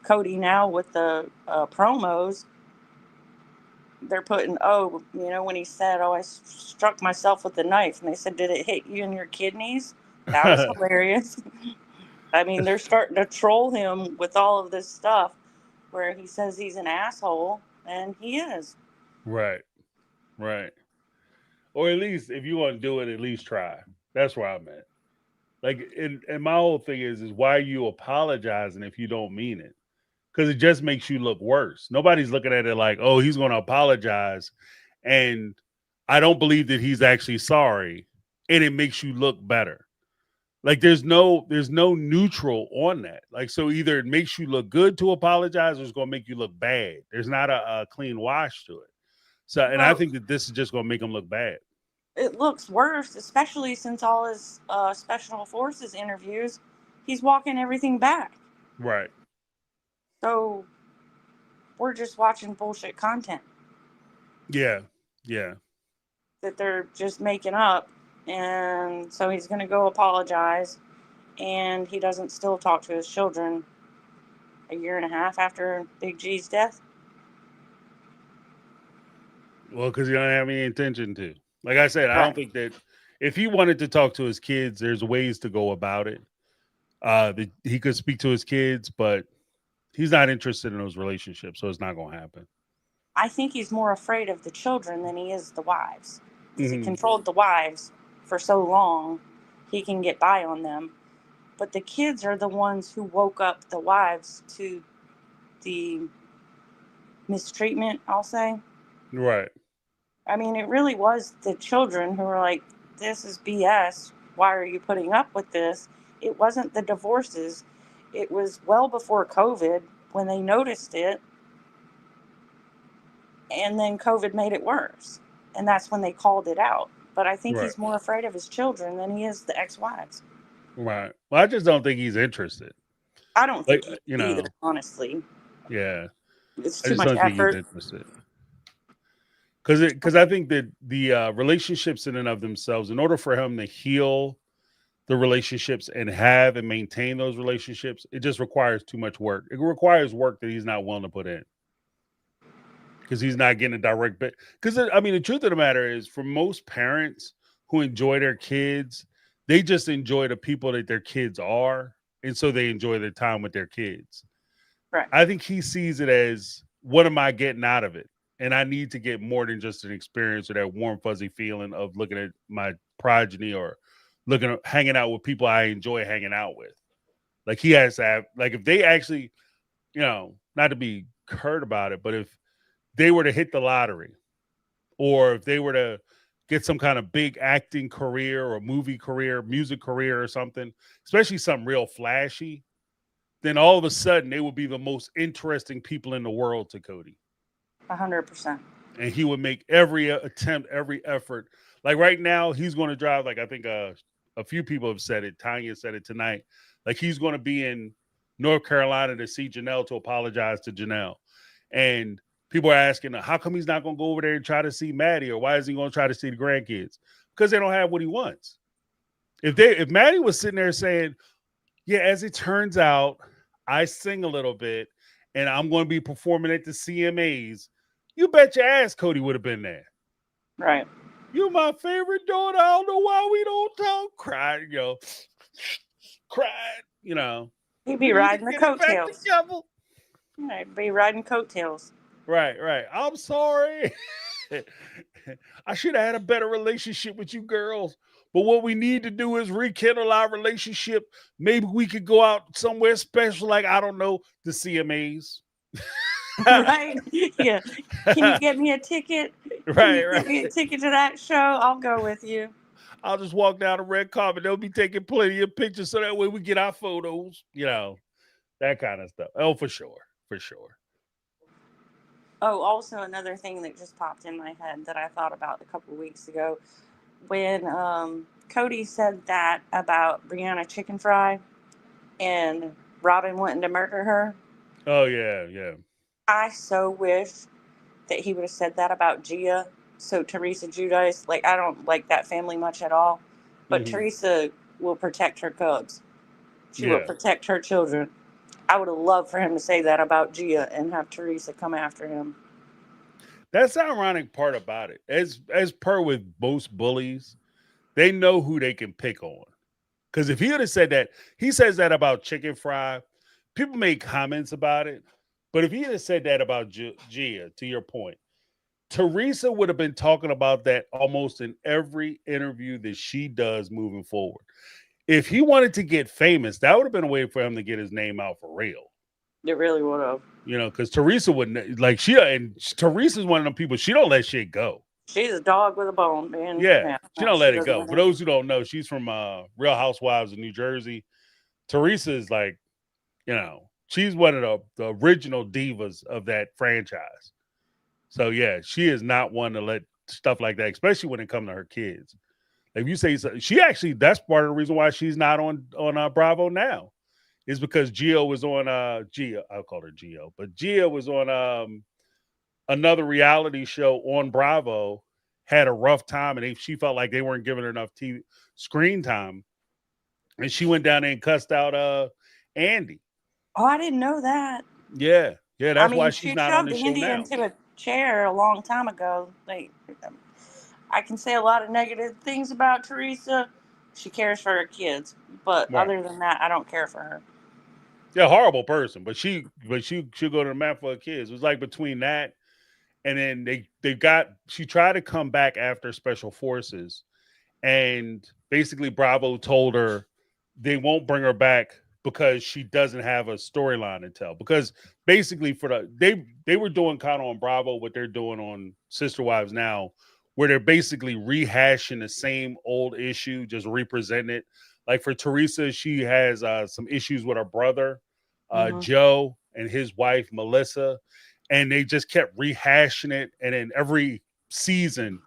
Cody now with the promos. They're putting, when he said, I struck myself with a knife. And they said, did it hit you in your kidneys? That was hilarious. I mean, they're starting to troll him with all of this stuff where he says he's an asshole, and he is. Right. Or at least, if you want to do it, at least try. That's where I'm at. Like, and my whole thing is why are you apologizing if you don't mean it? Because it just makes you look worse. Nobody's looking at it like, oh, he's going to apologize, and I don't believe that he's actually sorry, and it makes you look better. Like, there's no neutral on that. Like, so either it makes you look good to apologize, or it's going to make you look bad. There's not a clean wash to it. So, and I think that this is just going to make him look bad. It looks worse, especially since all his special forces interviews, he's walking everything back. Right. So we're just watching bullshit content. Yeah. That they're just making up. And so he's going to go apologize. And he doesn't still talk to his children a year and a half after Big G's death. Well, because he don't have any intention to. Like I said, I don't think that if he wanted to talk to his kids, there's ways to go about it. He could speak to his kids, but he's not interested in those relationships, so it's not going to happen. I think he's more afraid of the children than he is the wives. Because he controlled the wives for so long, he can get by on them. But the kids are the ones who woke up the wives to the mistreatment, I'll say. Right. I mean, it really was the children who were like, this is BS. Why are you putting up with this? It wasn't the divorces. It was well before COVID when they noticed it. And then COVID made it worse. And that's when they called it out. But I think he's more afraid of his children than he is the ex-wives. Right. Well, I just don't think he's interested. I don't think he is either, honestly. Yeah. It's too much effort. Because I think that the relationships in and of themselves, in order for him to heal the relationships and have and maintain those relationships, it just requires too much work. It requires work that he's not willing to put in. Because he's not getting a direct bit. Because, I mean, the truth of the matter is, for most parents who enjoy their kids, they just enjoy the people that their kids are. And so they enjoy their time with their kids. Right. I think he sees it as, what am I getting out of it? And I need to get more than just an experience or that warm, fuzzy feeling of looking at my progeny or hanging out with people I enjoy hanging out with. Like, he has to have, like, if they actually, not to be curt about it, but if they were to hit the lottery, or if they were to get some kind of big acting career or movie career, music career or something, especially something real flashy, then all of a sudden they would be the most interesting people in the world to Cody. 100%. and he would make every attempt, every effort. Like right now, he's going to drive. Like I think a few people have said it. Tanya said it tonight. Like he's going to be in North Carolina to see Janelle, to apologize to Janelle, and people are asking, how come he's not going to go over there and try to see Maddie, or why is he going to try to see the grandkids? Because they don't have what he wants. If Maddie was sitting there saying, yeah, as it turns out, I sing a little bit and I'm going to be performing at the CMAs, you bet your ass Cody would have been there. Right. You're my favorite daughter. I don't know why we don't talk. Cried, cried, He'd be riding the coattails. He'd be riding coattails. Right. I'm sorry. I should have had a better relationship with you girls. But what we need to do is rekindle our relationship. Maybe we could go out somewhere special, like, I don't know, the CMAs. Right? Yeah. Can you get me a ticket? Right. Get me a ticket to that show? I'll go with you. I'll just walk down the red carpet. They'll be taking plenty of pictures so that way we get our photos, that kind of stuff. Oh, for sure. Oh, also another thing that just popped in my head that I thought about a couple weeks ago. When Cody said that about Brianna Chicken Fry and Robin wanting to murder her. Oh, yeah. I so wish that he would have said that about Gia. So Teresa Giudice, I don't like that family much at all. But Teresa will protect her cubs. She will protect her children. I would have loved for him to say that about Gia and have Teresa come after him. That's the ironic part about it. As per with most bullies, they know who they can pick on. Because if he would have said that, he says that about Chicken Fry, people make comments about it. But if he had said that about Gia, to your point, Teresa would have been talking about that almost in every interview that she does moving forward. If he wanted to get famous, that would have been a way for him to get his name out for real. It really would have. Because Teresa wouldn't Teresa's one of them people, she don't let shit go. She's a dog with a bone, man. Yeah, she don't let it go. For those who don't know, she's from Real Housewives of New Jersey. Teresa is she's one of the original divas of that franchise. So yeah, she is not one to let stuff like that, especially when it comes to her kids. If you say so, that's part of the reason why she's not on Bravo now. Is because Gio was on Gia. I'll call her Gio, but Gia was on another reality show on Bravo. Had a rough time, and she felt like they weren't giving her enough TV screen time, and she went down there and cussed out Andy. Oh, I didn't know that. Yeah. That's why she's not on the show Andy now. Into a chair a long time ago. I can say a lot of negative things about Teresa. She cares for her kids, but other than that, I don't care for her. Yeah, horrible person, but she'll go to the mat for her kids. It was like between that and then she tried to come back after Special Forces, and basically Bravo told her they won't bring her back because she doesn't have a storyline to tell. Because basically they were doing kind of on Bravo what they're doing on Sister Wives now, where they're basically rehashing the same old issue, just representing it. Like for Teresa, she has some issues with her brother, Joe, and his wife, Melissa. And they just kept rehashing it. And then every season,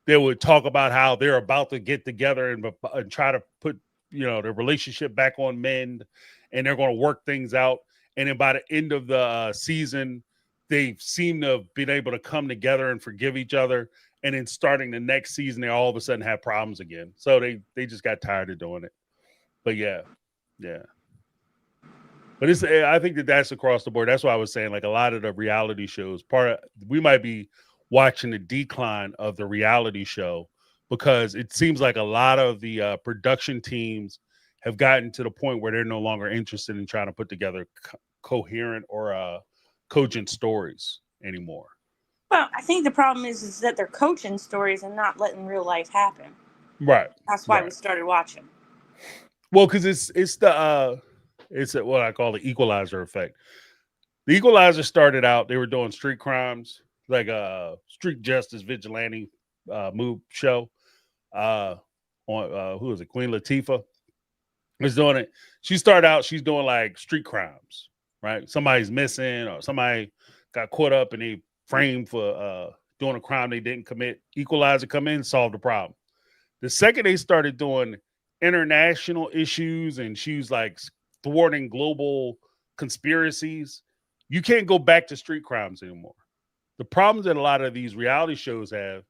they would talk about how they're about to get together and try to put, their relationship back on mend. And they're going to work things out. And then by the end of the season, they seem to have been able to come together and forgive each other. And then starting the next season, they all of a sudden have problems again. So they just got tired of doing it. But yeah. But I think that's across the board. That's why I was saying, a lot of the reality shows, we might be watching the decline of the reality show because it seems like a lot of the production teams have gotten to the point where they're no longer interested in trying to put together coherent or cogent stories anymore. Well, I think the problem is that they're coaching stories and not letting real life happen. Right. That's why we started watching. Well, because it's what I call the equalizer effect. The Equalizer started out, they were doing street crimes, like a street justice vigilante move show. On who was it? Queen Latifah was doing it. She started out, she's doing like street crimes, right? Somebody's missing or somebody got caught up and they framed for doing a crime they didn't commit. Equalizer come in, solve the problem. The second they started doing international issues and she was like thwarting global conspiracies, you can't go back to street crimes anymore. The problems that a lot of these reality shows have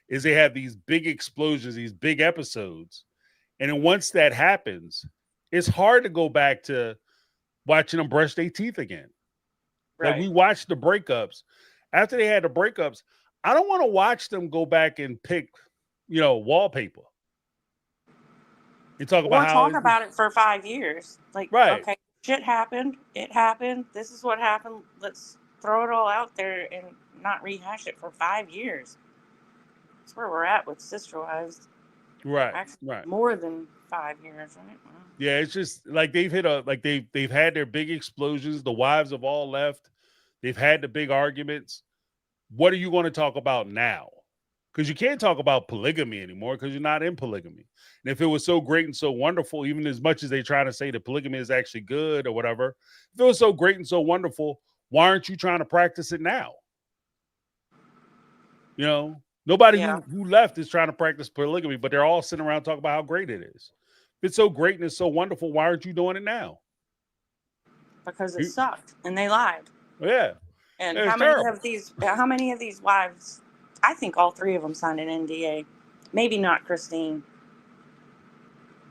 is they have these big explosions, these big episodes. And then once that happens, it's hard to go back to watching them brush their teeth again. Like we watched the breakups. After they had the breakups, I don't want to watch them go back and pick, wallpaper. And talk about talk about it for 5 years. Like, okay, shit happened. It happened. This is what happened. Let's throw it all out there and not rehash it for 5 years. That's where we're at with Sister Wives. Right. Actually, right. More than 5 years, right? Wow. Yeah, it's just like they've had their big explosions. The wives have all left. They've had the big arguments. What are you going to talk about now? Because you can't talk about polygamy anymore because you're not in polygamy. And if it was so great and so wonderful, even as much as they try to say that polygamy is actually good or whatever, if it was so great and so wonderful, why aren't you trying to practice it now? Nobody who left is trying to practice polygamy, but they're all sitting around talking about how great it is. If it's so great and it's so wonderful, why aren't you doing it now? Because it sucked and they lied. Yeah. And how many of these wives, I think all 3 of them signed an NDA. Maybe not Christine.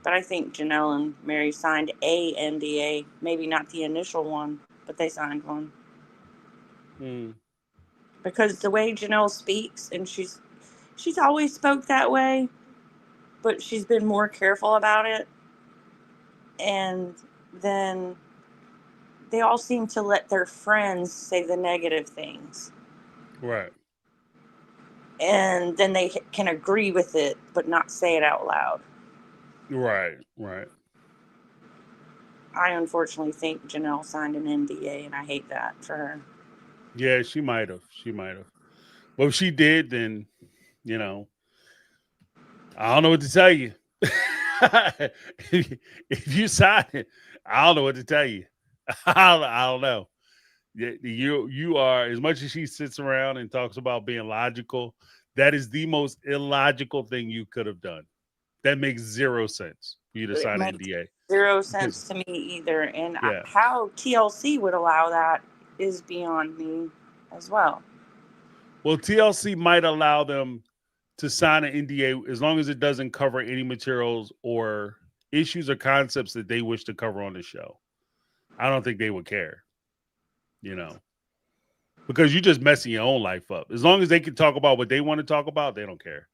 But I think Janelle and Mary signed a NDA. Maybe not the initial one, but they signed one. Because the way Janelle speaks, and she's always spoke that way, but she's been more careful about it. And then they all seem to let their friends say the negative things. Right. And then they can agree with it, but not say it out loud. Right. I unfortunately think Janelle signed an NDA, and I hate that for her. Yeah, she might have. Well, if she did, then, I don't know what to tell you. If you sign it, I don't know what to tell you. I don't know. You are, as much as she sits around and talks about being logical, that is the most illogical thing you could have done. That makes 0 sense for you to sign an NDA. 0 sense to me either. And how TLC would allow that is beyond me as well. Well, TLC might allow them to sign an NDA as long as it doesn't cover any materials or issues or concepts that they wish to cover on the show. I don't think they would care, because you're just messing your own life up. As long as they can talk about what they want to talk about, they don't care.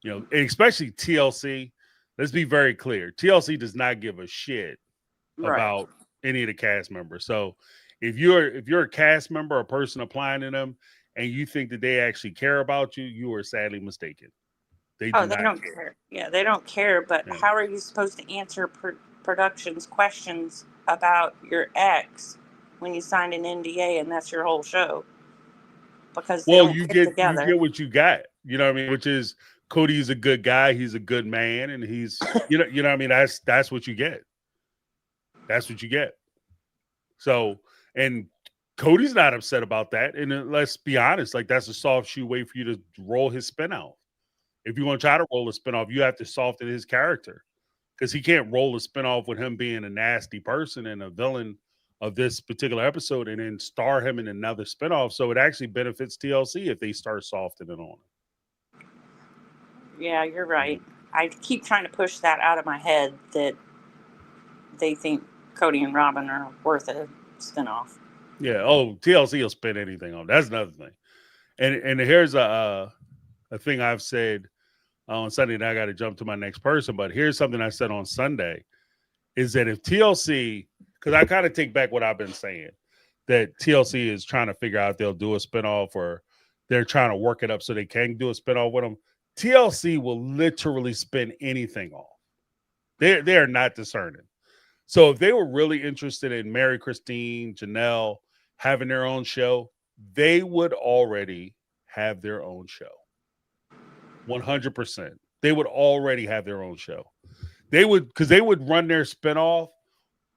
And especially TLC. Let's be very clear. TLC does not give a shit about any of the cast members. So if you're a cast member or a person applying to them and you think that they actually care about you, you are sadly mistaken. They don't care. Yeah, they don't care. But how are you supposed to answer production's questions about your ex when you signed an NDA and that's your whole show? Because you get what you got. You know what I mean? Which is Cody's a good guy. He's a good man, and he's you know what I mean. That's what you get. That's what you get. So, and Cody's not upset about that. And let's be honest, like that's a soft shoe way for you to roll his spin out. If you want to try to roll a spin off, you have to soften his character because he can't roll a spin off with him being a nasty person and a villain of this particular episode and then star him in another spinoff. So it actually benefits TLC if they start softening on him. Yeah, you're right. I keep trying to push that out of my head that they think Cody and Robin are worth a spinoff. Yeah. Oh, TLC will spin anything on. That's another thing. And here's a thing I've said on Sunday, and I got to jump to my next person. But here's something I said on Sunday: is that if TLC, because I kind of take back what I've been saying, that TLC is trying to figure out if they'll do a spinoff or they're trying to work it up so they can do a spinoff with them. TLC will literally spin anything off. They are not discerning. So if they were really interested in Mary Christine, Janelle having their own show, they would already have their own show. 100%. They would already have their own show. They would run their spinoff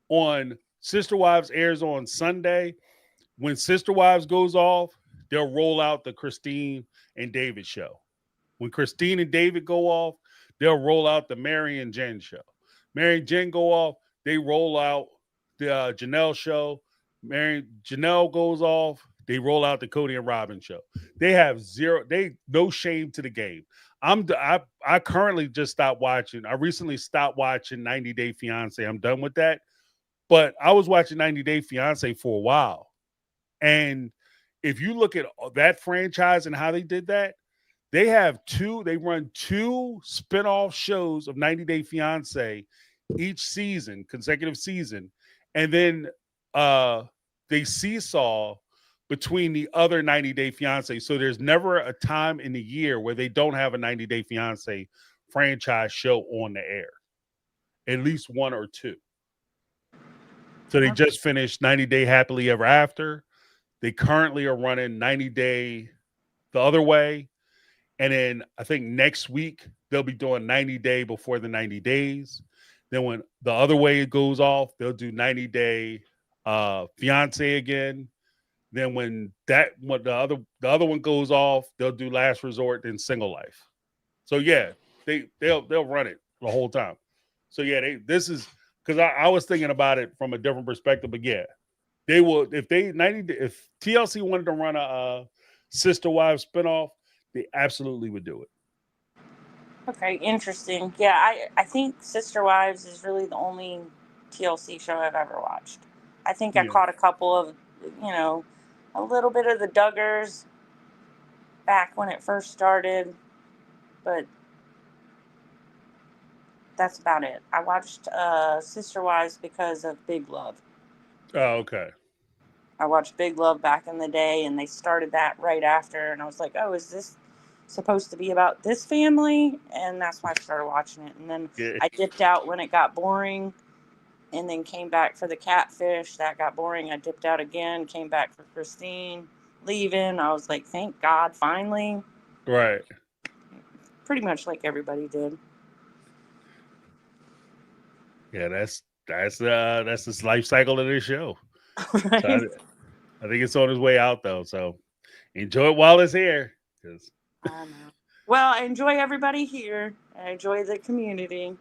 on Sister Wives airs on Sunday. When Sister Wives goes off, they'll roll out the Christine and David show. When Christine and David go off, they'll roll out the Mary and Jen show. Mary and Jen go off, they roll out the Janelle show. Janelle goes off, they roll out the Cody and Robin show. They have no shame to the game. I currently just stopped watching. I recently stopped watching 90 Day Fiance. I'm done with that. But I was watching 90 Day Fiance for a while. And if you look at that franchise and how they did that, they run two spinoff shows of 90 Day Fiance each season, consecutive season. And then they seesaw between the other 90 Day Fiance. So there's never a time in the year where they don't have a 90 Day Fiance franchise show on the air. At least one or two. So they just finished 90 Day Happily Ever After. They currently are running 90 Day the other way. And then I think next week they'll be doing 90 Day Before the 90 Days. Then when the other way it goes off, they'll do 90 Day Fiance again. Then when the other one goes off, they'll do Last Resort, then Single Life. So yeah, they'll run it the whole time. So yeah, this is because I was thinking about it from a different perspective, but yeah, they will if TLC wanted to run a Sister Wives spinoff, they absolutely would do it. Okay, interesting. Yeah, I think Sister Wives is really the only TLC show I've ever watched. I think I caught a couple of, a little bit of the Duggars back when it first started, but that's about it. I watched Sister Wives because of Big Love. Oh, okay. I watched Big Love back in the day, and they started that right after, and I was like, oh, is this supposed to be about this family? And that's why I started watching it. And then I dipped out when it got boring, and then came back for the Catfish. That got boring. I dipped out again, came back for Christine leaving. I was like, thank God, finally. Right. Pretty much like everybody did. Yeah, that's this life cycle of this show. Right. So I think it's on its way out though. So enjoy it while it's here. I know. Well, I enjoy everybody here. I enjoy the community.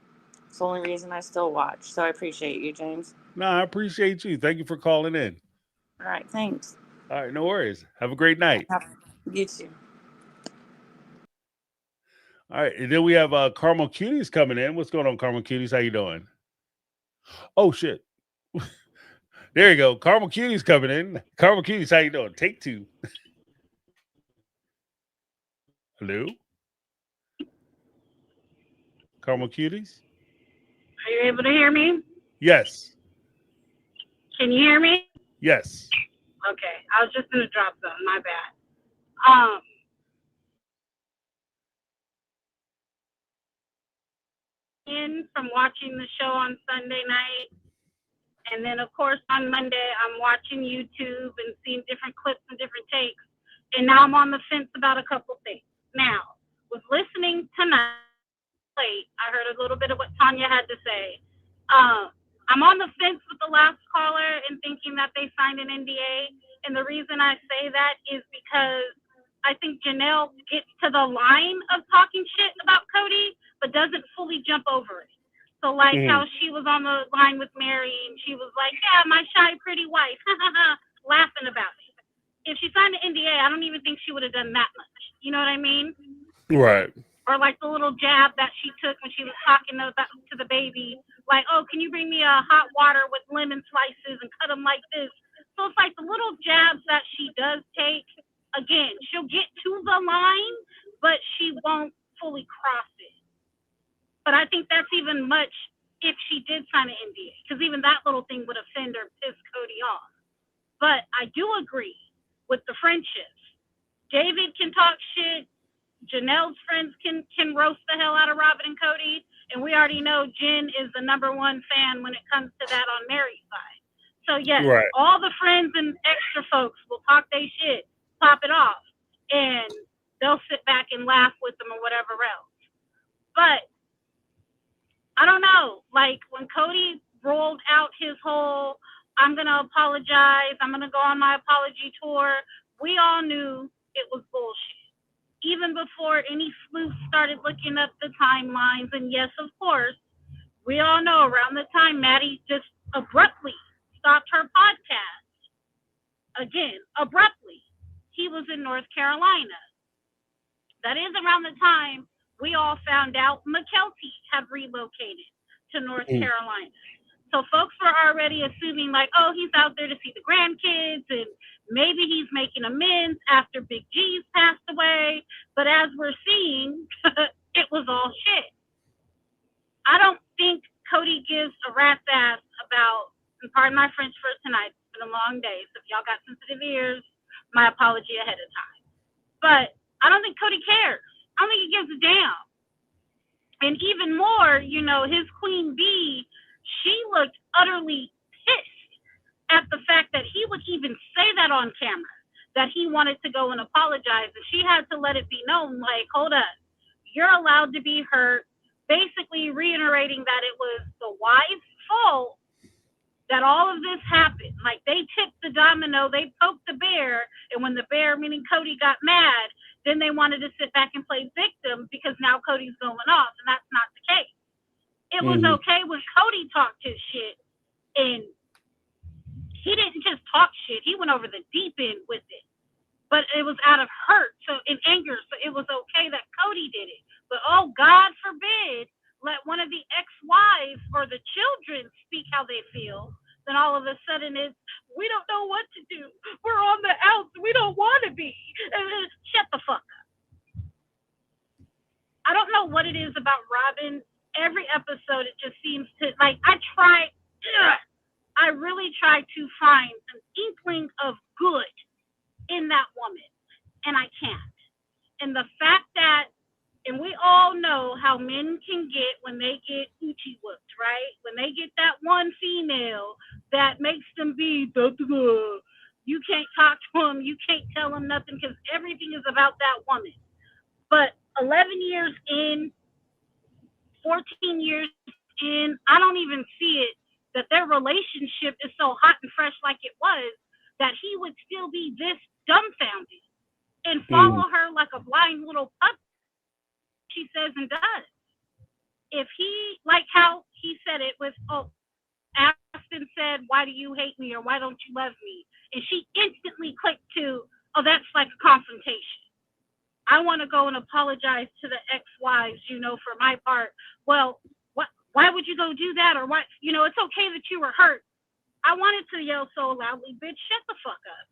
It's the only reason I still watch. So I appreciate you, James. No, I appreciate you. Thank you for calling in. All right, thanks. All right, no worries. Have a great night. You too. All right, and then we have Carmel Cuties coming in. What's going on, Carmel Cuties? How you doing? Oh shit. There you go. Carmel Cuties coming in. Carmel Cuties, how you doing? Take two. Hello? Carmel Cuties? Are you able to hear me? Yes. Can you hear me? Yes. Okay. I was just going to drop something. My bad. From watching the show on Sunday night. And then, of course, on Monday, I'm watching YouTube and seeing different clips and different takes. And now I'm on the fence about a couple things. Now, with listening tonight, I heard a little bit of what Tanya had to say. I'm on the fence with the last caller and thinking that they signed an NDA. And the reason I say that is because I think Janelle gets to the line of talking shit about Cody, but doesn't fully jump over it. So like how she was on the line with Mary and she was like, yeah, my shy, pretty wife, laughing about it. If she signed an NDA, I don't even think she would have done that much. You know what I mean? Right. Or like the little jab that she took when she was talking to the baby, like, oh, can you bring me a hot water with lemon slices and cut them like this? So it's like the little jabs that she does take. Again, she'll get to the line, but she won't fully cross it. But I think that's even much if she did sign an NDA, because even that little thing would offend or piss Cody off. But I do agree with the friendships. David can talk shit. Janelle's friends can roast the hell out of Robin and Cody. And we already know Jen is the #1 fan when it comes to that on Mary's side. So, yes, all the friends and extra folks will talk their shit, pop it off, and they'll sit back and laugh with them or whatever else. But I don't know. Like, when Cody rolled out his whole, I'm going to apologize, I'm going to go on my apology tour, we all knew it was bullshit. Even before any sleuths started looking up the timelines. And yes, of course, we all know around the time Maddie just abruptly stopped her podcast. Again, abruptly. He was in North Carolina. That is around the time we all found out McKelty had relocated to North Carolina. So folks were already assuming like, oh, he's out there to see the grandkids and maybe he's making amends after Big G's passed away. But as we're seeing, it was all shit. I don't think Cody gives a rat's ass about, and pardon my French for tonight, it's been a long day, so if y'all got sensitive ears, my apology ahead of time. But I don't think Cody cares. I don't think he gives a damn. And even more, you know, his queen bee, she looked utterly pissed at the fact that he would even say that on camera, that he wanted to go and apologize. And she had to let it be known, like, hold up, you're allowed to be hurt, basically reiterating that it was the wife's fault that all of this happened. Like, they tipped the domino, they poked the bear, and when the bear, meaning Cody, got mad, then they wanted to sit back and play victim because now Cody's going off, and that's not the case. It was okay when Cody talked his shit, and he didn't just talk shit, he went over the deep end with it. But it was out of hurt, so in anger, so it was okay that Cody did it. But oh, God forbid, let one of the ex-wives or the children speak how they feel, then all of a sudden it's, we don't know what to do. We're on the outs. We don't want to be. Shut the fuck up. I don't know what it is about Robin. Every episode, it just seems to, like, I really try to find an inkling of good in that woman, and I can't. And the fact that, and we all know how men can get when they get Uchi whooped, right? When they get that one female that makes them be, you can't talk to them, you can't tell them nothing because everything is about that woman. But 11 years in, 14 years in, I don't even see it that their relationship is so hot and fresh like it was, that he would still be this dumbfounded and follow her like a blind little pup, she says and does. If he, like how he said it with, oh, Aspen said, why do you hate me or why don't you love me? And she instantly clicked to, oh, that's like a confrontation. I want to go and apologize to the ex-wives, you know, for my part. Well, why would you go do that? Or why, you know, it's okay that you were hurt. I wanted to yell so loudly, bitch, shut the fuck up.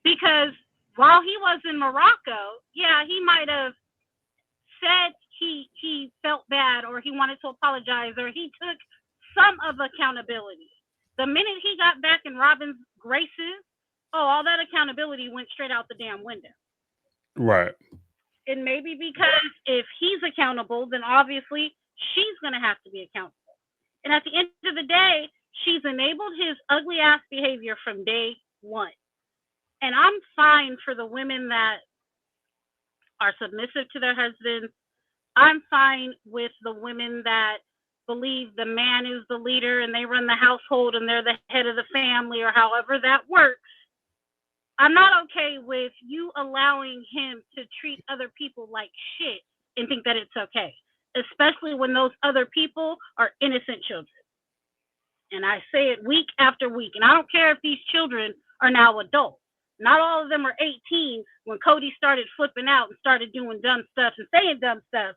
Because while he was in Morocco, yeah, he might have said he felt bad or he wanted to apologize or he took some of accountability. The minute he got back in Robin's graces, oh, all that accountability went straight out the damn window. Right. And maybe because if he's accountable, then obviously she's going to have to be accountable. And at the end of the day, she's enabled his ugly ass behavior from day one. And I'm fine for the women that are submissive to their husbands. I'm fine with the women that believe the man is the leader and they run the household and they're the head of the family or however that works. I'm not okay with you allowing him to treat other people like shit and think that it's okay, especially when those other people are innocent children. And I say it week after week. And I don't care if these children are now adults. Not all of them are 18 when Cody started flipping out and started doing dumb stuff and saying dumb stuff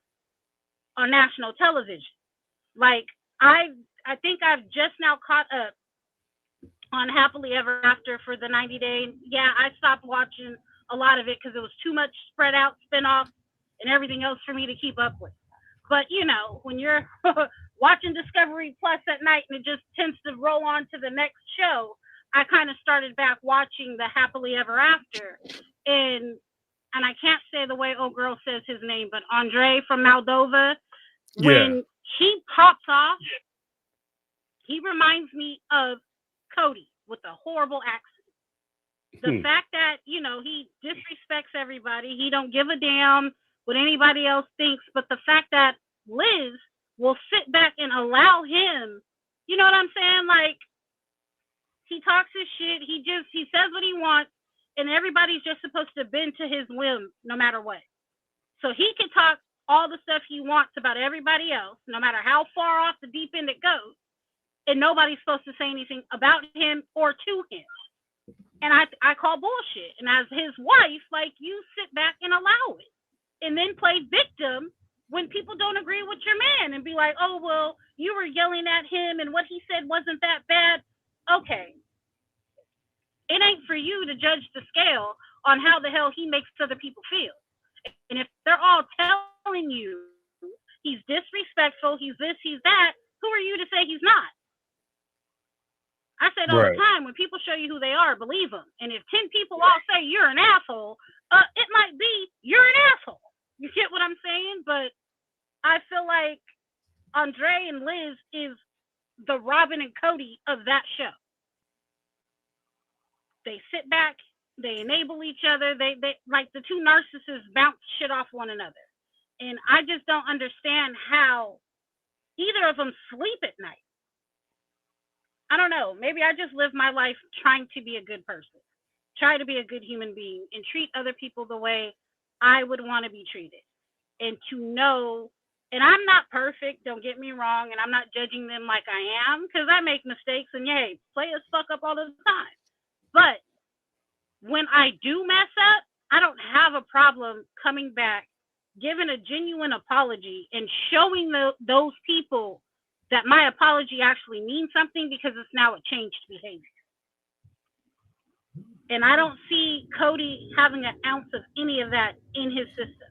on national television. Like, I think I've just now caught up on Happily Ever After for the 90 Day. Yeah, I stopped watching a lot of it because it was too much spread out spinoff and everything else for me to keep up with. But, you know, when you're watching Discovery Plus at night and it just tends to roll on to the next show, I kind of started back watching the Happily Ever After. And I can't say the way old girl says his name, but Andre from Moldova, when he pops off, he reminds me of Cody with a horrible accent. The fact that, you know, he disrespects everybody, he don't give a damn what anybody else thinks, but the fact that Liz will sit back and allow him, you know what I'm saying? Like, He talks his shit. He says what he wants, and everybody's just supposed to bend to his whim no matter what. So he can talk all the stuff he wants about everybody else, no matter how far off the deep end it goes, and nobody's supposed to say anything about him or to him. And I call bullshit. And as his wife, like, you sit back and allow it, and then play victim when people don't agree with your man and be like, oh, well, you were yelling at him and what he said wasn't that bad. Okay. It ain't for you to judge the scale on how the hell he makes other people feel. And if they're all telling you he's disrespectful, he's this, he's that, who are you to say he's not? I said all the time, when people show you who they are, believe them. And if 10 people all say you're an asshole, it might be you're an asshole. You get what I'm saying? But I feel like Andre and Liz is the Robin and Cody of that show. They sit back, they enable each other, they like the two narcissists bounce shit off one another. And I just don't understand how either of them sleep at night. I don't know. Maybe I just live my life trying to be a good person, try to be a good human being, and treat other people the way I would want to be treated. And to know, and I'm not perfect, don't get me wrong, and I'm not judging them like I am, because I make mistakes, and yay, players fuck up all the time. But when I do mess up, I don't have a problem coming back, giving a genuine apology, and showing those people that my apology actually means something, because it's now a changed behavior. And I don't see Cody having an ounce of any of that in his system.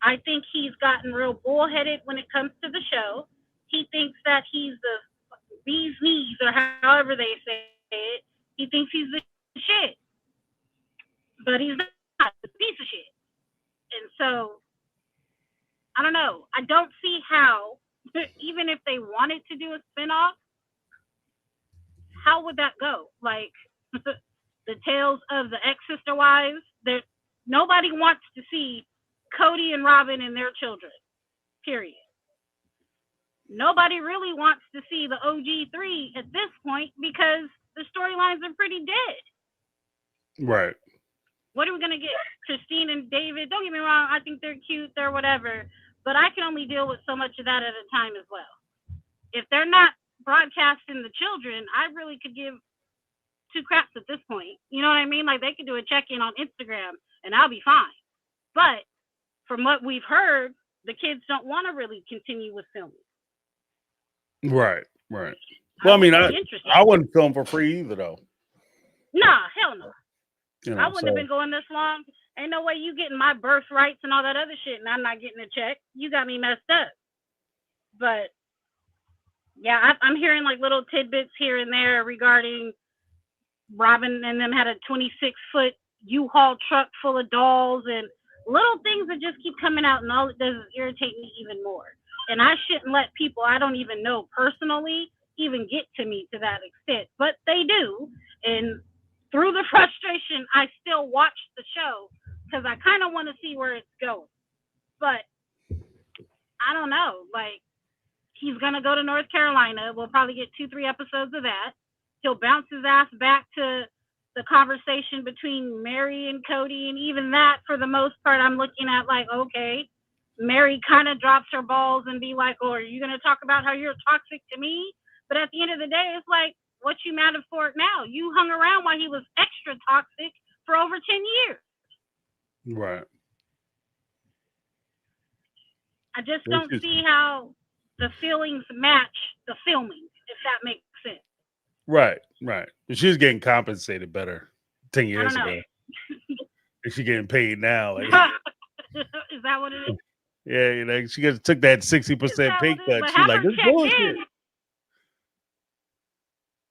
I think he's gotten real bullheaded when it comes to the show. He thinks that he's the bee's knees, or however they say it. He thinks he's the shit. But he's not, a piece of shit. And so, I don't know. I don't see how, even if they wanted to do a spinoff, how would that go? Like, the tales of the ex-sister wives, nobody wants to see Cody and Robin and their children, period. Nobody really wants to see the OG3 at this point, because the storylines are pretty dead. Right. What are we going to get? Christine and David, don't get me wrong, I think they're cute, they're whatever, but I can only deal with so much of that at a time as well. If they're not broadcasting the children, I really could give two craps at this point. You know what I mean? Like, they could do a check-in on Instagram and I'll be fine. But from what we've heard, the kids don't want to really continue with filming. Right. Well, I mean, I wouldn't film for free either, though. Nah, hell no. You know, I wouldn't have been going this long. Ain't no way you getting my birthrights and all that other shit, and I'm not getting a check. You got me messed up. But yeah, I'm hearing like little tidbits here and there regarding Robin and them had a 26-foot U-Haul truck full of dolls and little things that just keep coming out, and all it does is irritate me even more. And I shouldn't let people I don't even know personally even get to me to that extent, but they do. And through the frustration, I still watch the show because I kind of want to see where it's going. But I don't know. Like, he's going to go to North Carolina. We'll probably get 2-3 episodes of that. He'll bounce his ass back to the conversation between Mary and Cody. And even that, for the most part, I'm looking at like, okay, Mary kind of drops her balls and be like, oh, are you going to talk about how you're toxic to me? But at the end of the day, it's like, what you mad at for it now? You hung around while he was extra toxic for over 10 years. Right. I just don't see how the feelings match the filming, if that makes sense. Right. She was getting compensated better 10 years ago. And she getting paid now. Like, is that what it is? Yeah, you know, she took that 60% pay cut. She's like, this bullshit.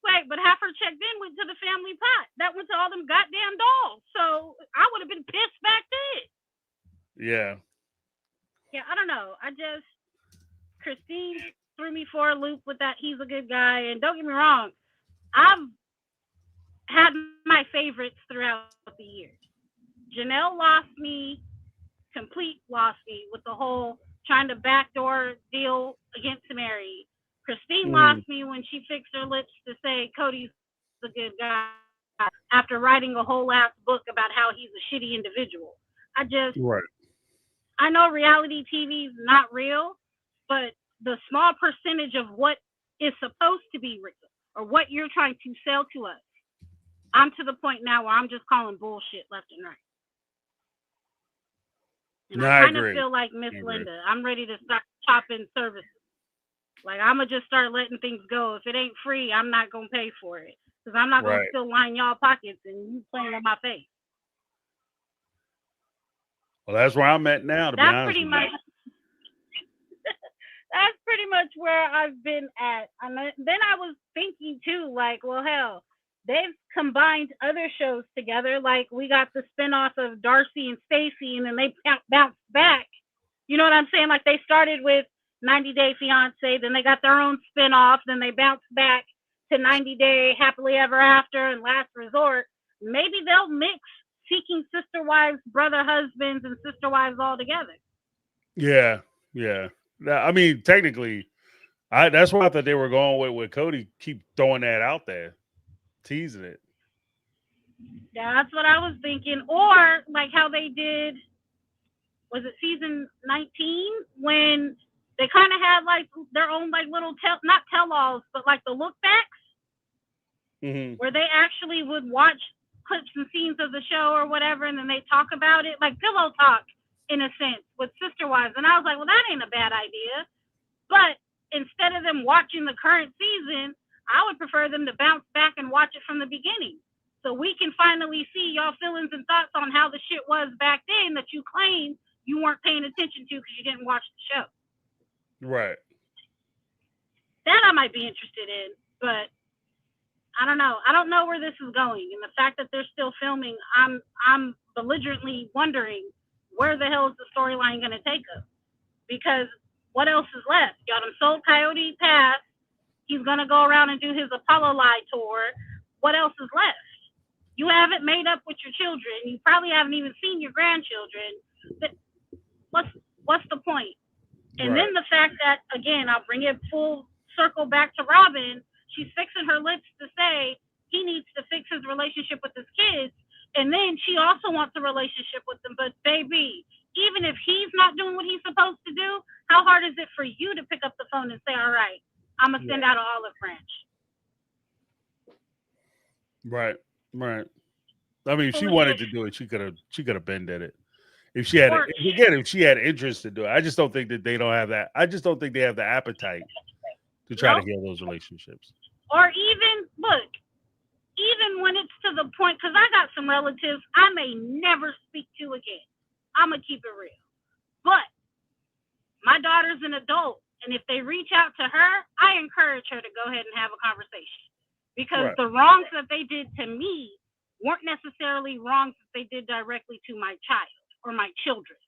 Wait, but half her check then went to the family pot. That went to all them goddamn dolls. So I would have been pissed back then. Yeah. Yeah, I don't know. Christine threw me for a loop with that he's a good guy. And don't get me wrong, I've had my favorites throughout the years. Janelle lost me with the whole trying to backdoor deal against Mary. Christine lost me when she fixed her lips to say Cody's a good guy after writing a whole ass book about how he's a shitty individual. Right. I know reality TV is not real, but the small percentage of what is supposed to be real or what you're trying to sell to us, I'm to the point now where I'm just calling bullshit left and right. And I kind of feel like Miss Linda. I'm ready to start chopping services. Like, I'm going to just start letting things go. If it ain't free, I'm not going to pay for it. Because I'm not going to still line y'all pockets and you playing in my face. Well, that's where I'm at now, to be honest with you. That's pretty much where I've been at. And then I was thinking, too, like, well, hell, they've combined other shows together. Like, we got the spinoff of Darcy and Stacey, and then they bounced back. You know what I'm saying? Like, they started with 90 Day Fiance, then they got their own spinoff, then they bounced back to 90 Day Happily Ever After and Last Resort. Maybe they'll mix Seeking Sister Wives, Brother Husbands, and Sister Wives all together. Yeah. I mean, technically, that's why I thought they were going with Cody. Keep throwing that out there, teasing it. Yeah, that's what I was thinking. Or like how they did, was it season 19 when they kind of had like their own like little not tell-alls, but like the look backs, where they actually would watch clips and scenes of the show or whatever, and then they talk about it, like pillow talk in a sense with Sister Wives. And I was like, well, that ain't a bad idea. But instead of them watching the current season, I would prefer them to bounce back and watch it from the beginning. So we can finally see y'all feelings and thoughts on how the shit was back then that you claim you weren't paying attention to because you didn't watch the show. Right. That I might be interested in, but I don't know. I don't know where this is going. And the fact that they're still filming, I'm belligerently wondering where the hell is the storyline going to take us? Because what else is left? Y'all done sold Coyote Pass. He's going to go around and do his Apollo Lie tour. What else is left? You haven't made up with your children. You probably haven't even seen your grandchildren. What's the point? And then the fact that, again, I'll bring it full circle back to Robin. She's fixing her lips to say he needs to fix his relationship with his kids. And then she also wants a relationship with them. But, baby, even if he's not doing what he's supposed to do, how hard is it for you to pick up the phone and say, all right, I'm going to send out an olive branch? Right. I mean, if she wanted to do it, she could have been did it. If she had interest to do it. I just don't think that they don't have that. I just don't think they have the appetite to try to heal those relationships. Or even when it's to the point, because I got some relatives I may never speak to again. I'm going to keep it real. But my daughter's an adult, and if they reach out to her, I encourage her to go ahead and have a conversation. Because the wrongs that they did to me weren't necessarily wrongs that they did directly to my child or my children.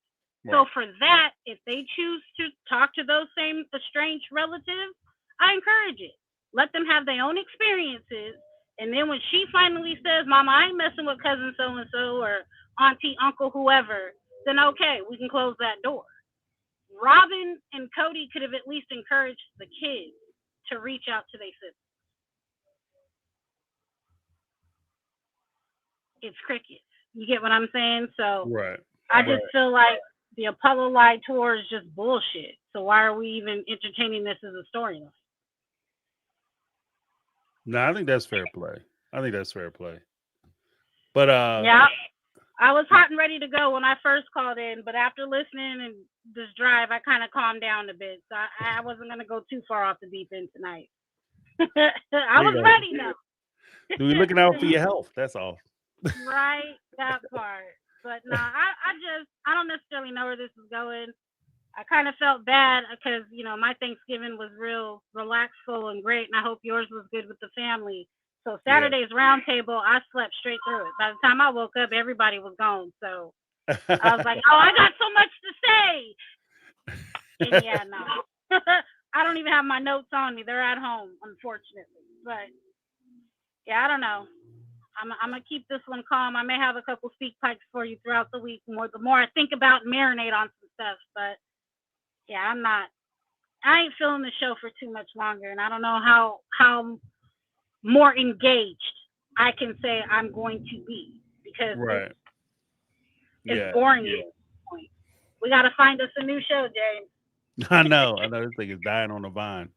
Right. So for that, if they choose to talk to those same estranged relatives, I encourage it. Let them have their own experiences. And then when she finally says, Mama, I ain't messing with cousin so-and-so or auntie, uncle, whoever, then okay, we can close that door. Robin and Cody could have at least encouraged the kids to reach out to their sisters. It's crickets. You get what I'm saying? So I just feel like the Apollo Lie tour is just bullshit. So why are we even entertaining this as a storyline? No, I think that's fair play. But yeah, I was hot and ready to go when I first called in, but after listening and this drive, I kind of calmed down a bit. So I wasn't going to go too far off the deep end tonight. I was ready now. You're looking out for your health. That's all. Right, that part. But no, I don't necessarily know where this is going. I kind of felt bad because, my Thanksgiving was real relaxful and great, and I hope yours was good with the family. So Saturday's roundtable, I slept straight through it. By the time I woke up, everybody was gone. So I was like, oh, I got so much to say. And yeah, no. I don't even have my notes on me. They're at home, unfortunately. But yeah, I don't know. I'm going to keep this one calm. I may have a couple speak pipes for you throughout the week. The more I think about and marinate on some stuff. But yeah, I'm not I ain't feeling the show for too much longer, and I don't know how more engaged I can say I'm going to be because Right. it's Yeah. boring at this point. We got to find us a new show, James. I know. This thing is dying on the vine.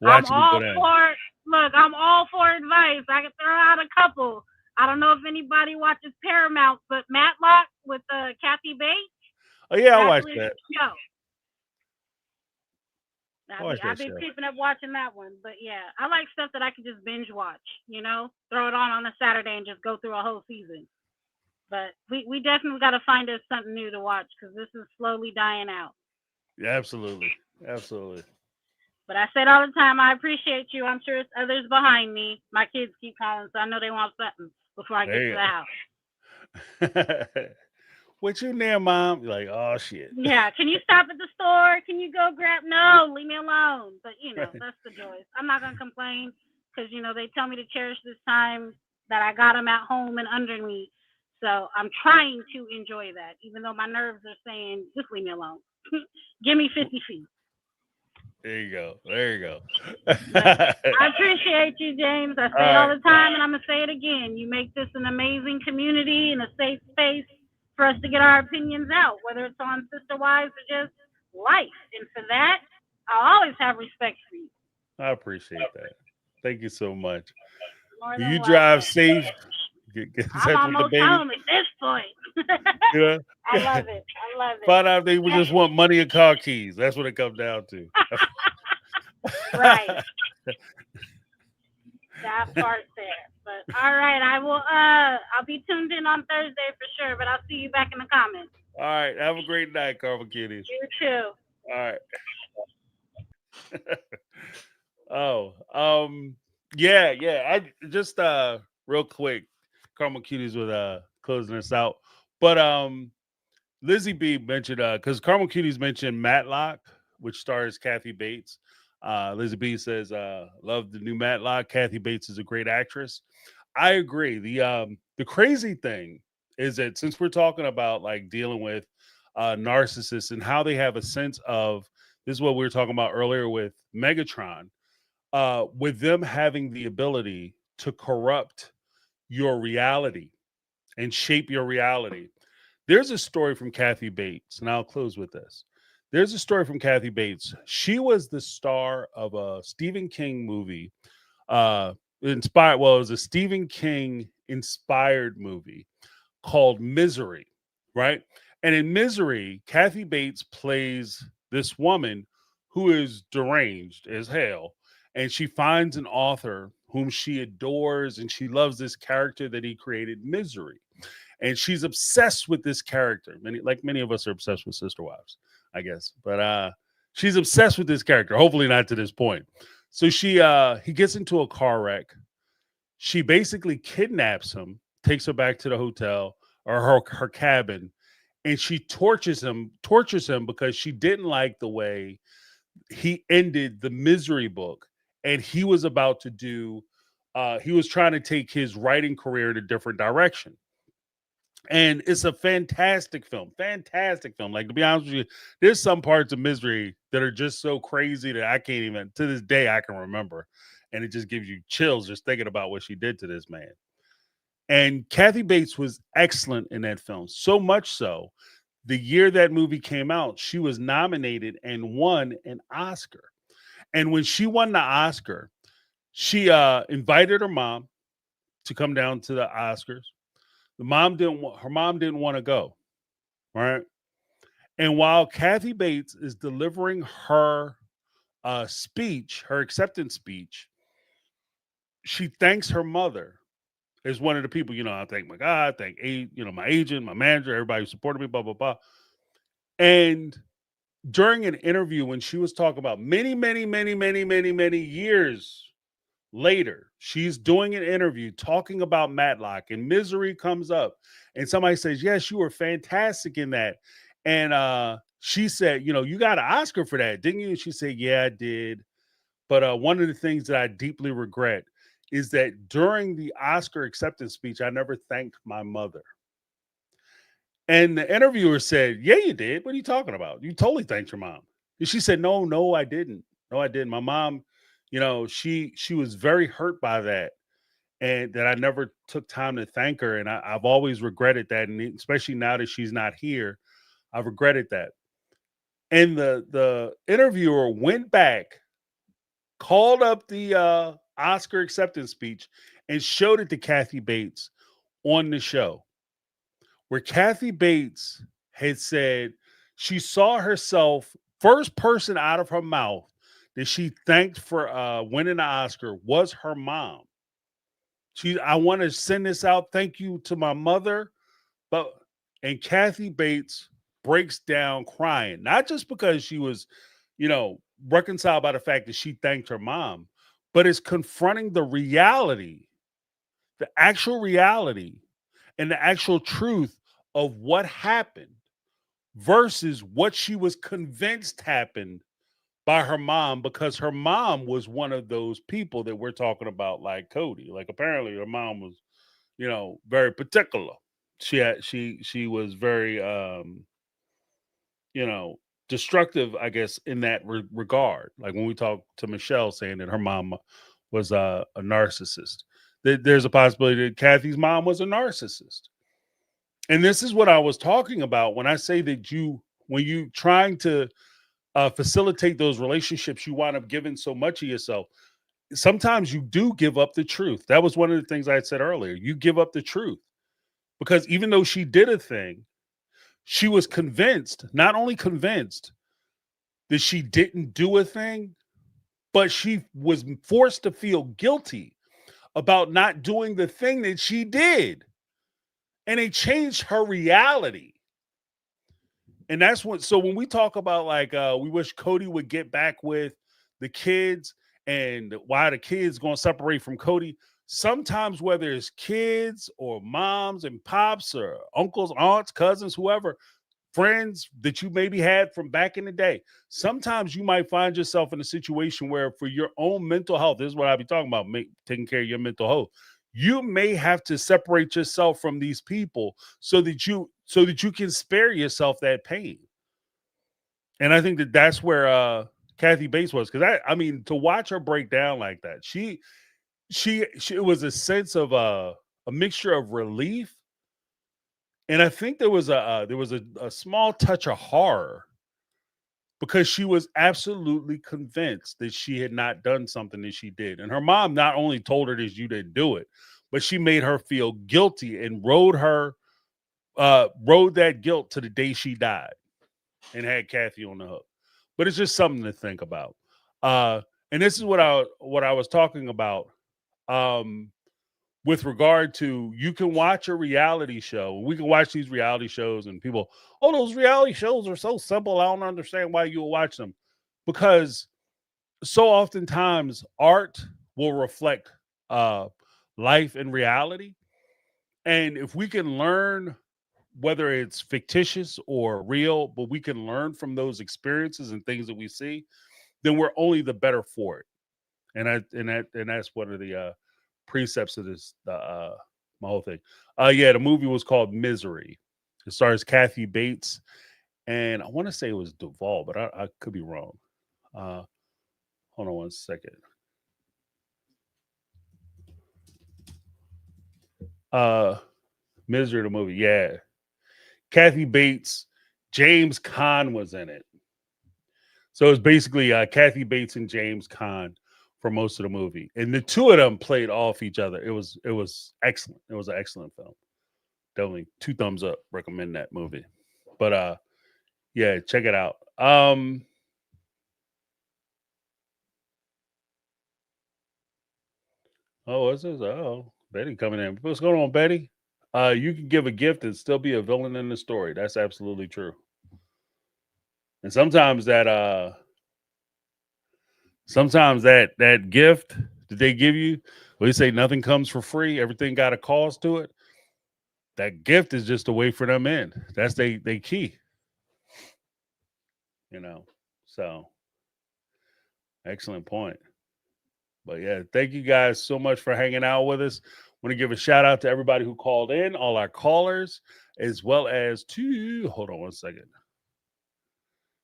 I'm Watching it go all down. for look. I'm all for advice. I can throw out a couple. I don't know if anybody watches Paramount, but Matlock with Kathy Bates. Oh yeah, I watched Fabulous that. show. I watched that I've been show. creeping up watching that one, but yeah, I like stuff that I can just binge watch. Throw it on a Saturday and just go through a whole season. But we definitely got to find us something new to watch because this is slowly dying out. Yeah, absolutely. But I said all the time, I appreciate you. I'm sure it's others behind me. My kids keep calling, so I know they want something before I get to the house. What you near, Mom? You're like, oh shit. Yeah, can you stop at the store? Can you go grab? No, leave me alone. But that's the joys. I'm not gonna complain because they tell me to cherish this time that I got them at home and under me. So I'm trying to enjoy that, even though my nerves are saying just leave me alone. Give me 50 feet. There you go. I appreciate you, James. I say it all the time, and I'm gonna say it again. You make this an amazing community and a safe space for us to get our opinions out, whether it's on Sister Wives or just life. And for that, I'll always have respect for you. I appreciate that. Thank you so much. More Do than you welcome. drive safe? Get in touch I'm with the almost baby. home at this point. Yeah. I love it. Find out they would just want money and car keys. That's what it comes down to. Right. That part there. But all right, I will I'll be tuned in on Thursday for sure, but I'll see you back in the comments. All right. Have a great night, Karma Kitties. You too. All right. Yeah. I just real quick, Karma Cuties with closing us out. But Lizzie B mentioned because Karma Cuties mentioned Matlock, which stars Kathy Bates. Lizzie B says, love the new Matlock. Kathy Bates is a great actress. I agree. The crazy thing is that since we're talking about like dealing with narcissists and how they have a sense of this is what we were talking about earlier with Megatron, with them having the ability to corrupt your reality and shape your reality. There's a story from Kathy Bates, and I'll close with this. There's a story from Kathy Bates. She was the star of a Stephen King movie. It was a Stephen King inspired movie called Misery, right? And in Misery, Kathy Bates plays this woman who is deranged as hell. And she finds an author whom she adores and she loves this character that he created, Misery. And she's obsessed with this character. Many of us are obsessed with Sister Wives, I guess. But she's obsessed with this character, hopefully not to this point. So he gets into a car wreck. She basically kidnaps him, takes her back to the hotel or her cabin, and she tortures him because she didn't like the way he ended the Misery book. And he was about to he was trying to take his writing career in a different direction. And it's a fantastic film. Like, to be honest with you, there's some parts of Misery that are just so crazy that I can't even, to this day, I can remember. And it just gives you chills just thinking about what she did to this man. And Kathy Bates was excellent in that film. So much so, the year that movie came out, she was nominated and won an Oscar. And when she won the Oscar, she invited her mom to come down to the Oscars. Her mom didn't want to go, right? And while Kathy Bates is delivering her speech, her acceptance speech, she thanks her mother as one of the people, I thank my God, thank my agent, my manager, everybody who supported me, blah, blah, blah. And during an interview when she was talking about many years later, she's doing an interview talking about Matlock and Misery comes up and somebody says, yes, you were fantastic in that. And she said, you got an Oscar for that, didn't you? And she said, yeah, I did. But one of the things that I deeply regret is that during the Oscar acceptance speech, I never thanked my mother. And the interviewer said, yeah, you did. What are you talking about? You totally thanked your mom. And she said, no, I didn't. No, I didn't. My mom, she was very hurt by that. And that I never took time to thank her. And I've always regretted that. And especially now that she's not here, I've regretted that. And the interviewer went back, called up the Oscar acceptance speech, and showed it to Kathy Bates on the show, where Kathy Bates had said she saw herself, first person out of her mouth that she thanked for winning the Oscar was her mom. I want to send this out. Thank you to my mother. And Kathy Bates breaks down crying, not just because she was, reconciled by the fact that she thanked her mom, but it's confronting the reality, the actual reality, and the actual truth of what happened versus what she was convinced happened by her mom, because her mom was one of those people that we're talking about, like Cody. Like, apparently her mom was, very particular. She was very destructive, I guess, in that regard. Like when we talk to Michelle saying that her mom was a narcissist, there's a possibility that Kathy's mom was a narcissist. And this is what I was talking about when I say that when you trying to facilitate those relationships, you wind up giving so much of yourself. Sometimes you do give up the truth. That was one of the things I had said earlier. You give up the truth because even though she did a thing, she was convinced, not only convinced that she didn't do a thing, but she was forced to feel guilty about not doing the thing that she did. And it changed her reality. And that's so when we talk about we wish Cody would get back with the kids and why the kids going to separate from Cody, sometimes whether it's kids or moms and pops or uncles, aunts, cousins, whoever, friends that you maybe had from back in the day, sometimes you might find yourself in a situation where for your own mental health, this is what I be talking about, taking care of your mental health. You may have to separate yourself from these people so that you can spare yourself that pain. And I think that's where Kathy Bates was, because I mean, to watch her break down like that, she it was a sense of a mixture of relief, and I think there was a small touch of horror, because she was absolutely convinced that she had not done something that she did. And her mom not only told her that you didn't do it, but she made her feel guilty and rode that guilt to the day she died and had Kathy on the hook. But it's just something to think about. And this is what I was talking about with regard to, you can watch a reality show. We can watch these reality shows and people, those reality shows are so simple. I don't understand why you will watch them. Because so oftentimes art will reflect life and reality. And if we can learn, whether it's fictitious or real, but we can learn from those experiences and things that we see, then we're only the better for it. And that's one of the precepts of this my whole thing. The movie was called Misery. It stars Kathy Bates, and I want to say it was Duvall, but I could be wrong. Hold on one second. Misery, the movie, yeah. Kathy Bates, James Caan was in it. So it's basically Kathy Bates and James Caan for most of the movie, and the two of them played off each other. It was excellent. It was an excellent film. Definitely 2 thumbs up. Recommend that movie. But yeah, check it out. What's this? Betty coming in. What's going on, Betty? You can give a gift and still be a villain in the story. That's absolutely true. And sometimes that gift that they give you, they say nothing comes for free, everything got a cost to it. That gift is just a way for them in. That's they key. So excellent point. But yeah, thank you guys so much for hanging out with us. Want to give a shout out to everybody who called in, all our callers, as well as hold on one second.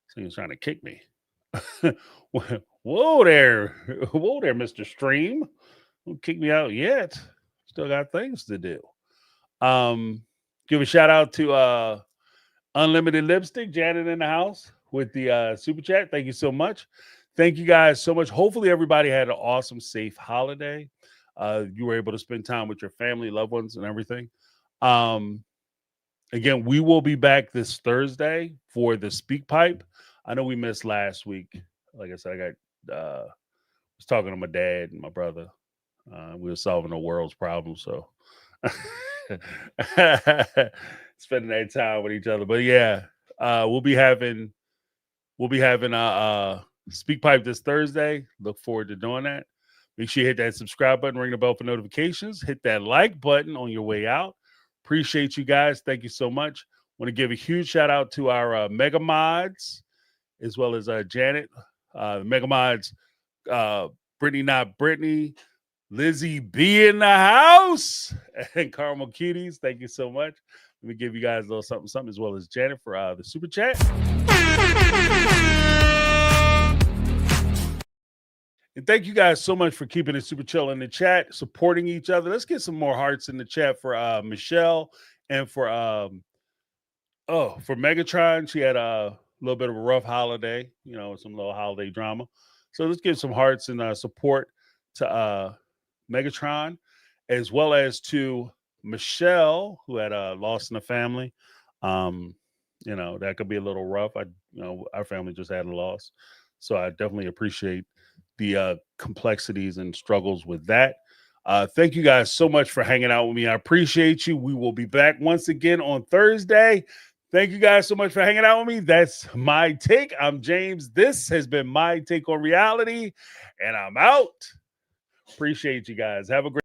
Someone's trying to kick me. Whoa there, Mr. Stream. Don't kick me out yet. Still got things to do. Give a shout out to Unlimited Lipstick, Janet in the house with the super chat. Thank you so much. Thank you guys so much. Hopefully everybody had an awesome, safe holiday. You were able to spend time with your family, loved ones, and everything. Again, we will be back this Thursday for the Speak Pipe. I know we missed last week. Like I said, I was talking to my dad and my brother. We were solving the world's problems, so spending that time with each other. But yeah, we'll be having Speak Pipe this Thursday. Look forward to doing that. Make sure you hit that subscribe button, ring the bell for notifications, hit that like button on your way out. Appreciate you guys. Thank you so much. Want to give a huge shout out to our mega mods, as well as Janet, mega mods, Brittany, not Brittany, Lizzie B in the house, and Caramel Cuties. Thank you so much. Let me give you guys a little something, as well as Janet for the super chat. And thank you guys so much for keeping it super chill in the chat, supporting each other. Let's get some more hearts in the chat for Michelle and for Megatron. She had a little bit of a rough holiday, some little holiday drama. So let's give some hearts and support to Megatron, as well as to Michelle, who had a loss in the family. That could be a little rough. Our family just had a loss. So I definitely appreciate the complexities and struggles with that. Thank you guys so much for hanging out with me. I appreciate you. We will be back once again on Thursday. Thank you guys so much for hanging out with me. That's my take. I'm James. This has been my take on reality, and I'm out. Appreciate you guys. Have a great